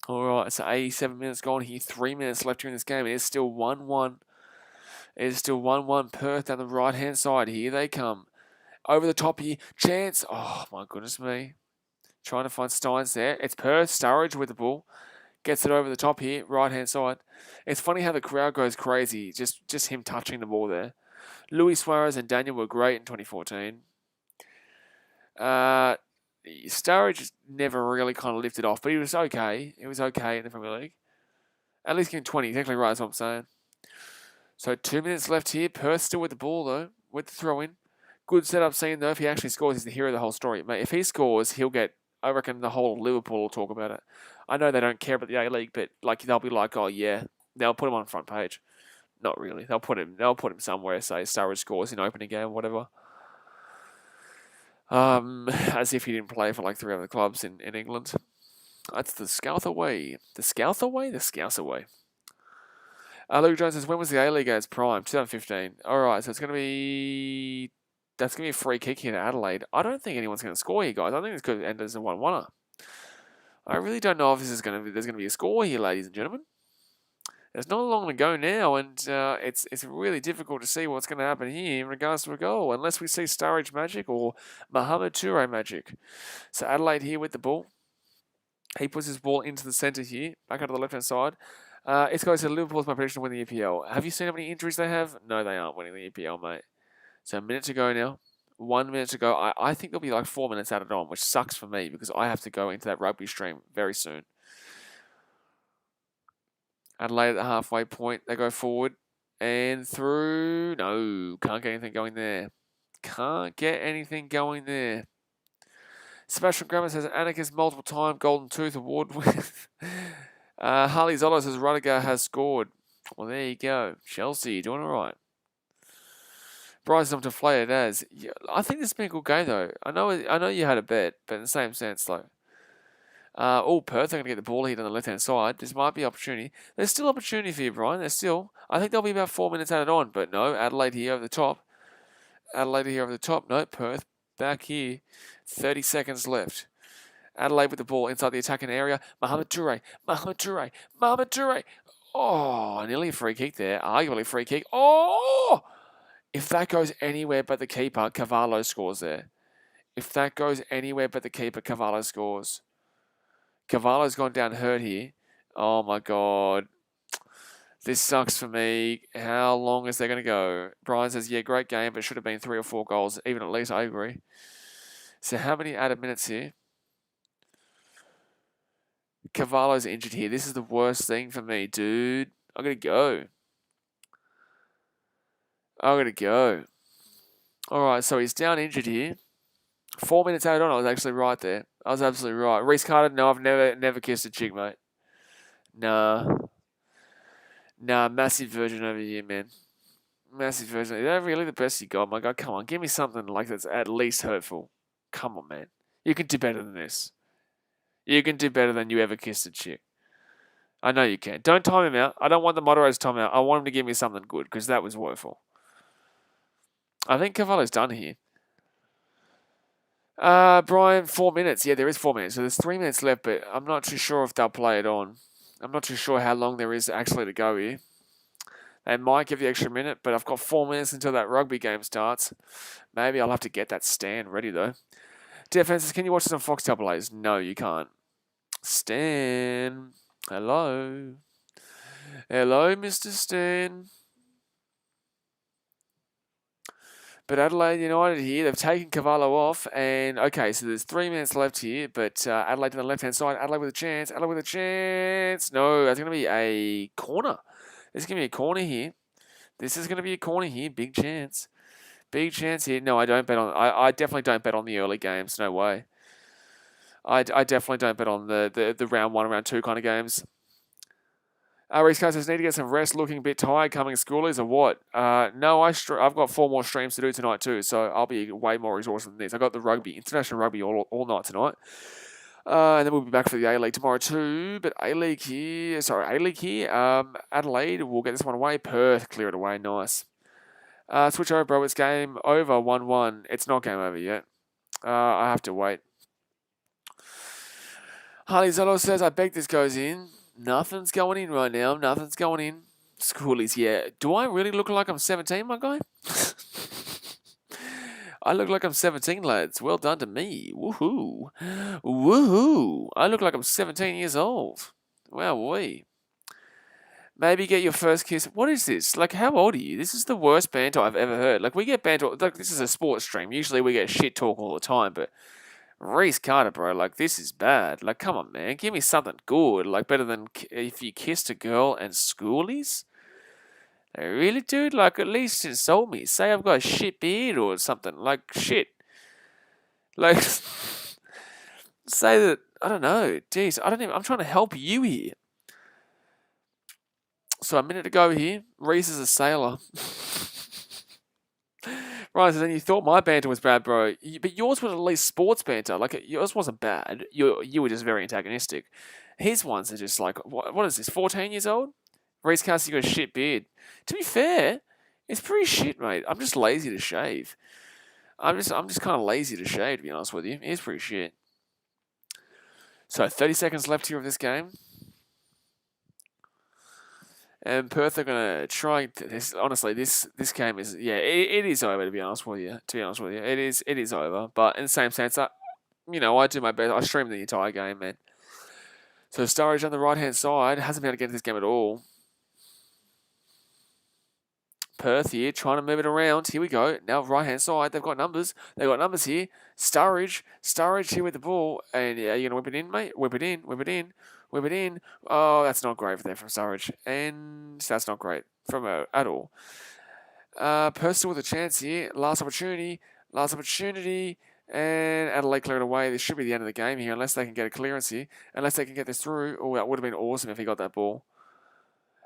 Alright, so 87 minutes gone here. 3 minutes left here in this game. It is still 1-1. It is still 1-1. Perth down the right-hand side. Here they come. Over the top here. Chance. Oh, my goodness me. Trying to find Steins there. It's Perth. Sturridge with the ball. Gets it over the top here. Right-hand side. It's funny how the crowd goes crazy. Just him touching the ball there. Luis Suarez and Daniel were great in 2014. Sturridge never really kind of lifted off, but he was okay. He was okay in the Premier League. At least getting 20, exactly right, that's what I'm saying. So 2 minutes left here. Perth still with the ball, though, with the throw-in. Good setup scene, though. If he actually scores, he's the hero of the whole story. Mate, if he scores, he'll get, I reckon, the whole of Liverpool will talk about it. I know they don't care about the A-League, but like they'll be like, oh, yeah. They'll put him on the front page. Not really. They'll put him somewhere, say Sturridge scores in opening game, whatever. As if he didn't play for like 3 other clubs in England. That's the Scouther way. The Scouther way? The Scouser way. Luke Jones says, when was the A-League at its prime? 2015. Alright, so it's going to be... That's going to be a free kick here to Adelaide. I don't think anyone's going to score here, guys. I think this could end as a 1-1er. I really don't know if there's going to be a score here, ladies and gentlemen. There's not long to go now, and it's really difficult to see what's going to happen here in regards to a goal, unless we see Sturridge magic or Mohamed Toure magic. So Adelaide here with the ball. He puts his ball into the centre here, back out of the left-hand side. It's going to Liverpool's my prediction to win the EPL. Have you seen how many injuries they have? No, they aren't winning the EPL, mate. So a minute to go now. 1 minute to go. I think there'll be like 4 minutes added on, which sucks for me because I have to go into that rugby stream very soon. Adelaide at the halfway point. They go forward and through. No, can't get anything going there. Can't get anything going there. Sebastian Grammer says Anarchist multiple time Golden Tooth Award with Harley Zola says Rudiger has scored. Well, there you go. Chelsea doing all right. Bryce them to play it as. Yeah, I think this has been a good game though. I know you had a bet, but in the same sense, like. Perth are going to get the ball here on the left-hand side. This might be opportunity. There's still opportunity for you, Brian. There's still. I think there'll be about 4 minutes added on, but no. Adelaide here over the top. No, Perth back here. 30 seconds left. Adelaide with the ball inside the attacking area. Mohamed Toure. Oh, nearly a free kick there. Arguably a free kick. Oh! If that goes anywhere but the keeper, Cavallo scores there. If that goes anywhere but the keeper, Cavallo scores. Cavallo's gone down hurt here. Oh, my God. This sucks for me. How long is they going to go? Brian says, yeah, great game, but should have been 3 or 4 goals. Even at least, I agree. So how many added minutes here? Cavallo's injured here. This is the worst thing for me, dude. I'm going to go. All right, so he's down injured here. 4 minutes added on. I was actually right there. I was absolutely right. Reece Carter, no, I've never kissed a chick, mate. Nah, massive virgin over here, man. Massive virgin. Is that really the best you got? My God, come on. Give me something like that's at least hurtful. Come on, man. You can do better than this. You can do better than you ever kissed a chick. I know you can. Don't time him out. I don't want the moderator's time out. I want him to give me something good because that was woeful. I think Cavallo's done here. Brian, 4 minutes. Yeah, there is 4 minutes. So there's 3 minutes left, but I'm not too sure if they'll play it on. I'm not too sure how long there is actually to go here. They might give the extra minute, but I've got 4 minutes until that rugby game starts. Maybe I'll have to get that stand ready, though. Defenses, can you watch this on Fox Double A's? No, you can't. Stan. Hello. Hello, Mr. Stan. But Adelaide United here, they've taken Cavallo off. And, okay, so there's 3 minutes left here. But Adelaide to the left-hand side. Adelaide with a chance. No, that's going to be a corner. There's going to be a corner here. Big chance. Big chance here. No, I don't bet on... I definitely don't bet on the early games. No way. I definitely don't bet on the round 1 and round 2 kind of games. Reese Carter says, need to get some rest, looking a bit tired, coming schoolies or what? No, I've got 4 more streams to do tonight too, so I'll be way more resourced than this. I've got the rugby, international rugby all night tonight. And then we'll be back for the A-League tomorrow too. But A-League here. Adelaide will get this one away. Perth clear it away. Nice. Switch over, bro. It's game over. 1-1. It's not game over yet. I have to wait. Harley Zotto says, I beg this goes in. Nothing's going in right now. Nothing's going in. Schoolies, yeah. Do I really look like I'm 17, my guy? I look like I'm 17, lads. Well done to me. Woohoo. Woohoo. I look like I'm 17 years old. Wow, boy. Maybe get your first kiss. What is this? Like, how old are you? This is the worst banter I've ever heard. Like, we get banter. Like, this is a sports stream. Usually we get shit talk all the time, but Reese Carter, bro, like, this is bad. Like, come on, man. Give me something good. Like, better than if you kissed a girl and schoolies? Really, dude? Like, at least insult me. Say I've got a shit beard or something. Like, shit. Like, say that, I don't know. Jeez, I'm trying to help you here. So a minute to go here. Reese is a sailor. Right, so then you thought my banter was bad, bro. But yours was at least sports banter. Like, yours wasn't bad. You were just very antagonistic. His ones are just like, what is this, 14 years old? Reese Cassidy got a shit beard. To be fair, it's pretty shit, mate. I'm just lazy to shave. I'm just kind of lazy to shave, to be honest with you. It's pretty shit. So 30 seconds left here of this game. And Perth are going to try this. Honestly, this game is, yeah, it is over, to be honest with you. It is over. But in the same sense, I do my best. I stream the entire game, man. So Sturridge on the right-hand side hasn't been able to get into this game at all. Perth here, trying to move it around. Here we go. Now right-hand side, they've got numbers. They've got numbers here. Sturridge here with the ball. And yeah, you're going to whip it in, mate. Whip it in. Oh, that's not great there from Sturridge. And that's not great from at all. Perth still with a chance here. Last opportunity. And Adelaide cleared away. This should be the end of the game here, unless they can get a clearance here. Unless they can get this through. Oh, that would have been awesome if he got that ball.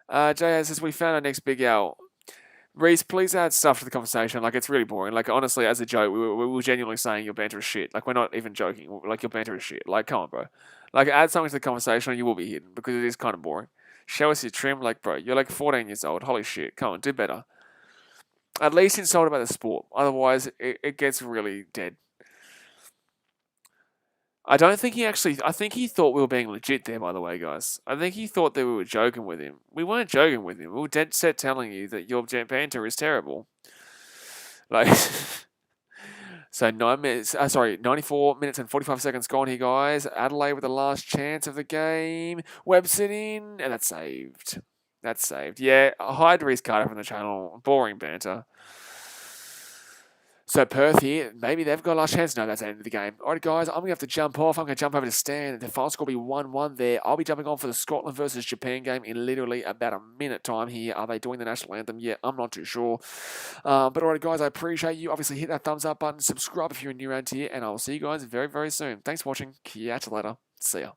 JS says, we found our next big L. Reese, please add stuff to the conversation. Like, it's really boring. Like, honestly, as a joke, we were genuinely saying your banter is shit. Like, we're not even joking. Like, your banter is shit. Like, come on, bro. Like, add something to the conversation and you will be hidden because it is kind of boring. Show us your trim. Like, bro, you're like 14 years old. Holy shit. Come on, do better. At least insult about the sport. Otherwise, it gets really dead. I think he thought we were being legit there, by the way, guys. I think he thought that we were joking with him. We weren't joking with him. We were dead set telling you that your banter is terrible. Like, so 94 minutes and 45 seconds gone here, guys. Adelaide with the last chance of the game. Webb's it in, and that's saved. Yeah, hide Reese Carter from the channel. Boring banter. So Perth here, maybe they've got a last chance. No, that's the end of the game. All right, guys, I'm going to have to jump off. I'm going to jump over to Stan. The final score will be 1-1 there. I'll be jumping on for the Scotland versus Japan game in literally about a minute time here. Are they doing the national anthem yet? I'm not too sure. But all right, guys, I appreciate you. Obviously, hit that thumbs up button. Subscribe if you're new around here. And I will see you guys very, very soon. Thanks for watching. Catch you later. See ya.